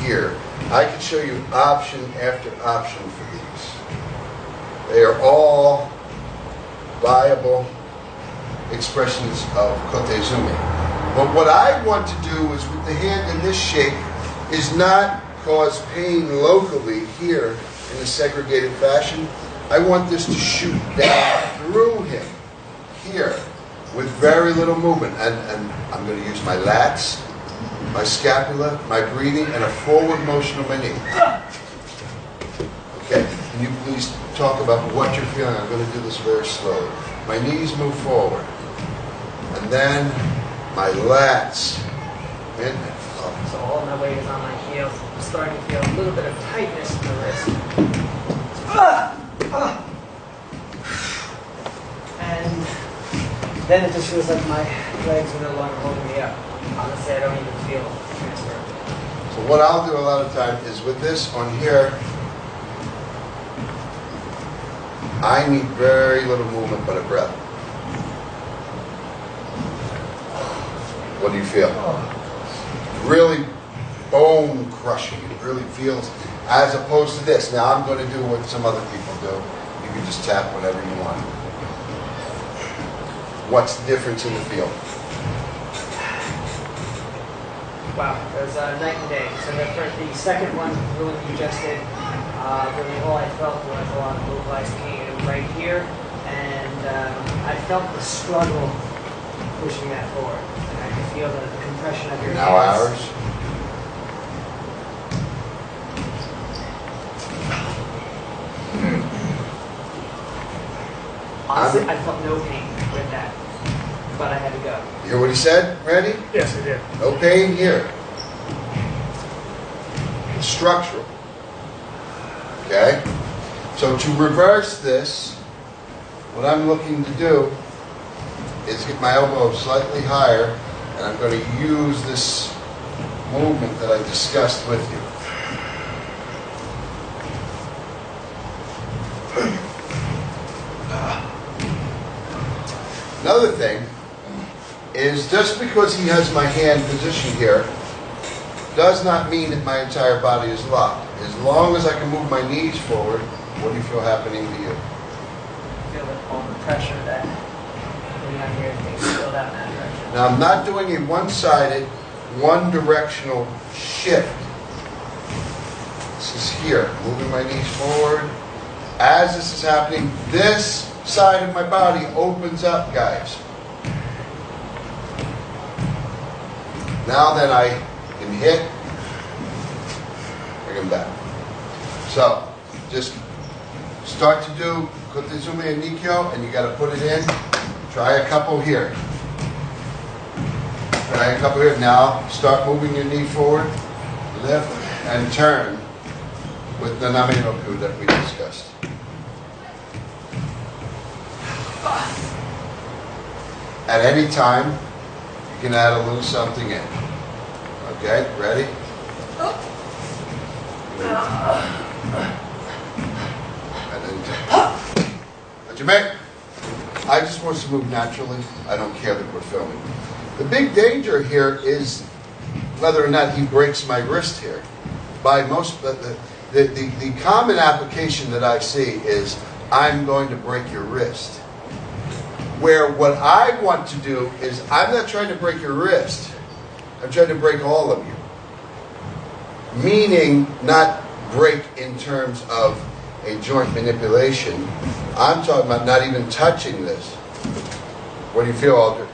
Here. I can show you option after option for these. They are all viable expressions of Kotezume. But what I want to do is with the hand in this shape is not cause pain locally here in a segregated fashion. I want this to shoot down through him here with very little movement. And I'm going to use my lats, my scapula, my breathing, and a forward motion of my knee. Okay, can you please talk about what you're feeling? I'm going to do this very slowly. My knees move forward. And then my lats. So all my weight is on my heels. I'm starting to feel a little bit of tightness in the wrist. And then it just feels like my legs are no longer holding me up. Honestly, I don't even feel transfer. So what I'll do a lot of time is with this on here, I need very little movement but a breath. What do you feel? Really bone crushing. It really feels, as opposed to this. Now I'm going to do what some other people do. You can just tap whenever you want. What's the difference in the feel? Wow, there's night and day. So the second one, the one you just did, Really all I felt was a lot of localized pain right here, and I felt the struggle pushing that forward. And I could feel the compression of your Now hands. ours. Honestly, I felt no pain with that, but I had to go. You hear what he said, Randy? Yes, I did. No pain here. It's structural. Okay? So to reverse this, what I'm looking to do is get my elbow slightly higher, and I'm going to use this movement that I discussed with you. Another thing is just because he has my hand positioned here does not mean that my entire body is locked. As long as I can move my knees forward, what do you feel happening to you? Feel all the pressure that when I'm here, things filled out in that direction. Now I'm not doing a one-sided, one-directional shift. This is here, moving my knees forward. As this is happening, this side of my body opens up, guys. Now then I can hit, bring them back. So, just start to do Kotezume and Nikyo, and you got to put it in. Try a couple here. Try a couple here. Now, start moving your knee forward, lift, and turn with the Name-no-ku that we discussed. At any time, you can add a little something in. Okay, ready? And then, Hajime. I just want us to move naturally. I don't care that we're filming. The big danger here is whether or not he breaks my wrist here. By most, the common application that I see is, I'm going to break your wrist. Where what I want to do is, I'm not trying to break your wrist. I'm trying to break all of you. Meaning, not break in terms of a joint manipulation. I'm talking about not even touching this. What do you feel, Aldrich?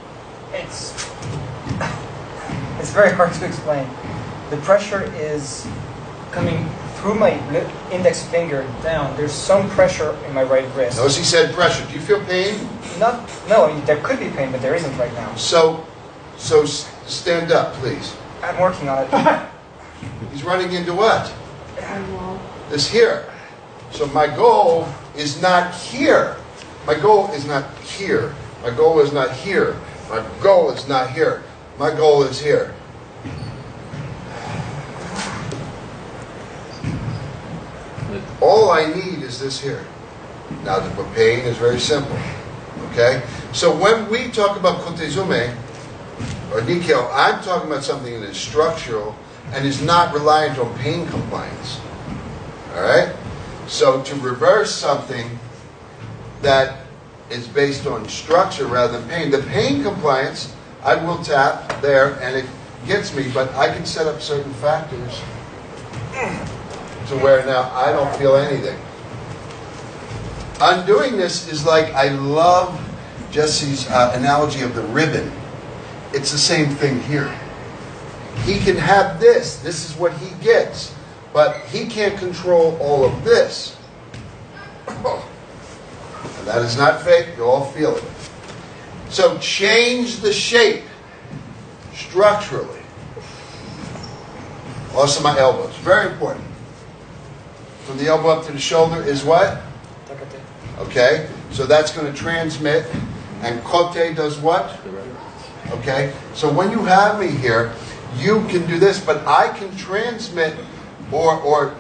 It's very hard to explain. The pressure is coming through my index finger down. There's some pressure in my right wrist. Notice he said pressure. Do you feel pain? No, there could be pain, but there isn't right now. So stand up, please. I'm working on it. He's running into what? This here. So my goal is not here. My goal is not here. My goal is not here. My goal is not here. My goal is here. All I need is this here. Now the pain is very simple. Okay? So when we talk about Kotezume or Nikyo, I'm talking about something that is structural and is not reliant on pain compliance. Alright? So to reverse something that is based on structure rather than pain, the pain compliance, I will tap there and it gets me, but I can set up certain factors to where now I don't feel anything. Undoing this is like, I love Jesse's analogy of the ribbon. It's the same thing here. He can have this. This is what he gets. But he can't control all of this. And that is not fake. You all feel it. So change the shape structurally. Also my elbows. Very important. From the elbow up to the shoulder is what? Okay. So that's going to transmit. And kote does what? Okay. So when you have me here, you can do this, but I can transmit or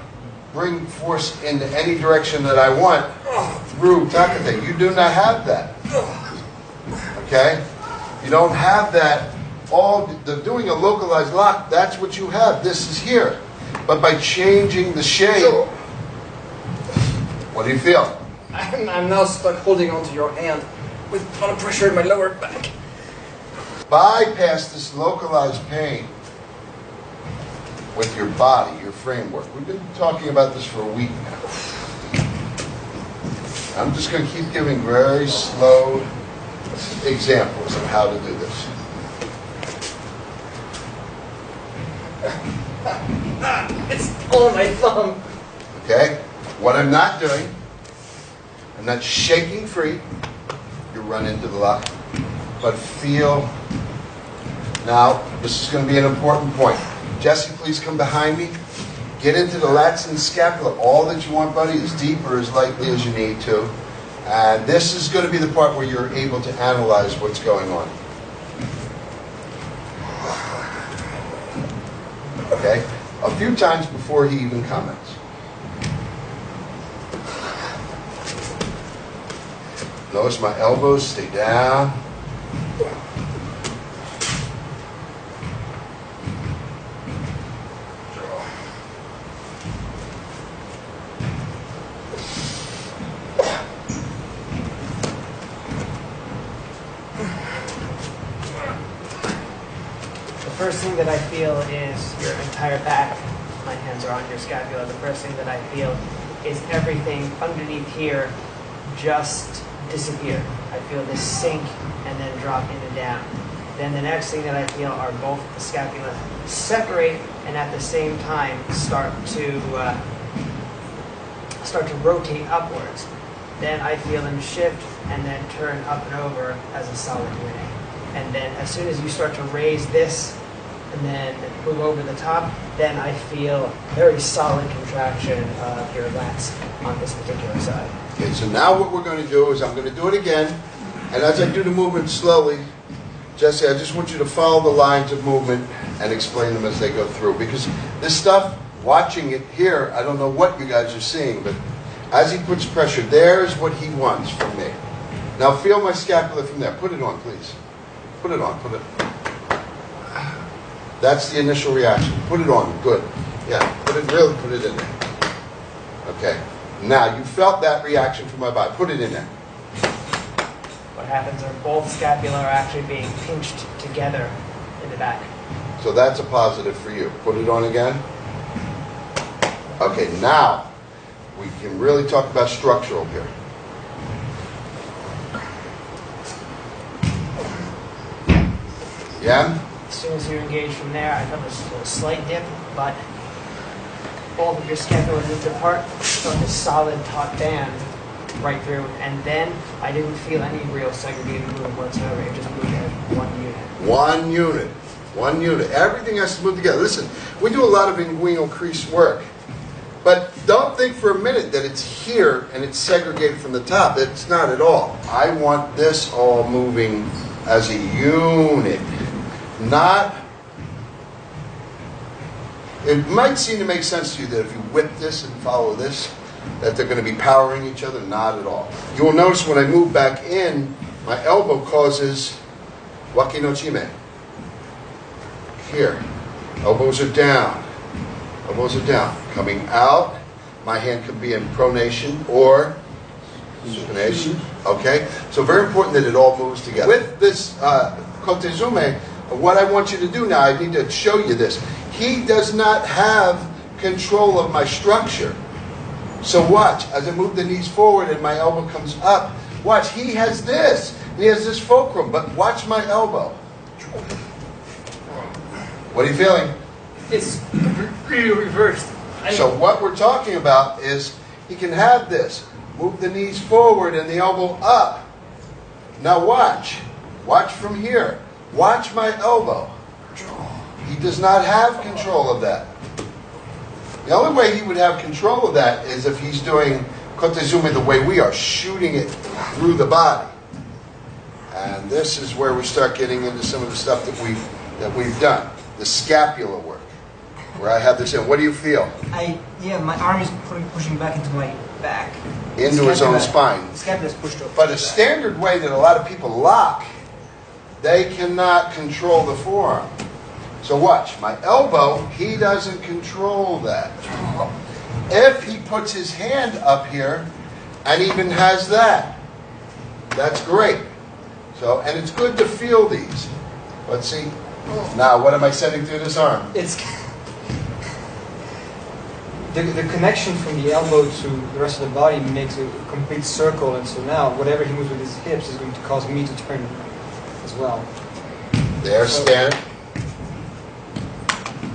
bring force into any direction that I want through takate. You do not have that. Okay? You don't have that. Doing a localized lock, that's what you have. This is here. But by changing the shape, what do you feel? I'm now stuck holding onto your hand with a lot of pressure in my lower back. Bypass this localized pain. with your body, your framework. We've been talking about this for a week now. I'm just going to keep giving very slow examples of how to do this. It's on my thumb. Okay? What I'm not doing, I'm not shaking free. You run into the lock. But feel. Now, this is going to be an important point. Jesse, please come behind me. Get into the lats and scapula. All that you want, buddy, as deep or as lightly as you need to. And this is going to be the part where you're able to analyze what's going on. Okay? A few times before he even comments. Notice my elbows stay down. The first thing that I feel is your entire back. My hands are on your scapula. The first thing that I feel is everything underneath here just disappear. I feel this sink and then drop in and down. Then the next thing that I feel are both the scapula separate and at the same time start to rotate upwards. Then I feel them shift and then turn up and over as a solid unit. And then as soon as you start to raise this and then move over the top, then I feel very solid contraction of your lats on this particular side. Okay, so now what we're going to do is I'm going to do it again. And as I do the movement slowly, Jesse, I just want you to follow the lines of movement and explain them as they go through. Because this stuff, watching it here, I don't know what you guys are seeing, but as he puts pressure, there's what he wants from me. Now feel my scapula from there. Put it on, please. Put it on. Put it. That's the initial reaction. Put it on. Good. Yeah. Put it in there. Okay. Now you felt that reaction from my body. Put it in there. What happens are both scapula are actually being pinched together in the back. So that's a positive for you. Put it on again. Okay. Now we can really talk about structural here. Yeah? As soon as you engage from there, I felt a slight dip, but both of your scapulas moved apart, so this solid taut band right through, and then I didn't feel any real segregated movement whatsoever. It just moved as one unit. One unit. One unit. Everything has to move together. Listen, we do a lot of inguinal crease work, but don't think for a minute that it's here and it's segregated from the top. It's not at all. I want this all moving as a unit. Not, it might seem to make sense to you that if you whip this and follow this, that they're going to be powering each other. Not at all. You will notice when I move back in, my elbow causes waki no chime. Here. Elbows are down. Elbows are down. Coming out, my hand could be in pronation or supination. Okay? So very important that it all moves together. With this kotezume, what I want you to do now, I need to show you this. He does not have control of my structure. So watch, as I move the knees forward and my elbow comes up, watch, he has this, and he has this fulcrum, but watch my elbow. What are you feeling? It's reversed. So what we're talking about is he can have this. Move the knees forward and the elbow up. Now watch. Watch from here. Watch my elbow. He does not have control of that. The only way he would have control of that is if he's doing kotezume the way we are, shooting it through the body. And this is where we start getting into some of the stuff that we've done. The scapular work, where I have this in. What do you feel? My arm is pushing back into my back. Into his own spine. The scapula is pushed over. But a standard way that a lot of people lock, they cannot control the forearm. So watch, my elbow, he doesn't control that. If he puts his hand up here and even has that, that's great. So, and it's good to feel these. Let's see. Now, what am I sending through this arm? It's the connection from the elbow to the rest of the body makes a complete circle, and so now whatever he moves with his hips is going to cause me to turn as well. There, stand.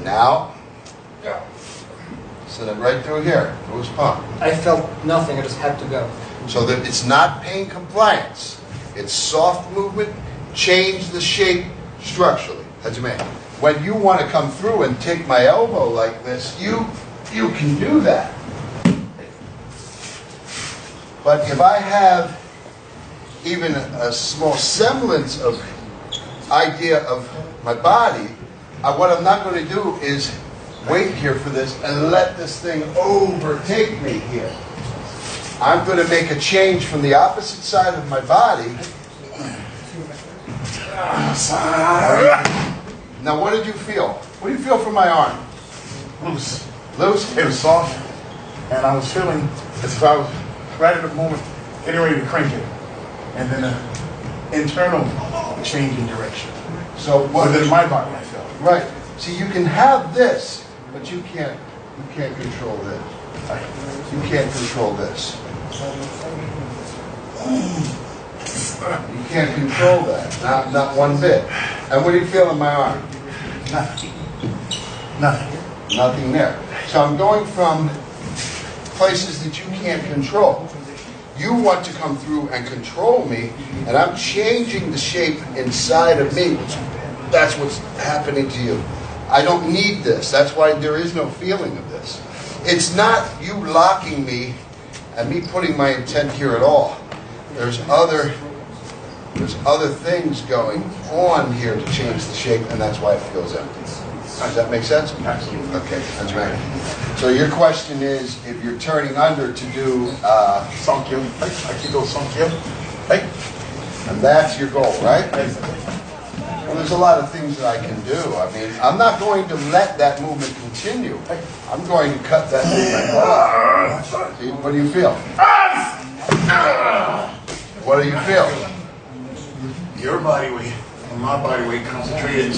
Now, send it right through here, through his palm. I felt nothing, I just had to go. So that it's not pain compliance. It's soft movement, change the shape structurally. Hajime. When you want to come through and take my elbow like this, you can do that. But if I have even a small semblance of idea of my body, what I'm not going to do is wait here for this and let this thing overtake me here. I'm going to make a change from the opposite side of my body. Now, what did you feel? What do you feel from my arm? Loose. Loose? It was soft, and I was feeling as if I was right at the moment getting ready to crank it. And then an internal change in direction. So what? Within my body, I felt. Right. See, you can have this, but you can't control this. You can't control this. You can't control that. Not one bit. And what do you feel in my arm? Nothing. Nothing. Nothing there. So I'm going from places that you can't control. You want to come through and control me, and I'm changing the shape inside of me. That's what's happening to you. I don't need this. That's why there is no feeling of this. It's not you locking me and me putting my intent here at all. There's other things going on here to change the shape, and that's why it feels empty. Does that make sense? Absolutely. Okay, that's right. So your question is, if you're turning under to do, Sankyo. Aikido Sankyo. Hey. and that's your goal, right? Well, there's a lot of things that I can do. I mean, I'm not going to let that movement continue. I'm going to cut that movement off. See, what do you feel? What do you feel? Your body weight and my body weight concentrated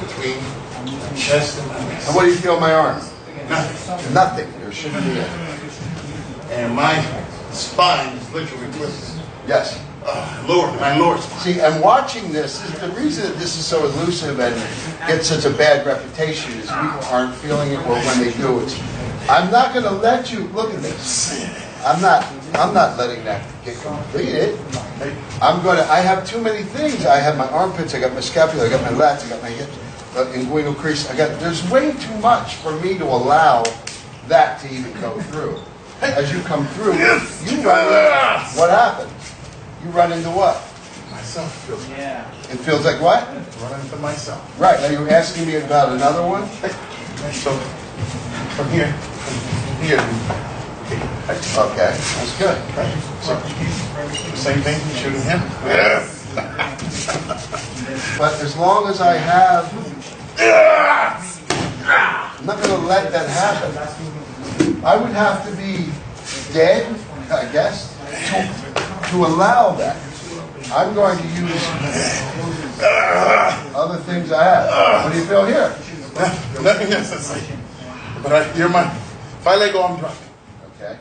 between my chest and my waist. And what do you feel in my arm? Nothing. Nothing. There shouldn't be any. And my spine is literally twisted. Yes. My lower spine. See, and watching this, the reason that this is so elusive and gets such a bad reputation is people aren't feeling it, or when they do, it's, I'm not going to let you, look at this. I'm not letting that get completed. I have too many things. I have my armpits, I got my scapula, I got my lats, I got my hips, inguinal crease. There's way too much for me to allow that to even go through. As you come through, you run into, what happens? You run into what? Myself feels like. Yeah. It feels like what? Run into myself. Right. Now you're asking me about another one? So from here. Okay, that's good. So, same thing, shooting him. But as long as I have, I'm not going to let that happen. I would have to be dead, I guess, to allow that. I'm going to use other things I have. What do you feel here? Nothing necessary. But you're my. If I let go, I'm drunk. Okay.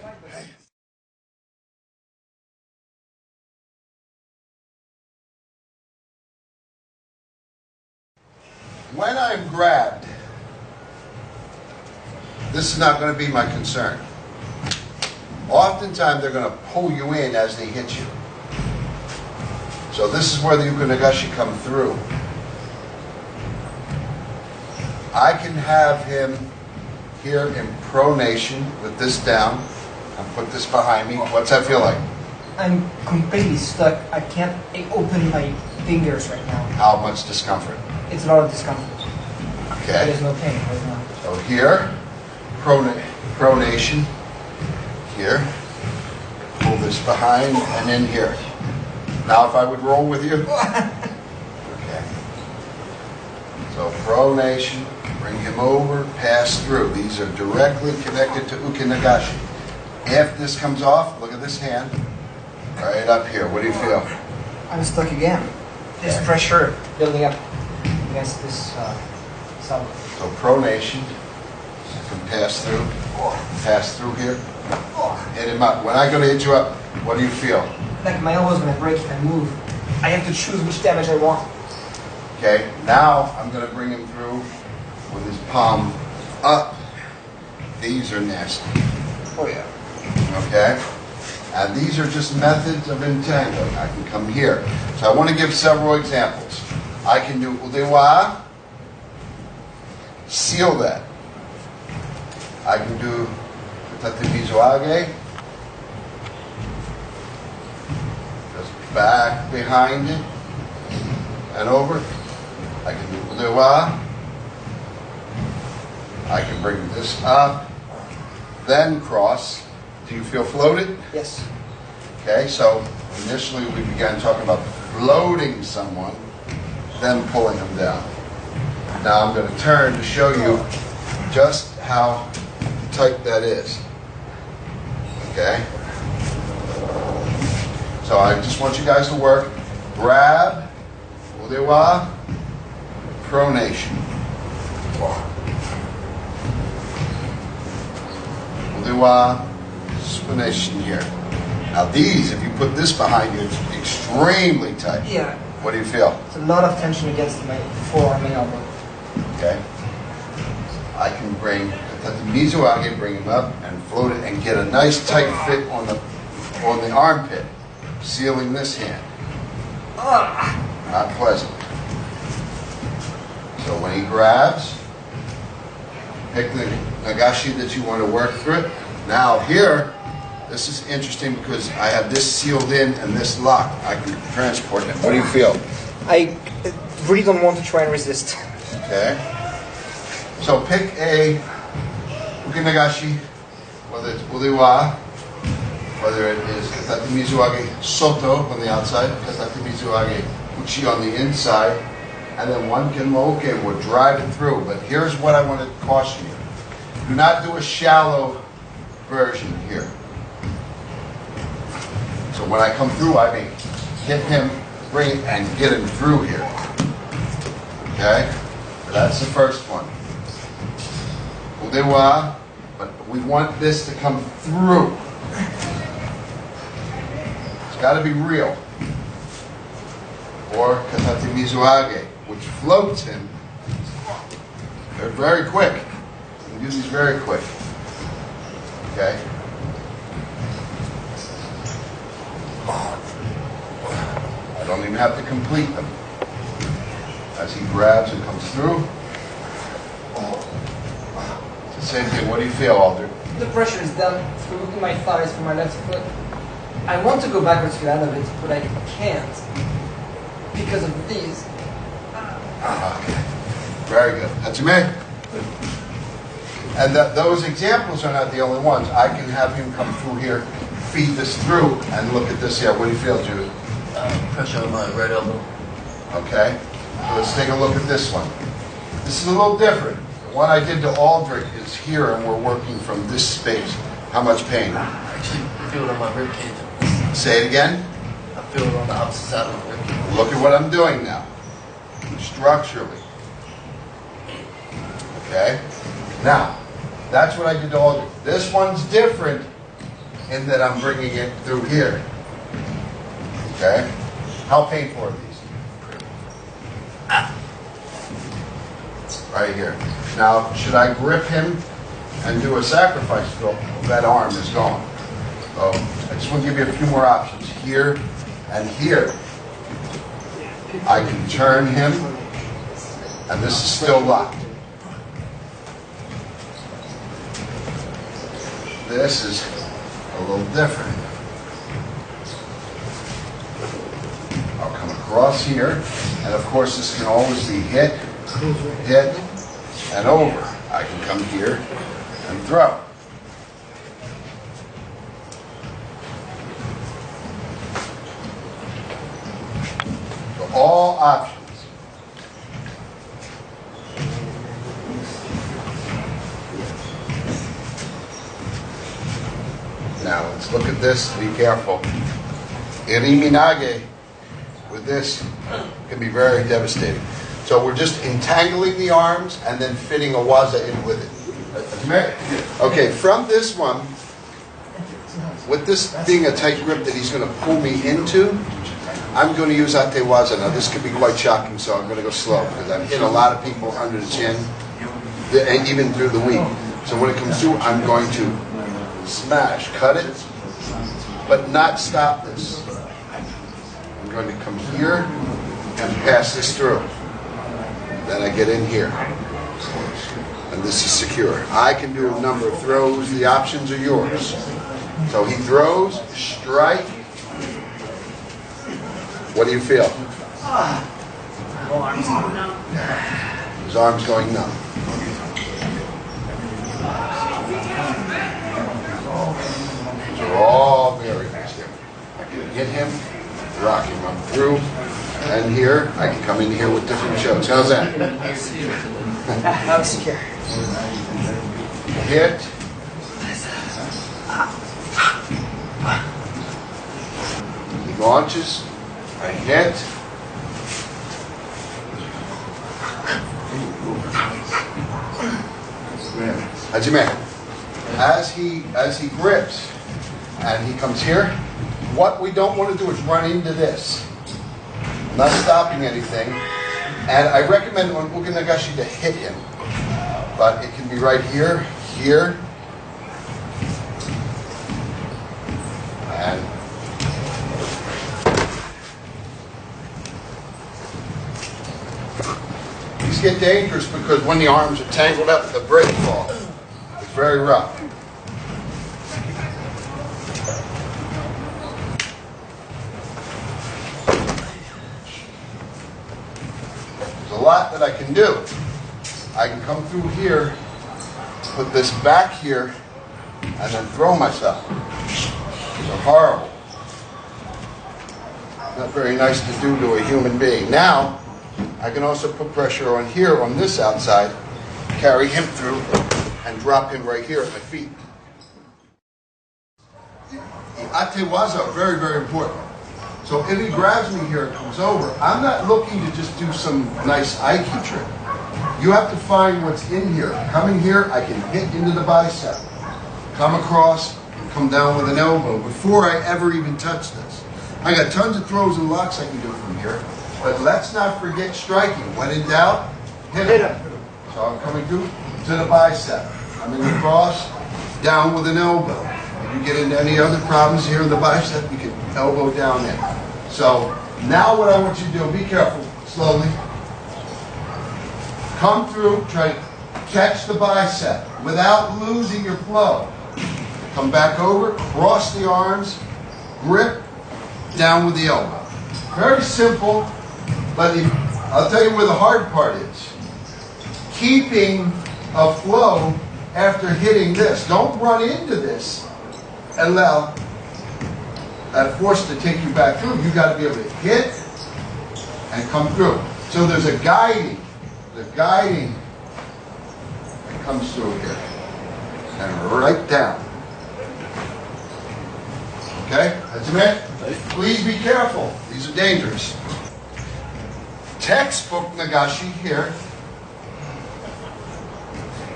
When I'm grabbed, this is not going to be my concern. Oftentimes they're going to pull you in as they hit you. So this is where the ukonagashi come through. I can have him here in pronation with this down and put this behind me. What's that feel like? I'm completely stuck. I can't open my fingers right now. How much discomfort? It's a lot of discomfort. Okay. There's no pain right now. So here, pronation. Here. Pull this behind and in here. Now if I would roll with you. Okay. So pronation, bring him over, pass through. These are directly connected to ukinagashi. If this comes off, look at this hand. Right up here. What do you feel? I'm stuck again. There's pressure building up against this cell. So pronation, can pass through here. Hit him up. When I go to hit you up, what do you feel? Like my elbow's gonna break if I move. I have to choose which damage I want. Okay, now I'm going to bring him through with his palm up. These are nasty. Oh yeah. Okay? And these are just methods of entangling. I can come here. So I want to give several examples. I can do udewa, seal that. I can do tatemizuage, just back behind it and over. I can do udewa. I can bring this up, then cross. Do you feel floated? Yes. Okay, so initially we began talking about floating someone, then pulling them down. Now I'm going to turn to show you just how tight that is. Okay? So I just want you guys to work. Grab, udewa, pronation. Udewa, supination here. Now these, if you put this behind you, it's extremely tight. Yeah. What do you feel? It's a lot of tension against my forearm and elbow. Okay. I can bring tatemizuage, bring him up and float it and get a nice tight fit on the armpit, sealing this hand. Not pleasant. So when he grabs, pick the nagashi that you want to work through it. Now here, this is interesting because I have this sealed in and this locked. I can transport it. What do you feel? I really don't want to try and resist. Okay. So pick a uke nagashi, whether it's udewa, whether it is tatemizuage soto on the outside, tatemizuage uchi on the inside, and then one kenmoke will drive it through. But here's what I want to caution you. Do not do a shallow version here. So when I come through, I may hit him, bring it, and get him through here. Okay? So that's the first one. Udewa, but we want this to come through. It's got to be real. Or tatemizuage, which floats him. They're very quick. You can do these very quick. Okay? I don't even have to complete them. As he grabs and comes through. It's the same thing. What do you feel, Alder? The pressure is down through my thighs from my left foot. I want to go backwards to get out of it, but I can't because of these. Okay. Very good. Hatsume. And those examples are not the only ones. I can have him come through here, feed this through, and look at this here. What do you feel, Jude? Pressure on my right elbow. Okay. So let's take a look at this one. This is a little different. The one I did to Aldrich is here, and we're working from this space. How much pain? I actually feel it on my rib cage. Say it again. I feel it on the opposite side of my rib cage. Look at what I'm doing now. Structurally. Okay? Now, that's what I did to Aldrich. This one's different in that I'm bringing it through here. Okay? How painful are these? Right here. Now, should I grip him and do a sacrifice stroke? That arm is gone. So, I just want to give you a few more options. Here and here. I can turn him, and this is still locked. This is a little different. I'll come across here, and of course this can always be hit, and over. I can come here and throw. So all options. Now let's look at this. Be careful. Iriminage with this can be very devastating. So we're just entangling the arms and then fitting a waza in with it. Okay, from this one, with this being a tight grip that he's going to pull me into, I'm going to use Atewaza. Now this could be quite shocking, so I'm going to go slow because I've hit a lot of people under the chin, and even through the week. So when it comes through, I'm going to smash, cut it, but not stop this. I'm going to come here and pass this through. Then I get in here. And this is secure. I can do a number of throws. The options are yours. So he throws, strike. What do you feel? His arm's going numb. These are all variables here. I can hit him, rock him up through, and here I can come in here with different shows. How's that? I was scared. Hit. He launches. I hit. Hajime. As he grips and he comes here, what we don't want to do is run into this. Not stopping anything. And I recommend on Uke Nagashi to hit him. But it can be right here, here, and these get dangerous because when the arms are tangled up, the break fall. It's very rough. There's a lot that I can do. I can come through here, put this back here, and then throw myself. These are horrible. Not very nice to do to a human being. Now, I can also put pressure on here, on this outside, carry him through, and drop him right here at my feet. The Atewaza are very, very important. So if he grabs me here and comes over, I'm not looking to just do some nice Aiki trick. You have to find what's in here. Coming here, I can hit into the bicep, come across, and come down with an elbow before I ever even touch this. I got tons of throws and locks I can do from here, but let's not forget striking. When in doubt, hit him. So I'm coming through to the bicep. I'm in the cross, down with an elbow. If you get into any other problems here in the bicep, you can elbow down in. So now what I want you to do, be careful, slowly. Come through, try to catch the bicep without losing your flow. Come back over, cross the arms, grip, down with the elbow. Very simple, but I'll tell you where the hard part is. Keeping a flow after hitting this. Don't run into this and allow that force to take you back through. You've got to be able to hit and come through. So there's a guiding. The guiding that comes through here and right down. Okay, that's it. Please be careful. These are dangerous. Textbook Nagashi here.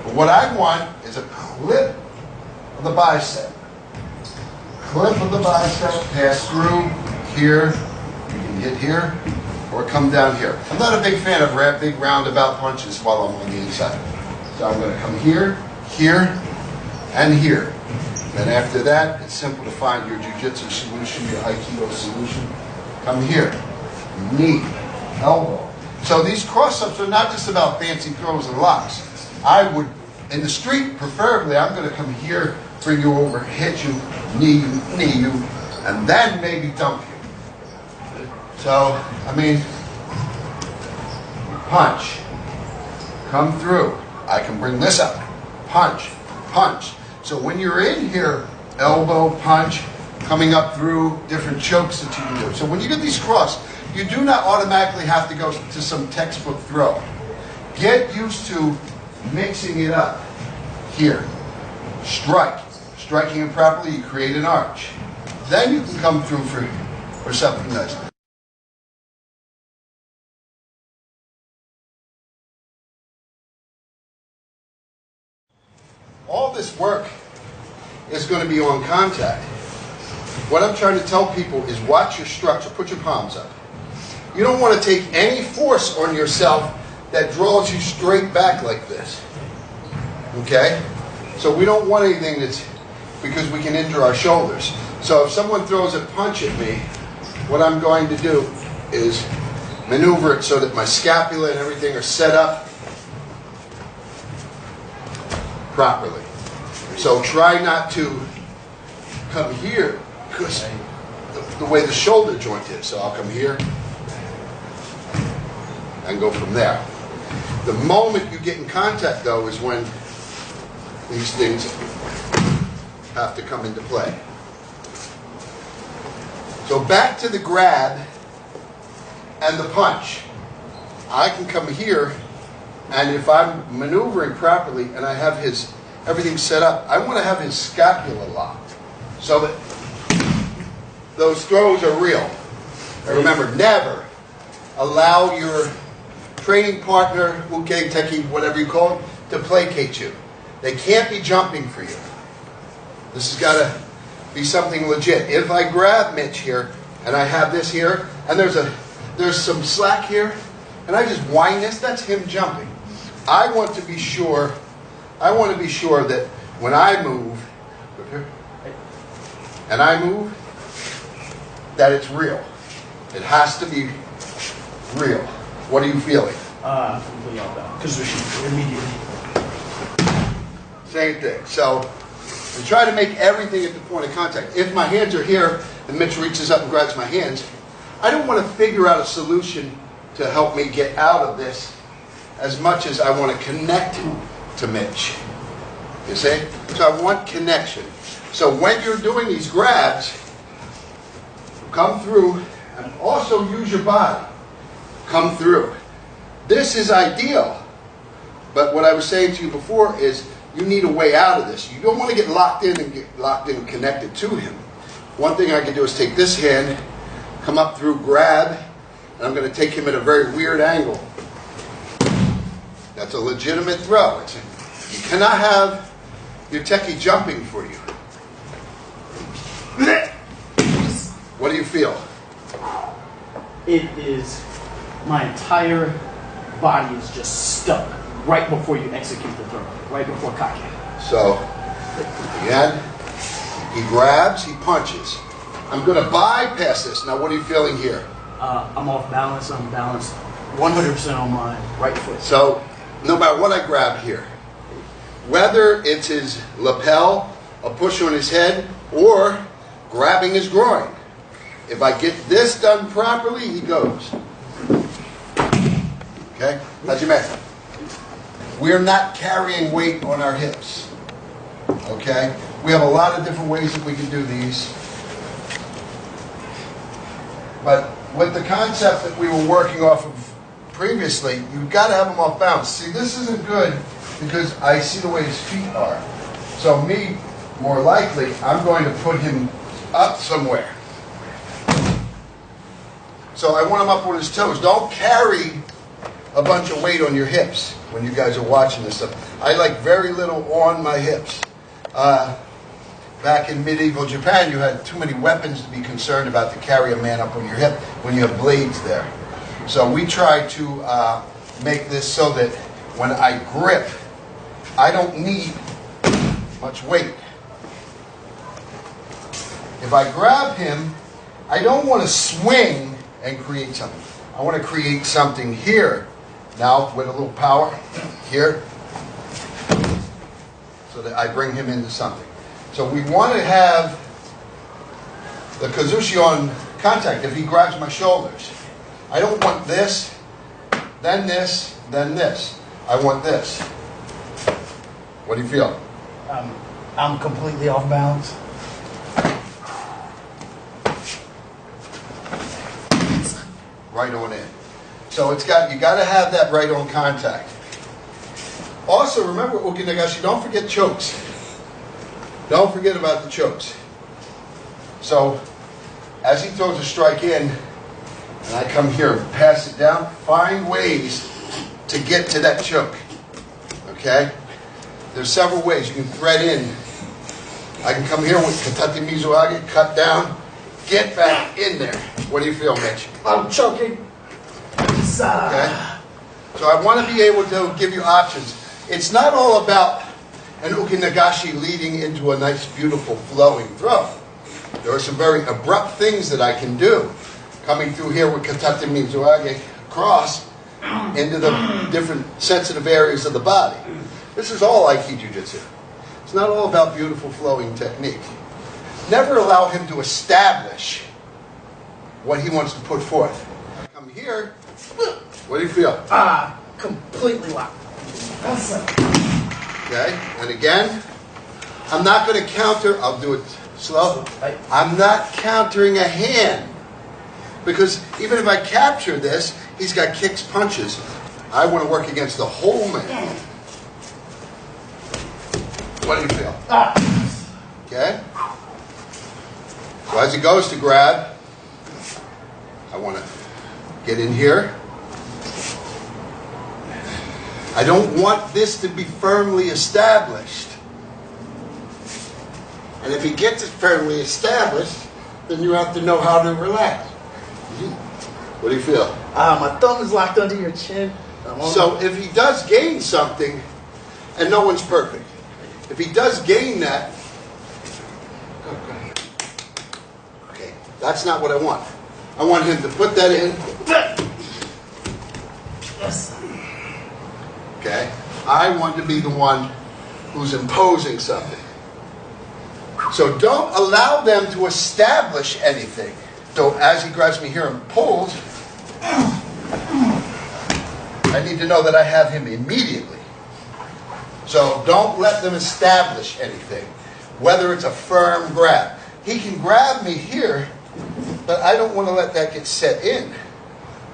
But what I want is a clip of the bicep. Clip of the bicep, pass through here. You can hit here. Or come down here. I'm not a big fan of big roundabout punches while I'm on the inside. So I'm going to come here, here, and here. Then after that, it's simple to find your Jiu-Jitsu solution, your Aikido solution. Come here, knee, elbow. So these cross-ups are not just about fancy throws and locks. I would, in the street, preferably, I'm going to come here, bring you over, hit you, knee you, and then maybe dump you. So, I mean, punch, come through. I can bring this up, punch, punch. So when you're in here, elbow, punch, coming up through, different chokes that you can do. So when you get these crossed, you do not automatically have to go to some textbook throw. Get used to mixing it up. Here, strike. Striking it properly, you create an arch. Then you can come through for something nice. all this work is going to be on contact. What I'm trying to tell people is watch your structure. Put your palms up. You don't want to take any force on yourself that draws you straight back like this. Okay? So we don't want anything that's, because we can injure our shoulders. So if someone throws a punch at me, what I'm going to do is maneuver it so that my scapula and everything are set up properly. So try not to come here because the way the shoulder joint is. So I'll come here and go from there. The moment you get in contact, though, is when these things have to come into play. So back to the grab and the punch. I can come here, and if I'm maneuvering properly and I have everything set up, I want to have his scapula locked so that those throws are real. And remember, never allow your training partner, uke, teki, whatever you call them, to placate you. They can't be jumping for you. This has got to be something legit. If I grab Mitch here, and I have this here, and there's some slack here, and I just wind this, that's him jumping. I want to be sure that when I move, and I move, that it's real. It has to be real. What are you feeling? Completely off balance. Position immediately. Same thing. So we try to make everything at the point of contact. If my hands are here and Mitch reaches up and grabs my hands, I don't want to figure out a solution to help me get out of this as much as I want to connect to Mitch. You see? So I want connection. So when you're doing these grabs, come through and also use your body. Come through. This is ideal. But what I was saying to you before is you need a way out of this. You don't want to get locked in and connected to him. One thing I can do is take this hand, come up through, grab, and I'm going to take him at a very weird angle. That's a legitimate throw. You cannot have your techie jumping for you. What do you feel? It is, my entire body is just stuck right before you execute the throw, right before kake. So, again, he grabs, he punches. I'm going to bypass this. Now, what are you feeling here? I'm off balance, I'm balanced 100% on my right foot. So, no matter what I grab here, whether it's his lapel, a push on his head, or grabbing his groin, if I get this done properly, he goes. Okay? Hajime. We're not carrying weight on our hips. Okay? We have a lot of different ways that we can do these. But with the concept that we were working off of previously, you've got to have them off balance. See, this isn't good because I see the way his feet are. So me, more likely, I'm going to put him up somewhere. So I want him up on his toes. Don't carry a bunch of weight on your hips when you guys are watching this stuff. I like very little on my hips. Back in medieval Japan, you had too many weapons to be concerned about to carry a man up on your hip when you have blades there. So we try to make this so that when I grip, I don't need much weight. If I grab him, I don't want to swing and create something. I want to create something here. Now, with a little power, here, so that I bring him into something. So we want to have the kazushi on contact if he grabs my shoulders. I don't want this, then this, then this. I want this. What do you feel? I'm completely off balance. Right on in. So you got to have that right on contact. Also, remember, Ukinagashi, don't forget chokes. Don't forget about the chokes. So, as he throws a strike in, and I come here and pass it down, find ways to get to that choke. Okay? there's several ways you can thread in. I can come here with Katate Mizuage, cut down, get back in there. What do you feel, Mitch? I'm choking. Okay? So I want to be able to give you options. It's not all about an ukinagashi leading into a nice, beautiful, flowing throw. There are some very abrupt things that I can do. Coming through here with Katate Mizuage, cross into the different sensitive areas of the body. This is all Aikijujutusu. It's not all about beautiful flowing technique. Never allow him to establish what he wants to put forth. Come here. What do you feel? Completely locked. Okay, and again, I'm not going to counter. I'll do it slow. I'm not countering a hand. Because even if I capture this, he's got kicks, punches. I want to work against the whole man. What do you feel? Okay? So as he goes to grab, I want to get in here. I don't want this to be firmly established. And if he gets it firmly established, then you have to know how to relax. What do you feel? My thumb is locked under your chin. So if he does gain something, and no one's perfect, if he does gain that, okay, that's not what I want. I want him to put that in. Yes. Okay? I want to be the one who's imposing something. So don't allow them to establish anything. So as he grabs me here and pulls, I need to know that I have him immediately. So don't let them establish anything, whether it's a firm grab. He can grab me here, but I don't want to let that get set in.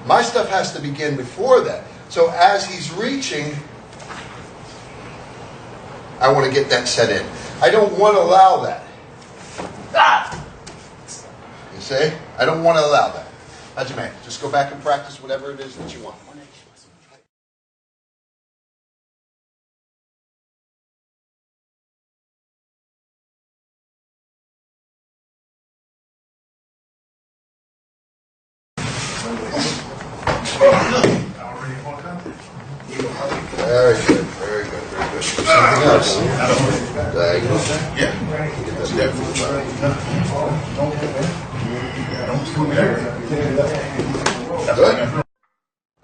My stuff has to begin before that. So as he's reaching, I want to get that set in. I don't want to allow that. You see? I don't want to allow that. Hajime, just go back and practice whatever it is that you want. Very good, very good, very good. Something else? Diagonal? Yeah. Get that definitely good.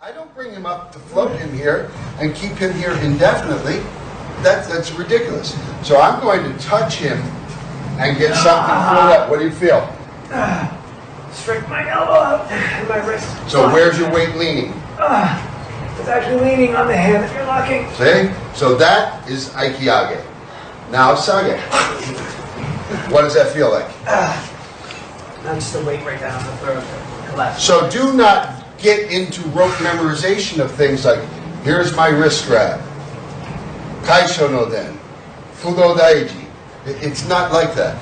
I don't bring him up to float him here and keep him here indefinitely. That's ridiculous. So I'm going to touch him and get something filled up. What do you feel? Straighten my elbow out and my wrist. So where's your weight leaning? It's actually leaning on the hand that you're locking. See? So that is Aikiage. Now Sage. What does that feel like? Now just the weight right down on the throat. Collapse. So do not get into rote memorization of things like, here's my wrist grab. Kaisho no den. Fudo daiji. It's not like that.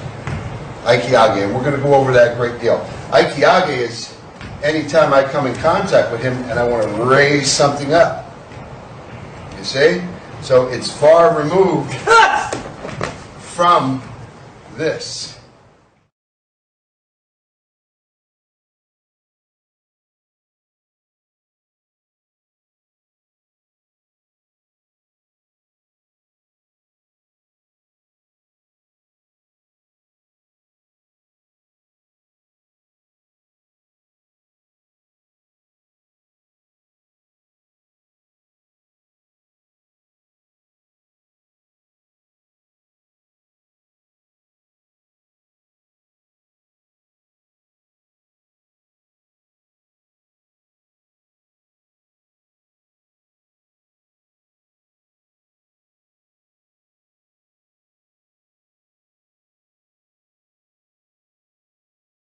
Aikiage, and we're going to go over that a great deal. Aikiage is anytime I come in contact with him and I want to raise something up. You see? So it's far removed from this.